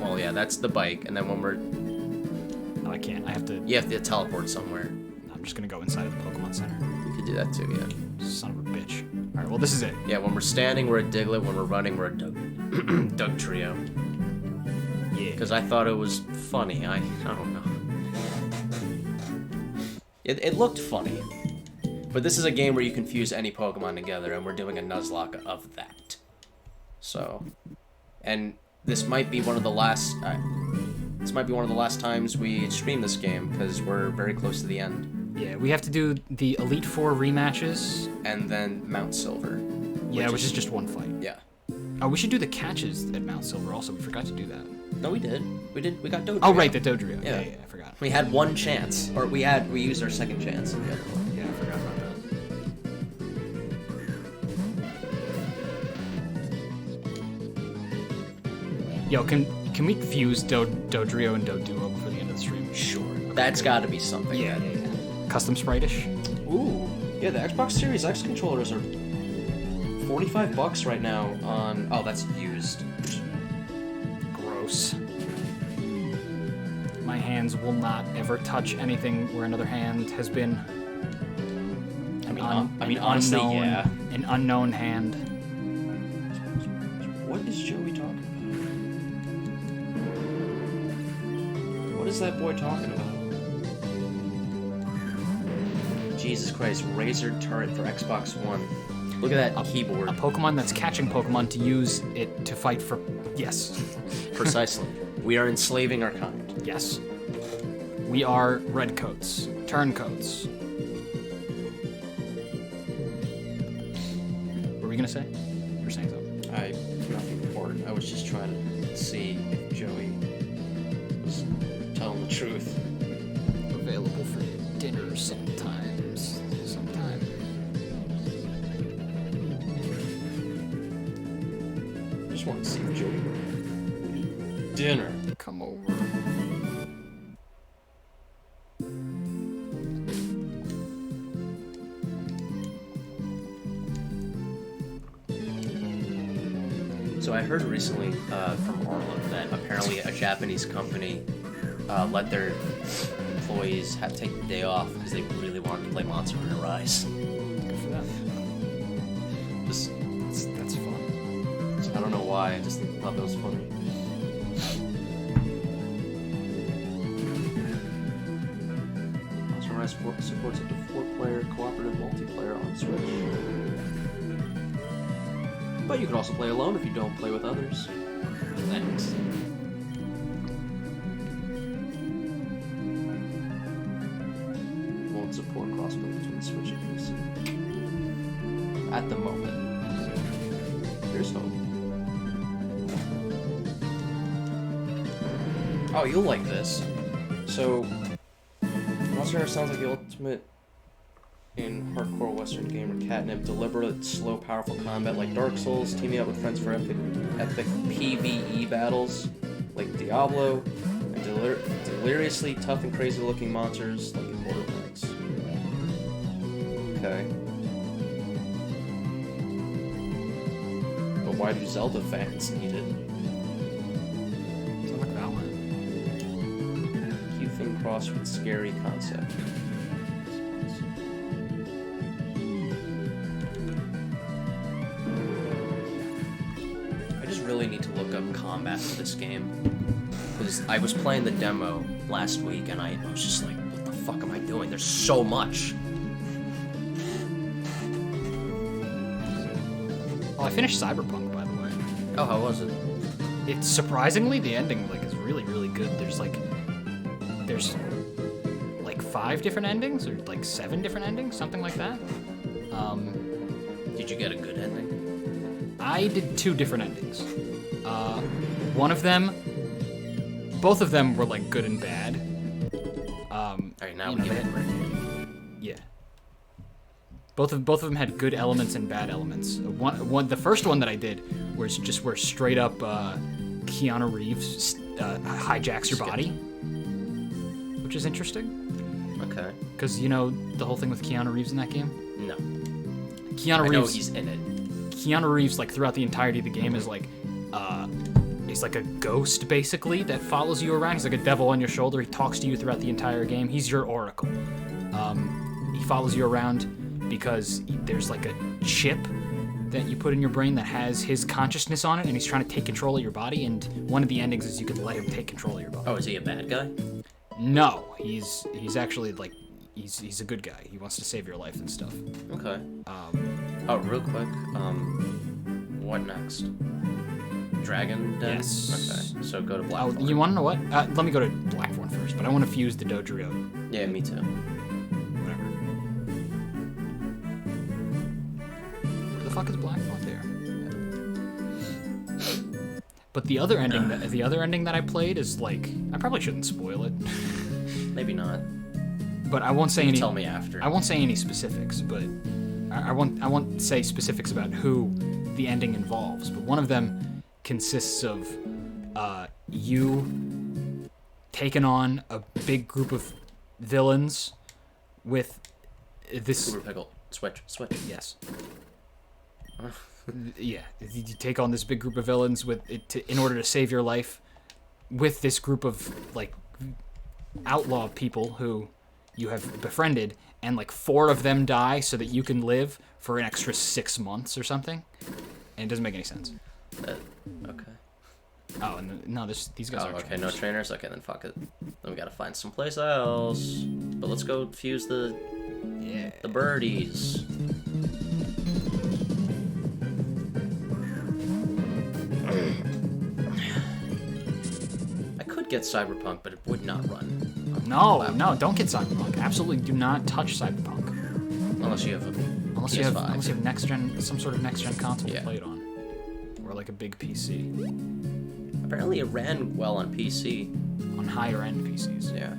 well, yeah, that's the bike, and then when we're. No, I can't. I have to. You have to teleport somewhere. I'm just gonna go inside of the Pokemon Center. You could do that too, yeah. Son of a bitch. All right, well, this is it. Yeah, when we're standing, we're a Diglett. When we're running, we're a Doug Trio. Yeah. Because I thought it was funny. I don't know. It looked funny. But this is a game where you can fuse any Pokemon together, and we're doing a Nuzlocke of that. So, and this might be one of the last. This might be one of the last times we stream this game because we're very close to the end. Yeah, we have to do the Elite Four rematches, and then Mount Silver. Which is just one fight. Yeah. Oh, we should do the catches at Mount Silver also. We forgot to do that. No, we did. We got Dodrio. Oh, right, the Dodrio. Yeah, I forgot. We had one chance, or we used our second chance in the other one. Yeah, I forgot about that. Yo, can we fuse Dodrio and Doduo before the end of the stream? Sure. That's got to be something. Yeah. Custom sprite-ish? Ooh. Yeah, the Xbox Series X controllers are $45 right now on. Oh, that's used. Gross. My hands will not ever touch anything where another hand has been. Honestly, unknown, yeah. An unknown hand. What is Joey talking about? What is that boy talking about? Jesus Christ, Razor Turret for Xbox One. Look at that keyboard. A Pokemon that's catching Pokemon to use it to fight for... Yes. Precisely. We are enslaving our kind. Yes. We are redcoats. Turncoats. What were we gonna say? You were saying something. Nothing important. I was just trying to see if Joey was telling the truth. Available for dinner sometimes. Sometime. I just want to see if Joey. Dinner. Come over. So I heard recently from Orla that apparently a Japanese company let their employees take the day off because they really wanted to play Monster Hunter Rise. Good for them. don't know why, I just thought that was funny. Monster Rise supports up to 4-player cooperative multiplayer on Switch. But you can also play alone if you don't play with others. Thanks. Won't support crossplay between Switch and PC. At the moment. Here's hope. Oh, you'll like this. So, Monster Hunter sounds like the ultimate in hardcore Western gamer catnip. Deliberate, slow, powerful combat like Dark Souls, teaming up with friends for epic PvE battles like Diablo, and deliriously tough and crazy looking monsters like in Borderlands. Okay. But why do Zelda fans need it? Sounds like Valorant. Cute thing crossed with scary concept. I just really need to look up combat for this game. Because I was playing the demo last week and I was just like, what the fuck am I doing? There's so much. Well, I finished Cyberpunk, by the way. Oh, how was it? It's surprisingly, the ending is really, really good. There's like 5 different endings or like 7 different endings, something like that. Did you get a good ending? I did 2 different endings. One of them, both of them were like good and bad. Alright, now we get it. Yeah. Both of them had good elements and bad elements. The first one that I did was just where straight up Keanu Reeves hijacks your body, which is interesting. Okay. Because you know the whole thing with Keanu Reeves in that game. No. Keanu Reeves. I know he's in it. Keanu Reeves, like throughout the entirety of the game, is like, he's like a ghost basically that follows you around. He's like a devil on your shoulder. He talks to you throughout the entire game. He's your oracle. He follows you around because there's like a chip that you put in your brain that has his consciousness on it, and he's trying to take control of your body. And one of the endings is you can let him take control of your body. Oh, is he a bad guy? No, he's actually like he's a good guy. He wants to save your life and stuff. Okay. Oh, real quick. What next? Dragon Den? Yes. Okay. So go to Blackthorn. Oh, you want to know what? Let me go to Blackthorn first, but I want to fuse the Dodrio. Yeah, me too. Whatever. Where the fuck is Blackthorn there? But the other ending, that I played is like, I probably shouldn't spoil it. Maybe not. But I won't say any. Tell me after. I won't say any specifics, but I won't say specifics about who the ending involves. But one of them consists of you taking on a big group of villains with this. Uber pickle. Switch. Yes. Yeah, you take on this big group of villains in order to save your life with this group of like outlaw people who you have befriended, and like 4 of them die so that you can live for an extra 6 months or something, and it doesn't make any sense. Okay. Oh, and no, these guys are okay, trainers. no trainers? Okay, then fuck it. Then we gotta find someplace else. But let's go fuse the birdies. I could get Cyberpunk, but it would not run. No, don't get Cyberpunk. Absolutely do not touch Cyberpunk. Unless you have a Unless you have next gen, some sort of next gen console to play it on, or like a big PC. Apparently, it ran well on PC. On higher end PCs. Yeah.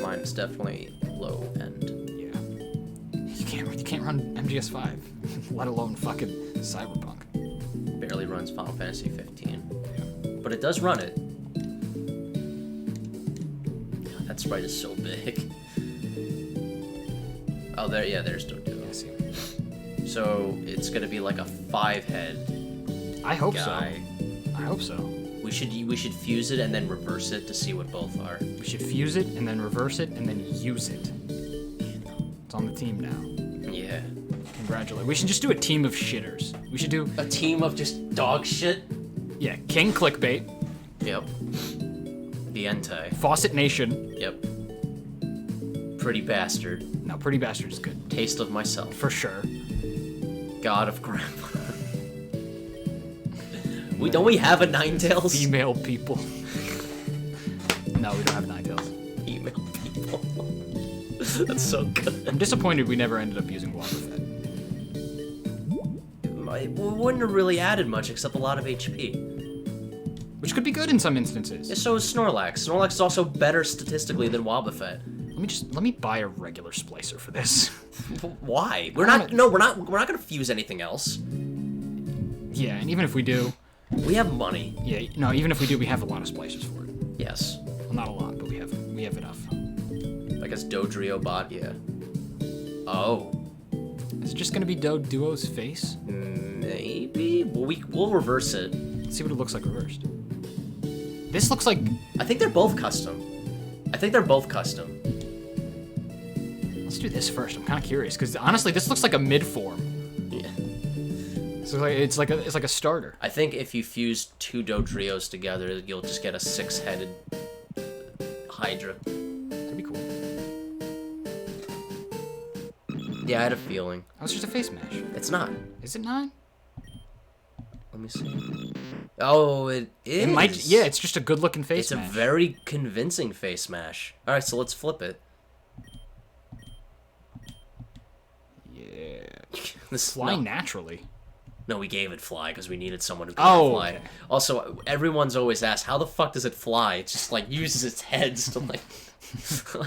Mine is definitely low end. Yeah. You can't run MGS5, let alone fucking Cyberpunk. Barely runs Final Fantasy 15. But it does run it. God, that sprite is so big. Oh, there's Dodo. Yeah, see. So it's gonna be like a 5-head. I hope guy. so. I hope so. We should fuse it and then reverse it to see what both are. We should fuse it and then reverse it and then use it. It's on the team now. Yeah. Congratulations. We should just do a team of shitters. We should do... A team of just dog shit? Yeah, King Clickbait. Yep. Viente. Faucet Nation. Yep. Pretty Bastard. No, Pretty Bastard is good. Taste of Myself. For sure. God of Grandpa. Don't we have a Ninetales? Female people. No, we don't have Ninetales. Female people. That's so good. I'm disappointed we never ended up using Wobbuffet. It wouldn't have really added much except a lot of HP. Which could be good in some instances. Yeah, so is Snorlax. Snorlax is also better statistically than Wobbuffet. Let me buy a regular splicer for this. Why? We're not gonna fuse anything else. Yeah, and even if we do, we have money. Yeah, no, even if we do, we have a lot of splicers for it. Yes. Well, not a lot, but we have enough. I guess Dodrio bot, yeah. Oh. Is it just gonna be Duo's face? Maybe. We'll reverse it. Let's see what it looks like reversed. This looks like... I think they're both custom. Let's do this first. I'm kind of curious because honestly, this looks like a mid form. Yeah. It's like a starter. I think if you fuse two Dodrios together, you'll just get a 6-headed Hydra. That'd be cool. Yeah, I had a feeling. Oh, it's just a face mash. It's not. Is it not? Let me see. Oh, it is. It might. Yeah, it's just a good-looking face mash. It's a very convincing face mash. All right, so let's flip it. Yeah. This Fly naturally. No, we gave it fly because we needed someone who could fly. Okay. Also, everyone's always asked, how the fuck does it fly? It just, like, uses its heads to, like...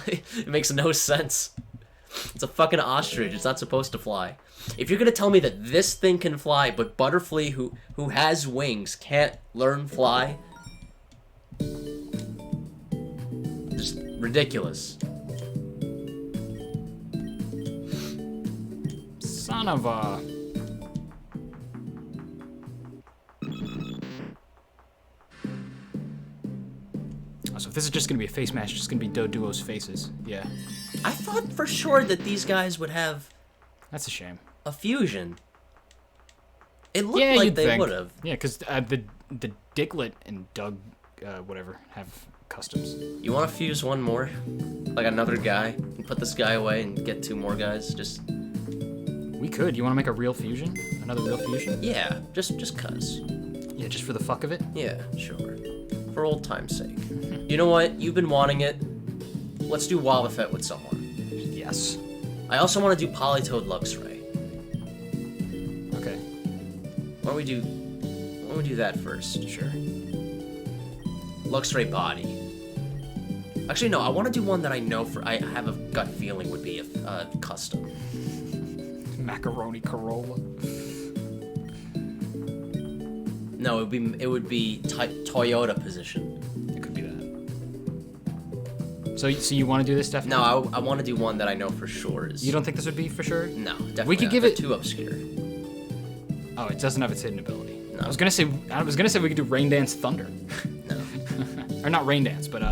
it makes no sense. It's a fucking ostrich. It's not supposed to fly. If you're gonna tell me that this thing can fly, but Butterfly, who has wings, can't learn fly... Just ridiculous. Son of a... So if this is just gonna be a face mash, it's just gonna be Duo's faces. Yeah. I thought for sure that these guys would have That's a shame. a fusion. It looked like they would have. Yeah, because the Diglett and Doug, whatever, have customs. You want to fuse one more? Like another guy? And put this guy away and get 2 more guys? Just... We could. You want to make a real fusion? Another real fusion? Yeah, just cuz. Yeah, just for the fuck of it? Yeah, sure. For old time's sake. You know what? You've been wanting it. Let's do Wobbuffet with someone. Yes. I also want to do Politoed Luxray. Okay. Why don't we do that first? Sure. Luxray Body. Actually, no. I want to do one that I know I have a gut feeling would be a custom. Macaroni Corolla. No, it would be Toyota position. It could be that. So you want to do this, definitely? No, I want to do one that I know for sure is. You don't think this would be for sure? No, definitely. We could not. give They're it too obscure. Oh, it doesn't have its hidden ability. No. I was gonna say we could do Rain Dance Thunder. No. Or not Rain Dance, but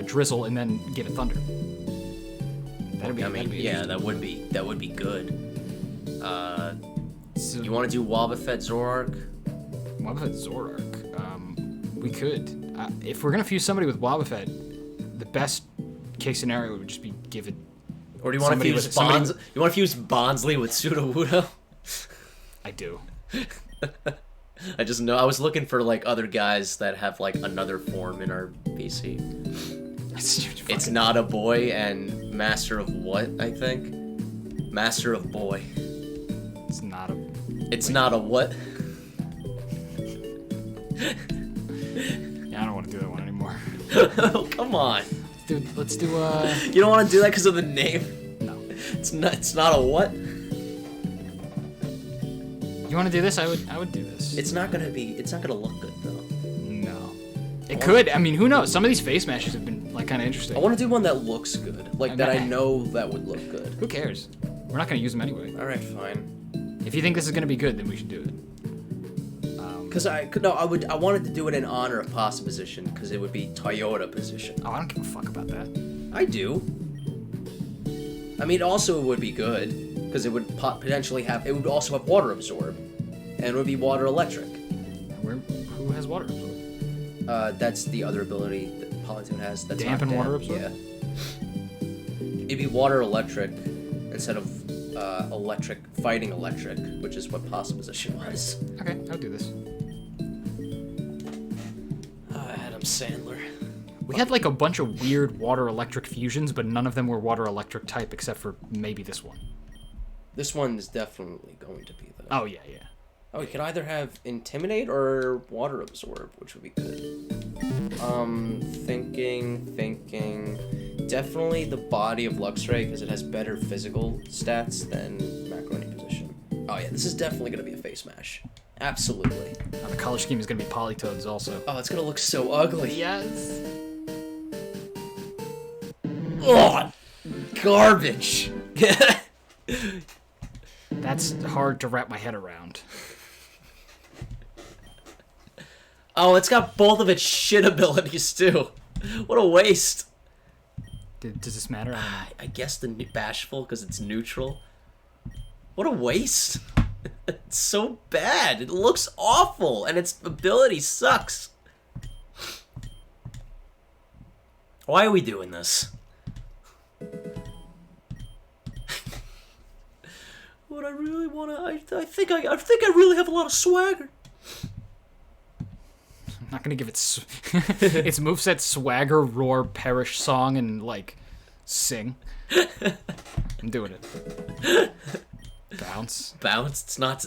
Drizzle and then give it Thunder. That'd be that would be good. So, You want to do Wobbuffet Zoroark? Wobbuffet Zoroark. We could. If we're gonna fuse somebody with Wobbuffet, the best case scenario would just be give it. Or do you want to fuse Bonds? You want to fuse Bonsly with Sudowoodo? I do. I just know. I was looking for like other guys that have like another form in our PC. It's not a boy and Master of what? I think. Master of boy. It's not a. It's not a what? Yeah, I don't want to do that one anymore. Oh, come on. Let's do. You don't want to do that because of the name? No. It's not a what? You want to do this? I would do this. It's not gonna look good though. No. It could. I mean, who knows? Some of these face mashes have been like kind of interesting. I want to do one that looks good, like that I know that would look good. Who cares? We're not gonna use them anyway. All right, fine. If you think this is gonna be good, then we should do it. Because I wanted to do it in honor of Pasta position because it would be Toyota position. Oh, I don't give a fuck about that. I do. I mean, also it would be good because it would potentially have. It would also have water absorb, and it would be water electric. Who has water absorb? That's the other ability that Politoed has. That's Damp and water absorb? Yeah. It'd be water electric instead of electric fighting electric, which is what Pasta Position was. Okay, I'll do this. Adam Sandler. We had like a bunch of weird water electric fusions, but none of them were water electric type except for maybe this one. This one is definitely going to be the. Oh yeah. Oh, we could either have Intimidate or Water Absorb, which would be good. Thinking. Definitely the body of Luxray, because it has better physical stats than Macaroni Position. Oh yeah, this is definitely going to be a face mash. Absolutely. The color scheme is going to be Politoads also. Oh, it's going to look so ugly. Yes. Oh, garbage. That's hard to wrap my head around. Oh, it's got both of its shit abilities, too. What a waste. Does this matter? I don't know. I guess the Bashful, because it's neutral. What a waste. It's so bad. It looks awful, and its ability sucks. Why are we doing this? What I really want to... I think I really have a lot of swagger. I'm not gonna give it its moveset swagger, roar, perish song, and like sing. I'm doing it. Bounce. It's not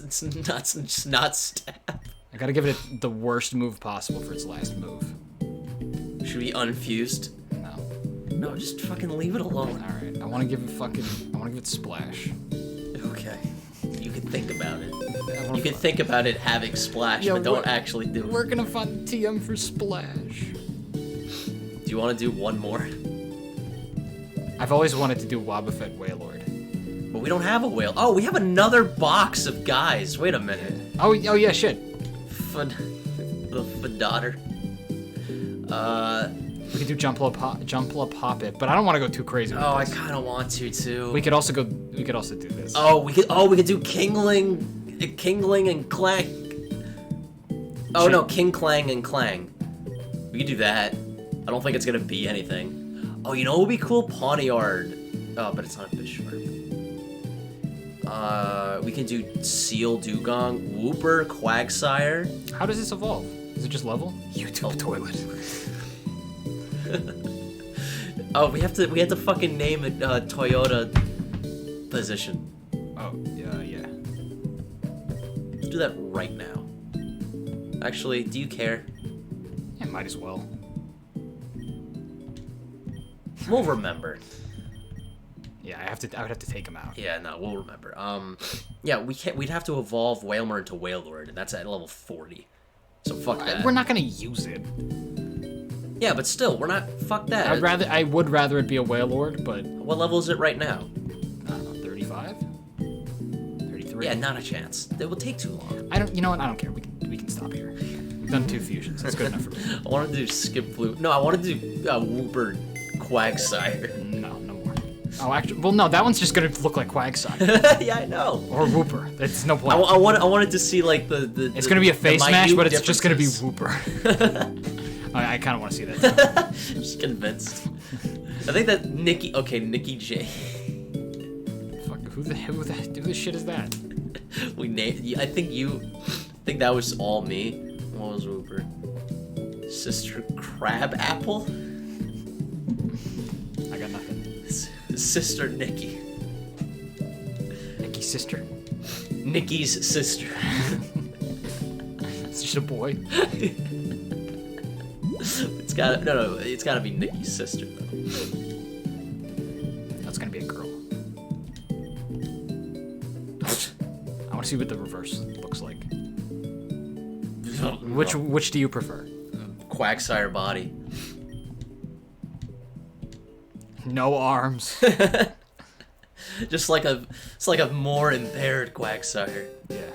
stab. I gotta give it the worst move possible for its last move. Should we unfused? No. No, just fucking leave it alone. All right. I want to give it splash. Okay. You can think about it. You can think about it having splash, but don't actually do it. We're gonna find TM for splash. Do you want to do one more? I've always wanted to do Wobbuffet Wailord. But we don't have a whale. Oh, we have another box of guys. Wait a minute. Oh yeah, shit. The Fodder. We could do Jump Hop It, but I don't want to go too crazy with I this. kind of want to too. We could also do this. We could do Kingling and Clang. Oh Shit. no, King Clang and Clang. We could do that. I don't think it's gonna be anything. Oh, you know what would be cool? Pawniard. Oh, but it's not a Bisharp. We can do Seal Dugong, Wooper, Quagsire. How does this evolve? Is it just level? YouTube toilet. Oh, we have to fucking name it Toyota Position. Oh, yeah. Let's do that right now. Actually, do you care? Yeah, might as well. We'll remember. Yeah, I would have to take him out. Yeah, no, we'll remember. Yeah, we'd have to evolve Wailmer into Wailord, and that's at level 40. So fuck that. We're not gonna use it. Yeah, but still, we're not. Fuck that. I would rather it be a Wailord, but What level is it right now? I don't know, 35, 33. Yeah, not a chance. It will take too long. You know what? I don't care. We can stop here. We've done 2 fusions. That's good enough for me. I wanted to do Skip Flute. No, I wanted to do Wooper Quagsire. No more. Oh, actually, well, no, that one's just gonna look like Quagsire Yeah, I know. or Wooper. That's no point. I wanted to see like the. It's gonna be a face smash, but it's just gonna be differences. Wooper. I kind of want to see that. Just convinced. I think that Nikki J. Fuck, who the shit is that? We named. I think that was all me. What was Wooper? Sister Crab Apple. I got nothing. Sister Nikki. Nikki's sister. Nikki's sister. It's just a boy. It's gotta be Nikki's sister though. That's gonna be a girl. I want to see what the reverse looks like. Which do you prefer? Quagsire body. No arms. It's like a more impaired Quagsire. Yeah.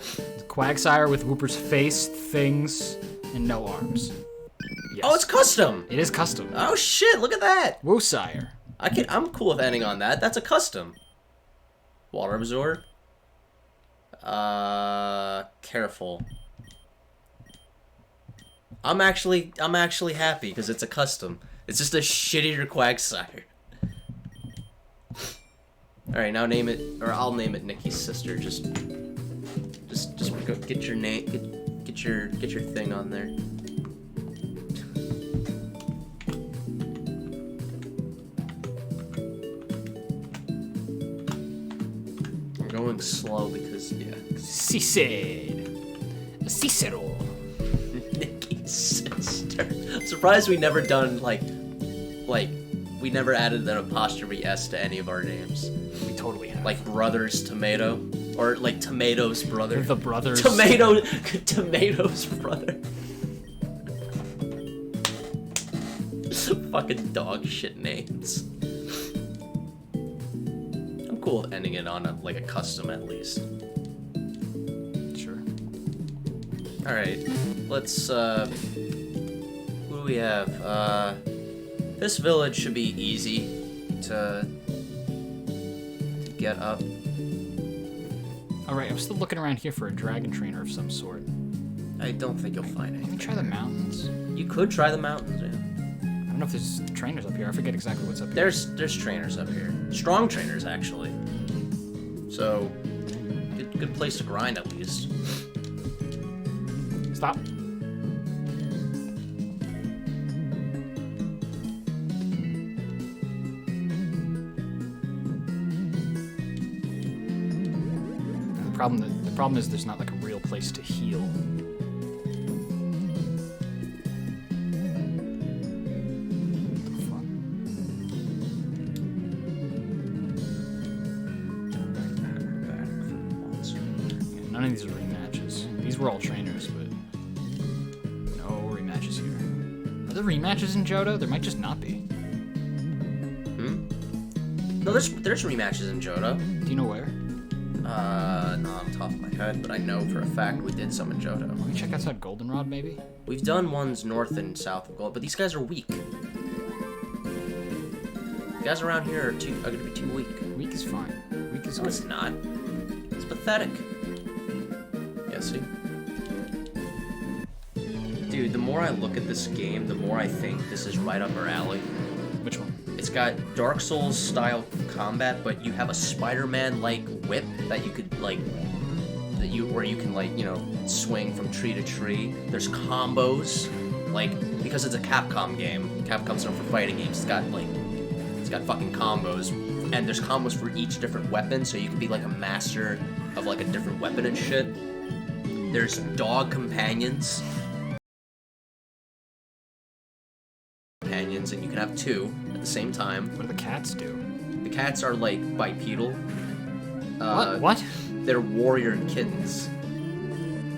Quagsire with Wooper's face, things, and no arms. Yes. Oh, it's custom. It is custom. Oh shit! Look at that. Woosire. I'm cool with ending on that. That's a custom. Water absorb. Careful. I'm actually happy because it's a custom. It's just a shittier Quagsire. All right, now name it, or I'll name it Nikki's sister. Just go get your name, get your thing on there. We're going slow because yeah. Cicero. Nikki's sister. I'm surprised we never done like we never added an apostrophe S to any of our names. We totally have. Like Brothers Tomato, or like Tomato's brother. The brothers. Tomato's brother. Fucking dog shit names. I'm cool with ending it on a custom at least. Sure. All right, let's. Who do we have? This village should be easy to get up. Alright, I'm still looking around here for a dragon trainer of some sort. I don't think you'll find Let me anything. try the mountains. You could try the mountains, yeah. I don't know if there's trainers up here. I forget exactly what's up here. There's trainers up here. Strong trainers, actually. So, good place to grind at least. Stop. The problem is there's not like a real place to heal. What the fuck? Yeah, none of these are rematches. These were all trainers, but no rematches here. Are there rematches in Johto? There might just not be. No, there's rematches in Johto. Do you know where? Not on the top of my head, but I know for a fact we did some in Johto. Let me check outside Goldenrod, maybe? We've done ones north and south of Gold, but these guys are weak. The guys around here are gonna be too weak. Weak is fine. Weak is No, good. it's not. It's pathetic. Yeah, see? Dude, the more I look at this game, the more I think this is right up our alley. Which one? It's got Dark Souls style combat, but you have a Spider-Man like whip that you could where you can swing from tree to tree. There's combos, because it's a Capcom game. Capcom's known for fighting games. It's got fucking combos, and there's combos for each different weapon, so you can be like a master of like a different weapon and shit. There's dog companions. And you can have two at the same time. What do the cats do? The cats are like bipedal. What? They're warrior kittens.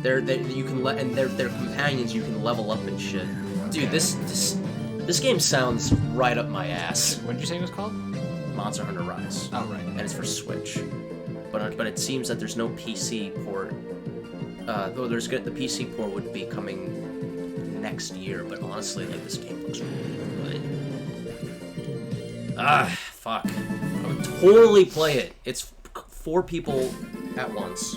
They're companions you can level up and shit. Dude, this game sounds right up my ass. What did you say it was called? Monster Hunter Rise. Oh, right. And it's for Switch. But it seems that there's no PC port. Though the PC port would be coming next year, but honestly, this game looks really good. Fuck. I would totally play it. It's 4 people at once.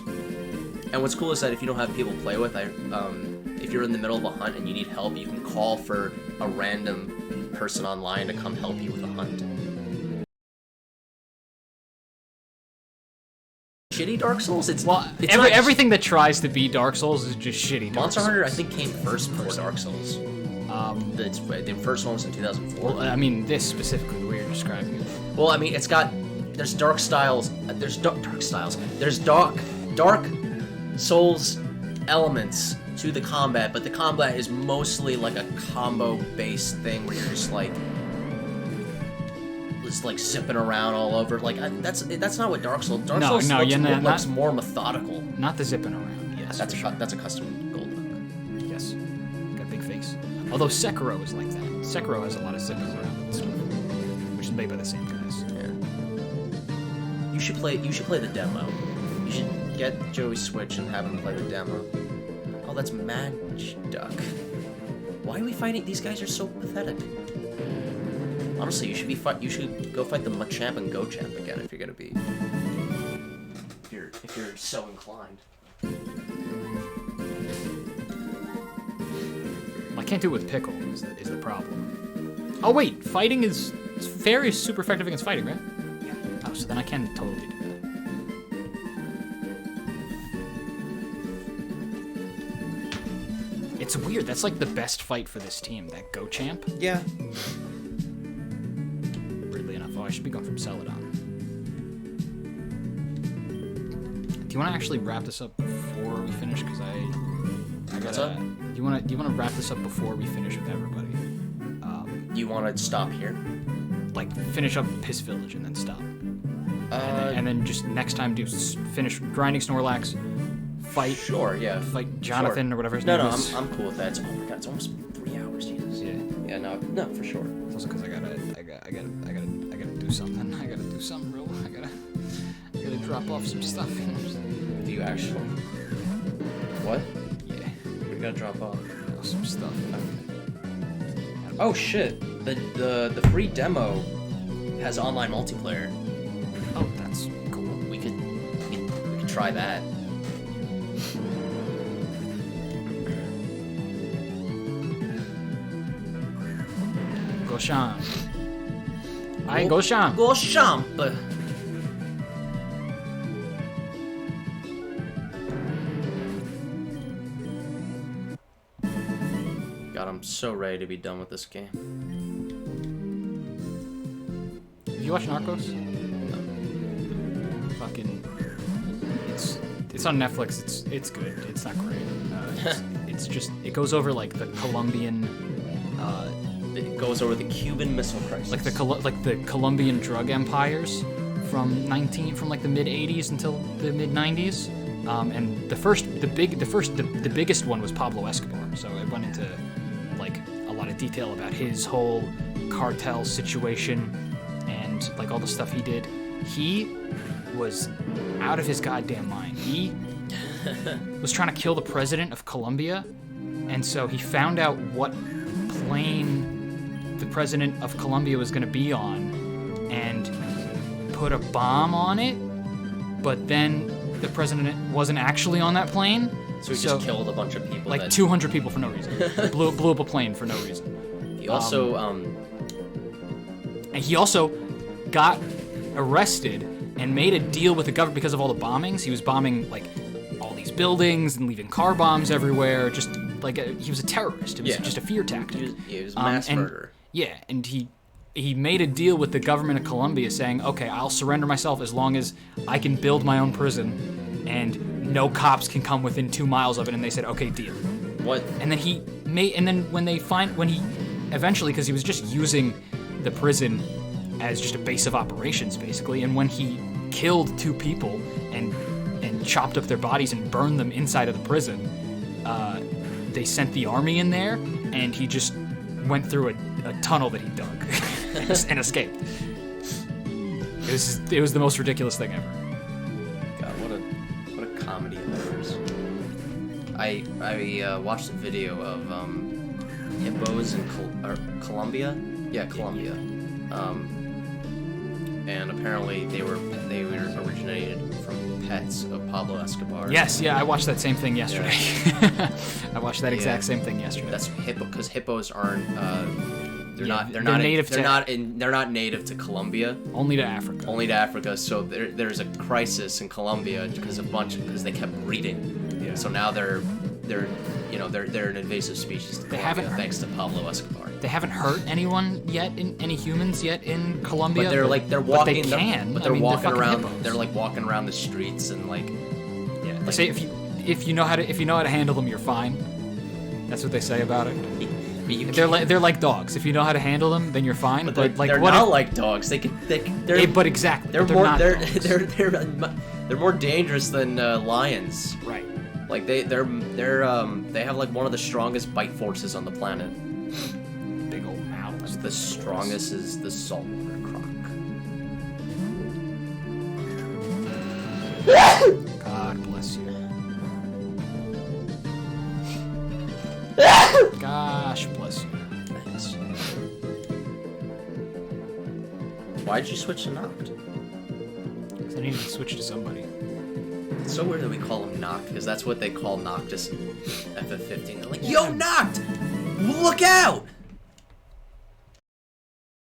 And what's cool is that if you don't have people to play with, if you're in the middle of a hunt and you need help, you can call for a random person online to come help you with a hunt. Shitty Dark Souls? Everything that tries to be Dark Souls is just shitty. Monster Hunter, I think, came first before Dark Souls. The first one was in 2004. Well, I mean, this specifically, the way you're describing it. Well, I mean, there's dark styles. There's dark styles. There's dark Souls elements to the combat, but the combat is mostly like a combo-based thing where you're just zipping around all over. That's not what Dark Souls. Dark Souls looks more methodical. Not the zipping around. Yes, that's a custom gold look. Yes, got a big face. Although Sekiro is like that. Sekiro has a lot of zipping around and stuff, which is made by the same guys. Yeah. You should play the demo. You should get Joey's Switch and have him play the demo. Oh, that's Duck. Why are we fighting? These guys are so pathetic. Honestly, you should go fight the Machamp and Gochamp again if you're gonna be you're so inclined. I can't do it with pickle. Is the problem? Oh wait, fighting is fairy is super effective against fighting, right? Yeah. Oh, so then I can totally do that. It's weird. That's like the best fight for this team. That Go Champ. Yeah. Weirdly enough, I should be going from Celadon. Do you want to actually wrap this up before we finish? Because I What's gotta. up? Do you want to wrap this up before we finish with everybody? You want to stop here? Like finish up Piss Village and then stop. And then just next time finish grinding Snorlax, fight. Sure. Yeah. Fight Jonathan Sure. or whatever his No, name no, is. I'm cool with that. Oh my god, it's almost 3 hours, Jesus. Yeah. Yeah, no, for sure. It's also because I gotta do something. I gotta do something real. I gotta drop off some stuff. Do you actually? What? Yeah. We gotta drop off. Some stuff. Oh shit! The free demo has online multiplayer. Oh, that's cool. We could try that. Goshan. Hi, Goshan. Go champ. God, I'm so ready to be done with this game. You watch Narcos? Fucking. It's on Netflix. It's good. It's not great. It's just it goes over like the Colombian. It goes over the Cuban Missile Crisis. Like the Colombian drug empires from like the mid '80s until the mid '90s, and the biggest one was Pablo Escobar. So it went into like a lot of detail about his whole cartel situation and like all the stuff he did. He was out of his goddamn mind. He was trying to kill the president of Colombia, and so he found out what plane the president of Colombia was going to be on and put a bomb on it, but then the president wasn't actually on that plane. So he just killed a bunch of people. Like 200 people for no reason. blew up a plane for no reason. He also and he also got arrested and made a deal with the government because of all the bombings. He was bombing like all these buildings and leaving car bombs everywhere. Just like he was a terrorist. It was just a fear tactic. He was a mass murderer. Yeah, and he made a deal with the government of Colombia saying, okay, I'll surrender myself as long as I can build my own prison and no cops can come within 2 miles of it. And they said, okay, deal. What? And then when he eventually, because he was just using the prison as just a base of operations basically, and when he killed 2 people and chopped up their bodies and burned them inside of the prison, they sent the army in there, and he just went through a tunnel that he dug and escaped. It was the most ridiculous thing ever. God, what a comedy of errors. I watched a video of hippos in Colombia. Yeah, Colombia. And apparently they were originated from pets of Pablo Escobar. Yes, yeah, I watched that same thing yesterday. Yeah. I watched that exact same thing yesterday. That's because hippos aren't. They're not native to Colombia. Only to Africa. Only to Africa. So there's a crisis in Colombia because they kept breeding. Yeah. So now they're an invasive species to Colombia thanks to Pablo Escobar. They haven't hurt anyone yet, any humans yet in Colombia. But they're walking. But they can. But they're walking around. Hippos. They're like walking around the streets and like. Yeah. They say if you know how to handle them, you're fine. That's what they say about it. They're like dogs. If you know how to handle them, then you're fine. But they're not like dogs. But exactly. They're more. They're more dangerous than lions. Right. Like they have like one of the strongest bite forces on the planet. Big old mouths. The strongest is the saltwater croc. God bless you. Gosh bless you. Thanks. Why'd you switch to Noct? Because I needed to switch to somebody. It's so weird that we call him Noct, because that's what they call Noctis FF15. They're like, yo, Noct! Look out!